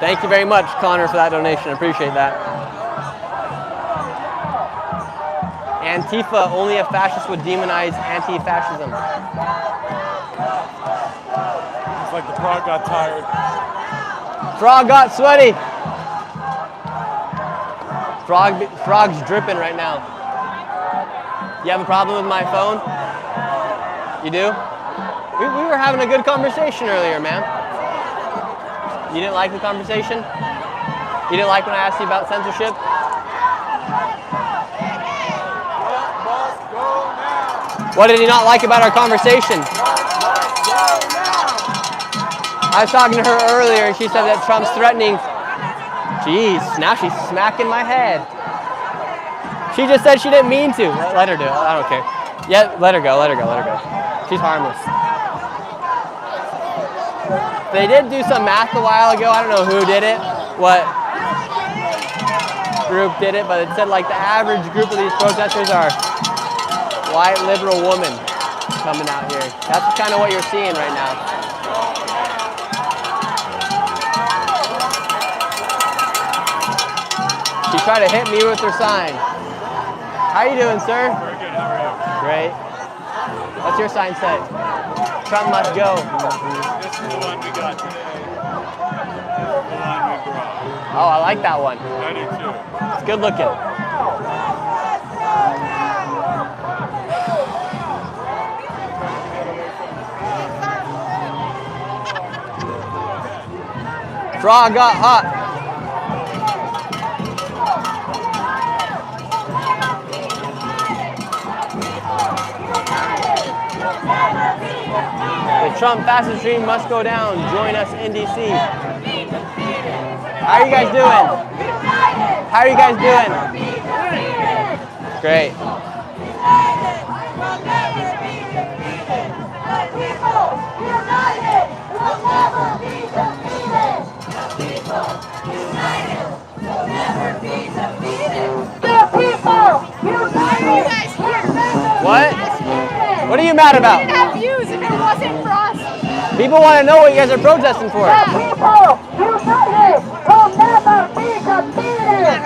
Thank you very much, Connor, for that donation. I appreciate that. Antifa, only a fascist would demonize anti-fascism.
It's like the frog got tired.
Frog got sweaty. Frog's dripping right now. You have a problem with my phone? You do? We were having a good conversation earlier, man. You didn't like the conversation? You didn't like when I asked you about censorship? What did you not like about our conversation? I was talking to her earlier and she said that Trump's threatening. Jeez, now she's smacking my head. She just said she didn't mean to. Let her do it. I don't care. Yeah, let her go, let her go, let her go. She's harmless. They did do some math a while ago. I don't know who did it, what group did it, but it said like the average group of these protesters are white liberal women coming out here. That's kind of what you're seeing right now. She tried to hit me with her sign. How you doing, sir?
Very good. How are you?
Great. What's your sign say? Trump must go.
This is the one we got today. This is the one we brought.
Oh, I like that one.
I do too.
It's good looking. Frog got hot. The Trump fascist dream must go down. Join us in DC. How are you guys doing? How are you guys doing? Great. What? What are you mad about?
We didn't have views if it wasn't for us.
People want to know what you guys are protesting for.
The people united will never be defeated.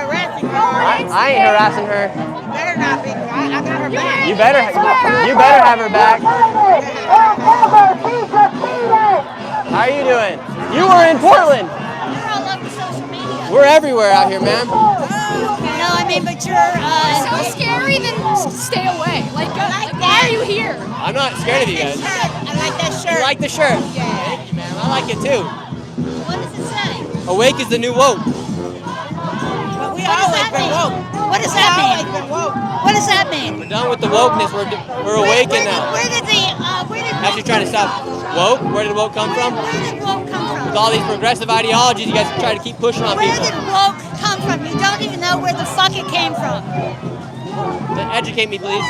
I ain't harassing her.
Better not be. I got her back.
You better have her back. How are you doing? You were in Portland. We're everywhere out here, ma'am.
No, I mean, but you're
so scary, then stay away. Like why are you here?
I'm not scared of you guys.
I like that shirt.
You like the shirt?
Yeah.
Thank you, ma'am. I like it too.
What does it say?
Awake is the new woke.
But we always been woke. What does that mean? What does that mean?
We're done with the wokeness. We're awakened now.
Where did
Actually trying to stop woke? Where did woke come from?
Where did woke come from?
With all these progressive ideologies, you guys try to keep pushing on
Where
people.
did woke come from? You don't even know where the fuck it came from.
Educate me, please.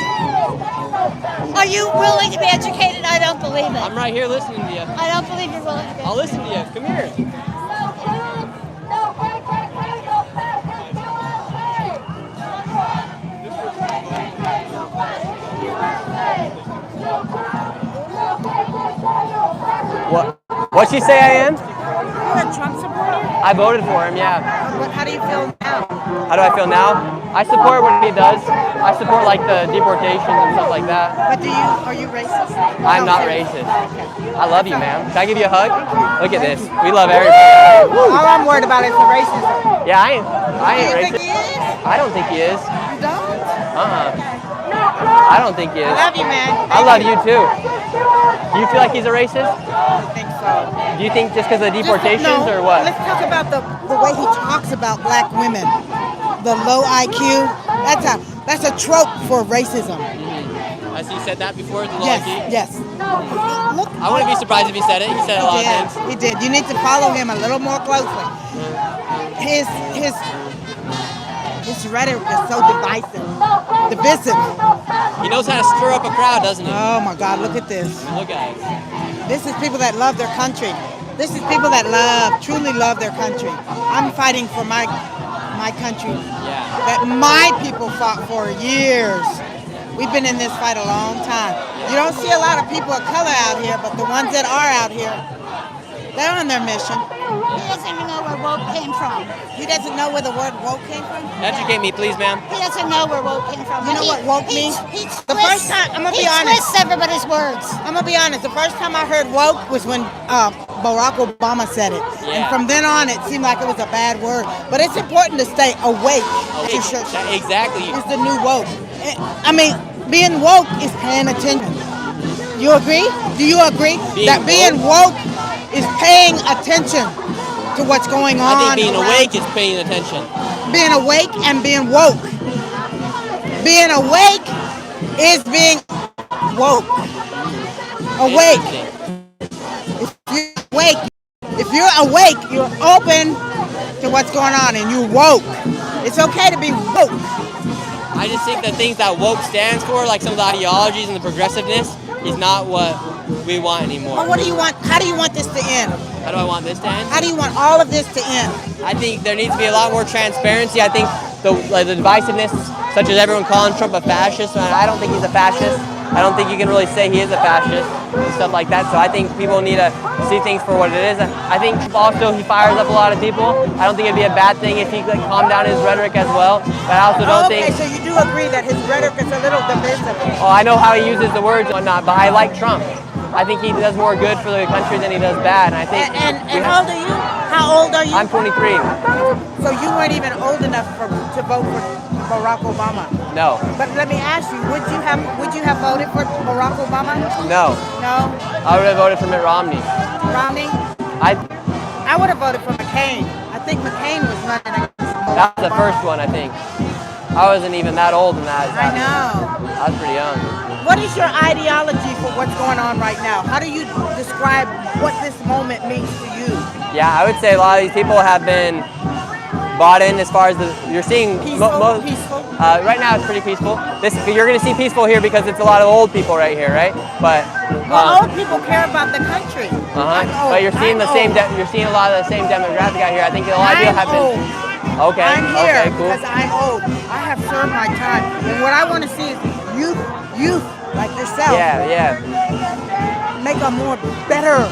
Are you willing to be educated? I don't believe it.
I'm right here listening to you.
I don't believe you're willing to be.
I'll listen to you. Come here. What'd she say I am?
You're a Trump supporter?
I voted for him, yeah.
How do you feel now?
How do I feel now? I support what he does. I support like the deportations and stuff like that.
But are you racist?
I'm not racist. I love you, ma'am. Can I give you a hug? Look at this. We love everybody.
All I'm worried about is the racism.
Yeah, I ain't racist.
Think he is?
I don't think he is.
You don't?
I don't think he is.
I love you, man.
I love you too. Do you feel like he's a racist?
I think so.
Do you think just because of deportations
No,
or what?
Let's talk about the way he talks about black women. The low IQ. That's a trope for racism.
Has he said that before? The low
Yes,
IQ?
yes. Look,
I wouldn't be surprised if he said it. He said a lot of things.
He did. You need to follow him a little more closely. His rhetoric is so divisive.
He knows how to stir up a crowd, doesn't he?
Oh my God, look at this.
Look at it.
This is people that love their country. This is people that truly love their country. I'm fighting for my country that my people fought for years. We've been in this fight a long time. You don't see a lot of people of color out here, but the ones that are out here, they're on their mission.
He doesn't even know where woke came from.
He doesn't know where the word woke came from?
Educate me, please, ma'am.
He doesn't know where woke came from.
You know what woke means? The first time, I'm going to be honest.
He twists everybody's words.
I'm going to be honest. The first time I heard woke was when Barack Obama said it.
Yeah.
And from then on, it seemed like it was a bad word. But it's important to stay awake.
Exactly.
It's the new woke. I mean, being woke is paying attention. You agree? Do you agree? Being woke is paying attention to what's going on.
I think being
around.
awake is paying attention.
Being awake and being woke. Being awake is being woke. Awake. If you're awake, you're open to what's going on and you're woke. It's okay to be woke.
I just think the things that woke stands for, like some of the ideologies and the progressiveness, is not what we want anymore.
Well, what do you want? How do you want this to end?
How do I want this to end?
How do you want all of this to end?
I think there needs to be a lot more transparency. I think the divisiveness, such as everyone calling Trump a fascist, I don't think he's a fascist. I don't think you can really say he is a fascist and stuff like that. So I think people need to see things for what it is. I think also he fires up a lot of people. I don't think it'd be a bad thing if he could calm down his rhetoric as well. But I also don't think.
Okay, so you do agree that his rhetoric is a little divisive.
Oh, I know how he uses the words and whatnot, but I like Trump. I think he does more good for the country than he does bad. And I think.
And how old are you? How old are you?
I'm 23.
So you weren't even old enough to vote for Barack Obama.
No.
But let me ask you, would you have voted for Barack Obama?
No.
No?
I would have voted for Mitt Romney.
Romney? I would have voted for McCain. I think McCain was running against Barack
That was the first one, I think. I wasn't even that old in that.
I know.
I was pretty young.
What is your ideology for what's going on right now? How do you describe what this moment means to you?
Yeah, I would say a lot of these people have been bought in as far as you're seeing.
Peaceful.
Right now it's pretty peaceful. You're going to see peaceful here because it's a lot of old people right here, right? But
old people care about the country.
But you're seeing you're seeing a lot of the same demographic out here. I think a lot of people have been. Okay.
I'm here
okay, cool.
because I'm old. I have served my time, and what I want to see is youth like yourself.
Yeah.
Make a better,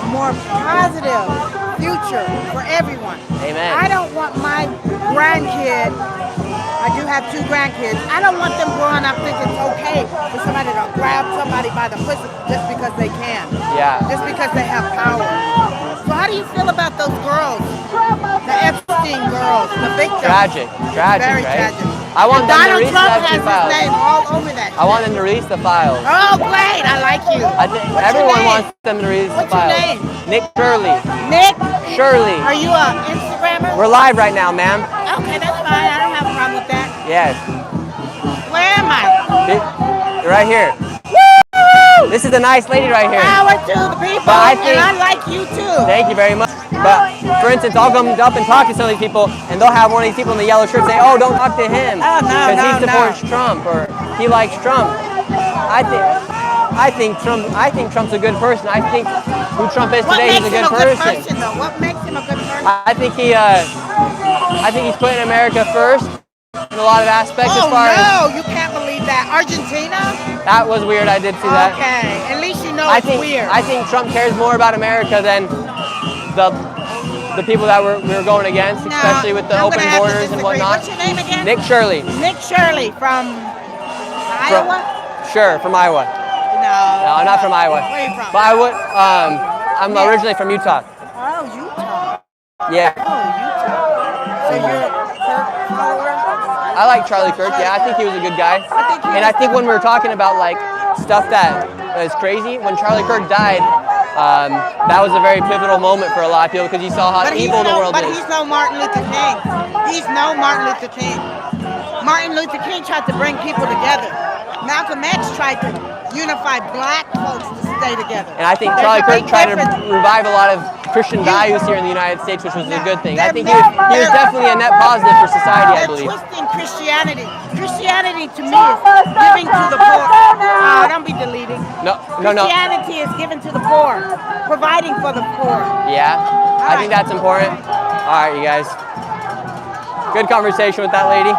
more positive future for everyone.
Amen.
I don't want my grandkid. I do have 2 grandkids. I don't want them growing up thinking it's okay for somebody to grab somebody by the pussy just because they can.
Yeah.
Just because they have power. So how do you feel about those girls? The Epstein girls, the victims.
Tragic,
Very
right?
tragic.
I want them to
Donald
release
Trump
that
has his
files.
name all over that.
I want them to release the files.
Oh, great! I like you.
I think
What's
everyone
your name?
wants them to release
What's
the files.
your name?
Nick Shirley.
Nick?
Shirley.
Are you an Instagrammer?
We're live right now, ma'am.
Okay, that's fine. I don't have a problem with that.
Yes.
Where am I?
You're right here.
Woo!
This is a nice lady right here.
Power to the people,
But I think,
and I like you too.
Thank you very much. But for instance, I'll come up and talk to some of these people, and they'll have one of these people in the yellow shirt say, "Oh, don't talk to him because he supports Trump or he likes Trump." I think Trump's a good person. I think who Trump is today, he's a good person.
What makes him a good person?
I think he's putting America first in a lot of aspects.
Oh
as far
no, you can't believe that. Argentina?
That was weird. I did see that.
Okay, at least you know
I
it's
think
weird.
I think Trump cares more about America than the people that we're going against, especially with the open borders and whatnot.
What's your name again?
Nick Shirley.
Nick Shirley from Iowa?
Sure, from Iowa. No, I'm not from Iowa.
Where are you from?
But I'm originally from Utah.
Oh, Utah.
Yeah.
Oh, Utah. So you're a Kirk follower?
I like Charlie Kirk. Yeah, I think he was a good guy. And I think when we were talking about like stuff that is crazy, when Charlie Kirk died, that was a very pivotal moment for a lot of people because you saw how evil the world is.
But he's no Martin Luther King. He's no Martin Luther King. Martin Luther King tried to bring people together. Malcolm X tried to unify black folks to stay together.
And I think Charlie Kirk tried to revive a lot of Christian values here in the United States, which was a good thing. I think he was definitely a net positive for society, I believe.
They're twisting Christianity. Christianity to me is giving to the poor. Don't be deleting.
No.
Christianity is giving to the poor, providing for the poor.
Yeah, I think that's important. All right, you guys. Good conversation with that lady.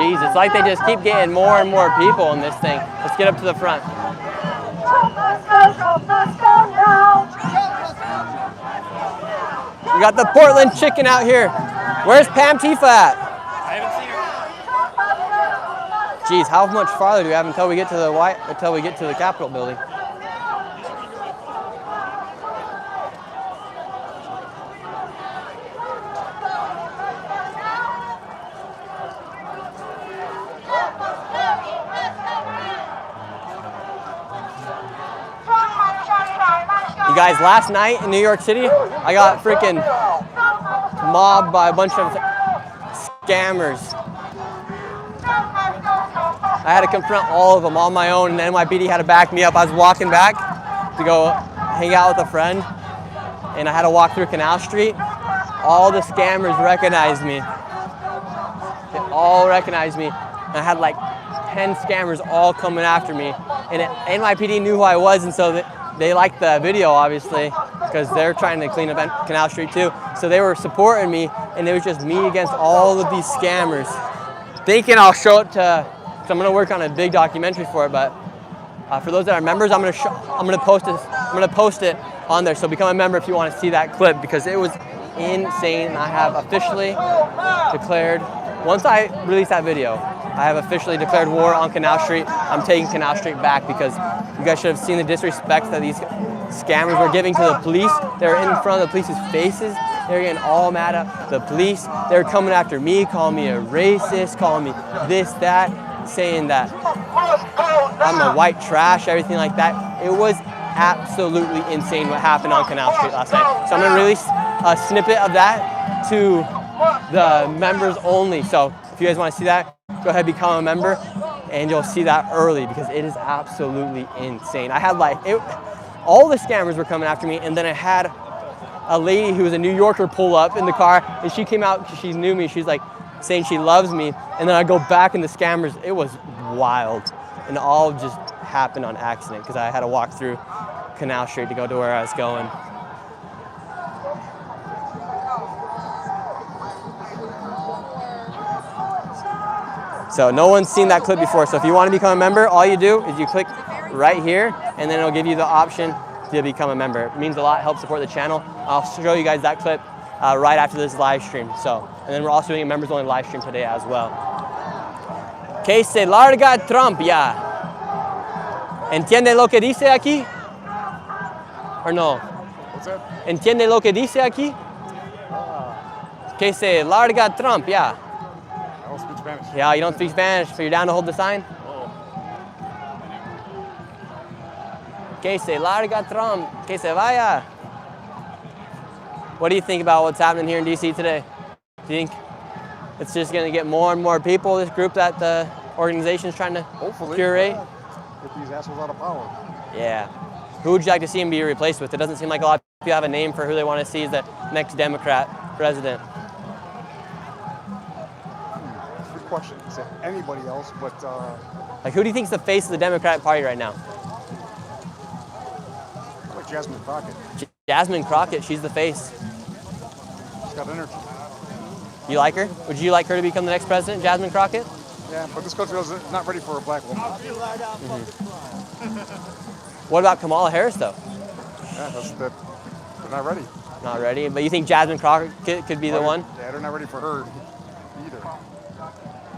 Jeez, it's like they just keep getting more and more people in this thing. Let's get up to the front. We got the Portland chicken out here. Where's Pam Tifa at?
I haven't seen her.
Geez, how much farther do we have until we get to the Capitol building? You guys, last night in New York City, I got freaking mobbed by a bunch of scammers. I had to confront all of them on my own, and NYPD had to back me up. I was walking back to go hang out with a friend, and I had to walk through Canal Street. All the scammers recognized me. They all recognized me. And I had like 10 scammers all coming after me. And NYPD knew who I was, and so they liked the video, obviously, because they're trying to clean up Canal Street too. So they were supporting me, and it was just me against all of these scammers. Thinking I'll show it to, because I'm gonna work on a big documentary for it, but for those that are members, I'm gonna post it on there. So become a member if you want to see that clip, because it was insane. I have officially declared, once I release that video, I have officially declared war on Canal Street. I'm taking Canal Street back, because you guys should have seen the disrespect that these scammers were giving to the police. They were in front of the police's faces. They were getting all mad at the police. They were coming after me, calling me a racist, calling me this, that, saying that I'm a white trash, everything like that. It was absolutely insane what happened on Canal Street last night. So I'm gonna release a snippet of that to the members only. So if you guys wanna see that, go ahead, become a member, and you'll see that early, because it is absolutely insane. I had all the scammers were coming after me, and then I had a lady who was a New Yorker pull up in the car, and she came out, she knew me, she's like saying she loves me, and then I go back in the scammers. It was wild, and all just happened on accident, because I had to walk through Canal Street to go to where I was going. So no one's seen that clip before. So if you want to become a member, all you do is you click right here, and then it'll give you the option to become a member. It means a lot, helps support the channel. I'll show you guys that clip right after this live stream. So, and then we're also doing a members only live stream today as well. Que se larga Trump, ya. ¿Entiende lo que dice aquí? Or no?
What's that?
¿Entiende lo que dice aquí? Que se larga Trump, ya.
I don't speak Spanish.
Yeah, you don't speak Spanish, so you're down to hold the sign? Que se larga Trump, que se vaya. What do you think about what's happening here in DC today? Do you think it's just going to get more and more people, this group that the organization's trying to curate?
Get these assholes out of power.
Yeah. Who would you like to see him be replaced with? It doesn't seem like a lot of people have a name for who they want to see as the next Democrat president.
Good question. Say anybody else, but
Like, who do you think's the face of the Democratic Party right now?
like Jasmine Crockett.
Jasmine Crockett, she's the face.
She's got energy.
You like her? Would you like her to become the next president, Jasmine Crockett?
Yeah, but this country is not ready for a black woman.
What about Kamala Harris, though?
Yeah, they're not ready.
Not ready, but you think Jasmine Crockett could be the one?
Yeah, they're not ready for her either.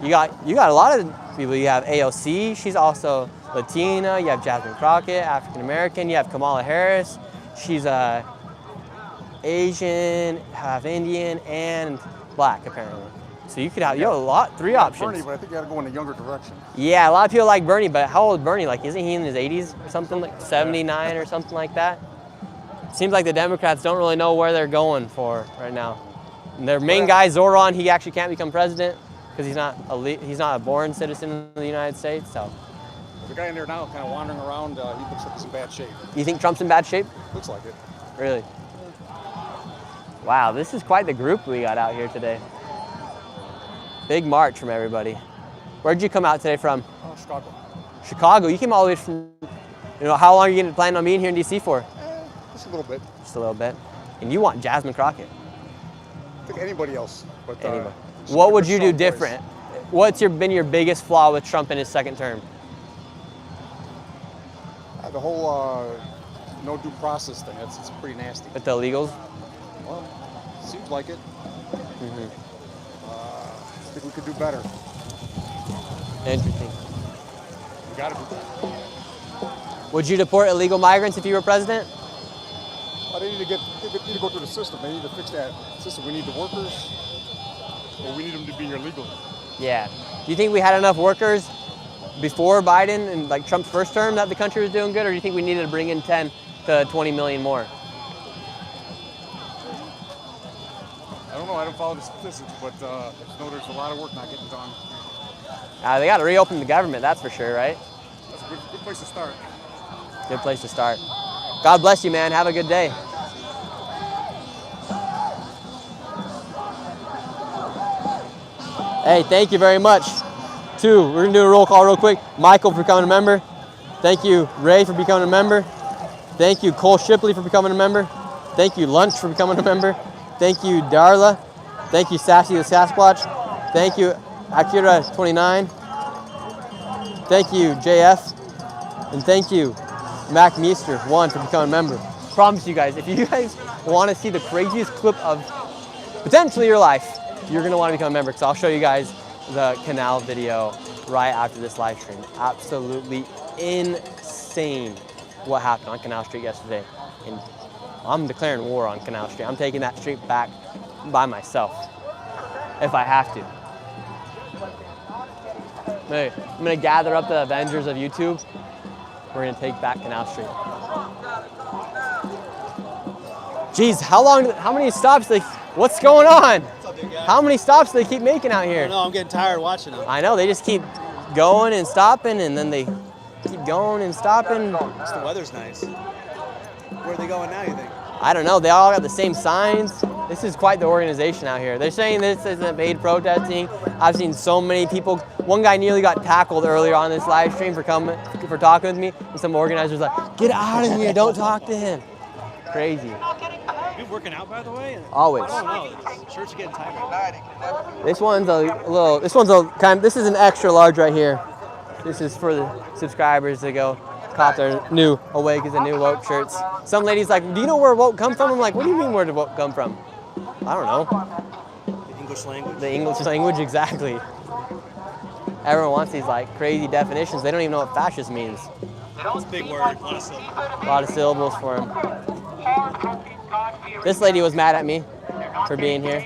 You got a lot of people. You have AOC, she's also Latina. You have Jasmine Crockett, African American. You have Kamala Harris, she's Asian, half Indian, and black apparently. So you could have three options.
Bernie, but I think you got to go in a younger direction.
Yeah, a lot of people like Bernie, but how old is Bernie? Like, isn't he in his 80s or something, like 79 or something like that? Seems like the Democrats don't really know where they're going for right now. And their main guy, Zoran, he actually can't become president because he's not a born citizen of the United States. So
The guy in there now, kind of wandering around, he looks like he's in bad shape.
you think Trump's in bad shape?
Looks like it.
Really? Wow, this is quite the group we got out here today. Big march from everybody. Where'd you come out today from?
Chicago.
Chicago? You came all the way from, how long are you planning on being here in DC for?
Just a little bit.
Just a little bit. And you want Jasmine Crockett?
I think anybody else. But,
Anybody. What would you do different? What's been your biggest flaw with Trump in his second term?
The whole no due process thing, it's pretty nasty.
With the illegals?
Well,
Seems like it.
Mm-hmm.
I think we could do better.
Interesting.
We got to do better.
Would you deport illegal migrants if you were president?
Well, they need to go through the system. They need to fix that system. We need the workers, or we need them to be here legally.
Yeah. Do you think we had enough workers before Biden and like Trump's first term that the country was doing good, or do you think we needed to bring in 10 to 20 million more?
I don't know. I don't follow the statistics, but I just know there's a lot of work not getting done.
They got to reopen the government, that's for sure, right?
That's a good place to start.
Good place to start. God bless you, man. Have a good day. Hey, thank you very much. We're going to do a roll call real quick. Michael for becoming a member. Thank you, Ray, for becoming a member. Thank you, Cole Shipley, for becoming a member. Thank you, Lunch, for becoming a member. Thank you, Darla. Thank you, Sassy the Sasquatch. Thank you, Akira29. Thank you, JF. And thank you, Mac Meester, 1, for becoming a member. Promise you guys, if you guys want to see the craziest clip of potentially your life, you're going to want to become a member, because I'll show you guys the canal video right after this live stream. Absolutely insane what happened on Canal Street yesterday. And I'm declaring war on Canal Street. I'm taking that street back by myself if I have to. I'm going to gather up the Avengers of YouTube. We're going to take back Canal Street. Jeez, how many stops what's going on? How many stops do they keep making out here?
I don't know, I'm getting tired watching them.
I know, they just keep going and stopping, and then they keep going and stopping.
The weather's nice. Where are they going now, you think?
I don't know, they all got the same signs. This is quite the organization out here. They're saying this isn't paid protesting. I've seen so many people. One guy nearly got tackled earlier on this live stream for talking with me, and some organizers like, get out of here, don't talk to him. Crazy.
You working out, by the way?
Always.
I don't know. Shirts are getting tighter.
This one's this is an extra large right here. This is for the subscribers to go cop their new Awake is a New Woke shirts. Some ladies like, do you know where woke come from? I'm like, what do you mean where did woke come from? I don't know.
The English language?
The English language, exactly. Everyone wants these like crazy definitions. They don't even know what fascist means.
It's a big word, a lot of syllables.
A lot of syllables for them. This lady was mad at me for being here.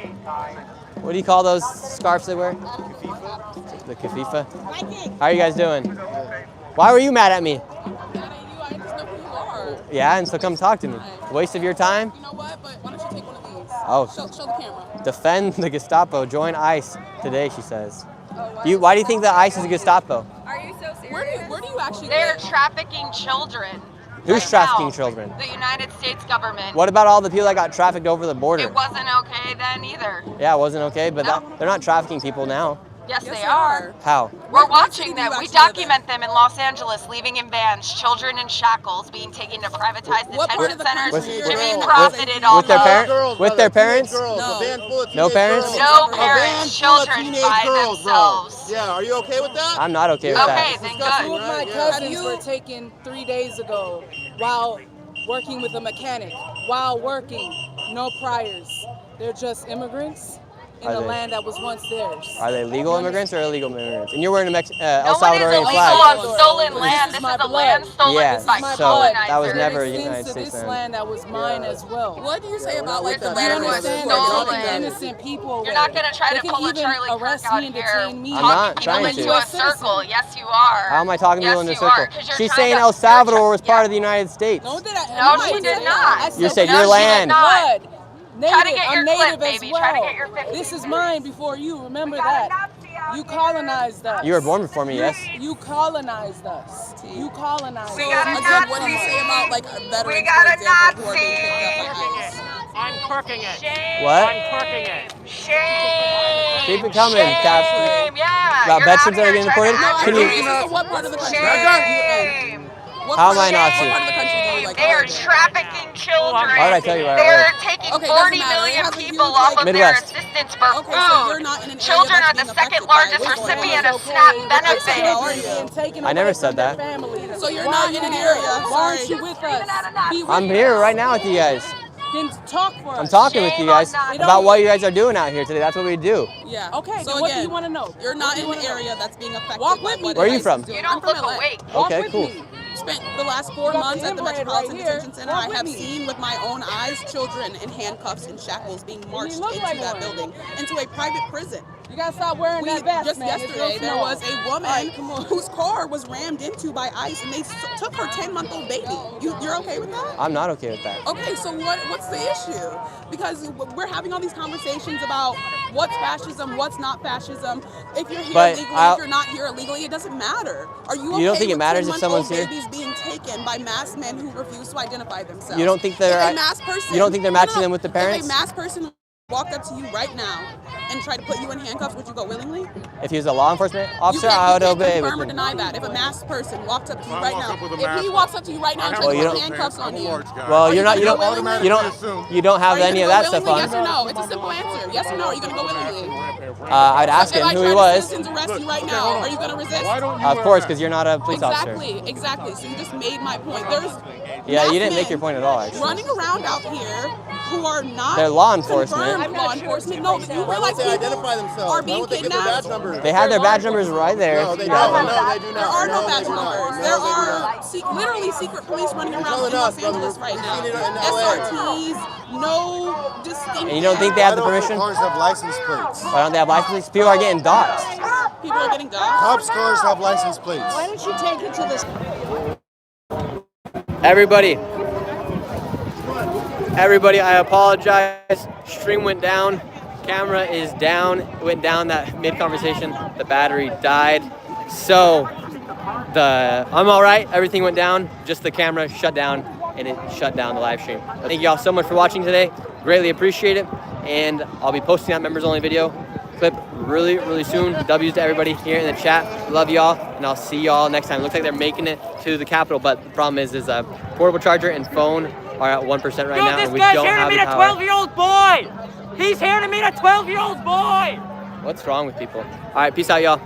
What do you call those scarves they wear? The kafifa. How are you guys doing? Why were you mad at me? Yeah, and so come talk to me. Waste of your time?
You know what? But why don't you take one of these?
Oh.
Show the camera.
Defend the Gestapo. Join ICE today, she says. Why do you think that ICE is a Gestapo?
Are you so serious?
Where do you actually
They're
live?
trafficking children.
Who's
right
trafficking
now.
children?
The United States government.
What about all the people that got trafficked over the border?
It wasn't okay then either.
Yeah, it wasn't okay, but they're not trafficking people now.
Yes, they are.
How?
We're watching them. We document them in Los Angeles, leaving in vans, children in shackles, being taken to privatized detention centers to be profited off
With their
of.
parents? With their parents? No parents?
No parents, children by themselves.
Yeah, are you okay with that?
I'm not okay with that.
Okay, then
Two of
good.
my cousins were taken 3 days ago while working with a mechanic. While working, no priors. They're just immigrants in a land that was once theirs.
Are they legal immigrants or illegal immigrants? And you're wearing a
No
El
one is
Salvadorian
illegal
flag.
on stolen land. This is a land stolen by
so
colonizers.
that was never a
It
United
extends to
States
this
land.
land that was mine as well.
What do you say about
like the
You
land was
understand that
stolen?
taking innocent people away.
You're not going to try
They
to
can
pull a
even
Charlie Kirk
arrest
out
me and
here.
detain me.
I'm not
Talking
trying
people
to.
into a circle. Yes, you are.
How am I talking people in a
Yes, you are,
circle?
'cause you're
She's
trying
saying
to-
El Salvador was part of the United States.
No, she did not.
You said
No,
your
she
land.
did not.
Blood.
Try to
Native,
get your
I'm
clip,
native
baby.
as
Try to
well.
get your 50.
This is mine before you. Remember that. You colonized us.
You were born before me, yes?
You colonized us. You colonized us.
Again, what do you say about like veterans, for example, who are being picked up by ICE?
I'm corking it.
What?
I'm corking it.
Shame.
Keep it coming, Cass.
Yeah.
About
you're
veterans
out
that are
here
getting
trying
deported?
to
Can you?
So what part of the country?
Shame.
How am I not to?
What part of the country do you like?
They are trafficking children.
Why did I tell you where I
They're
live?
taking
Okay,
40
doesn't matter. It
million
has a
people
huge,
off of
Midwest.
their assistance for
Okay, so you're
food.
not in an area
Children
that's
are the
being
second
affected by
largest
what's going
recipient
on.
of SNAP
How are
benefits.
you?
I never said that.
So you're not in an area.
Why aren't you with us? Be with
I'm here right now with you guys.
Then talk for us.
I'm talking with you guys about what you guys are doing out here today. That's what we do.
Yeah. Okay.
So
then what
again,
do you want to know?
You're not in the area that's being affected.
Walk
by
with me.
what
Where are you
ICE
from?
is doing.
You don't look awake.
Okay, cool.
Spent the last 4
got
months
the
at the
inbred
Metropolitan
right here.
Detention Center.
Walk
I
with
have
me.
seen with my own eyes children in handcuffs and shackles being marched
look
into
like
that
one.
building, into a private prison.
You gotta stop wearing that vest,
Just
man. It's real
yesterday, there
small.
was a woman whose car was rammed into by ICE, and they took her 10-month-old baby. You're okay with that?
I'm not okay with that.
Okay, so what's the issue? Because we're having all these conversations about what's fascism, what's not fascism. If you're here
But
illegally,
I'll-
if you're not here illegally, it doesn't matter. Are you okay
You don't think it
with
matters if
10-month-old
someone's here?
babies being taken by masked men who refuse to identify themselves?
You don't think they're
If a masked person,
you don't think they're matching them with the
If
parents?
a masked person walked up to you right now and tried to put you in handcuffs, would you go willingly?
If he was a law enforcement
You
officer,
can't-
I would
you can't
obey with
confirm or
him.
deny that. If a masked person walked up to you
I
right
walk
now,
up with a
if he
mask,
walks up to you right now and
I
tries to
have
put
to
handcuffs on
I'm a
you,
large guy.
Well,
are
you're not.
gonna
You
go
don't.
willingly?
You don't.
assume.
You don't have
Are you
any of
gonna
that
go
stuff
willingly?
on.
Yes or no? It's a simple answer. Yes or no? Are you gonna go willingly?
I'd ask
If
him
I
who
try
he
to
was.
citizens arrest you right now, are you gonna resist?
Why don't you
Of
wear
course,
a
because you're not a police officer.
Exactly. So you just made my point. There's
Yeah, you didn't
masked
make your
men
point at all, actually.
running around out here who are not
They're law enforcement.
confirmed law enforcement. No, you
Why
realize
don't they
people
identify themselves?
are
Why
being
don't they get their
kidnapped?
badge numbers?
They have their badge numbers right there.
No, they
Yeah.
don't. No, they do not.
There are no
they
badge
do not.
numbers.
No,
There
they do
are
not.
literally secret police running
You're
around
telling
in
us,
Los Angeles
brother.
right
We've seen it
now.
in LA.
SRTs, no distinct.
And you don't think they have the
Why don't
permission?
cars have license plates?
Why don't they have license plates? People are getting doxxed.
People are getting doxxed.
Cops' cars have license plates.
Why don't you take it to this?
Everybody, I apologize. Stream went down. Camera is down. It went down that mid-conversation. The battery died. So I'm all right. Everything went down. Just the camera shut down, and it shut down the live stream. Thank you all so much for watching today. Greatly appreciate it. And I'll be posting that members-only video clip really, really soon. W's to everybody here in the chat. Love y'all, and I'll see y'all next time. Looks like they're making it to the Capitol, but the problem is a portable charger and phone are at 1% right now, and we don't have the power.
12-year-old boy! He's here to meet a 12-year-old boy!
What's wrong with people? All right, peace out, y'all.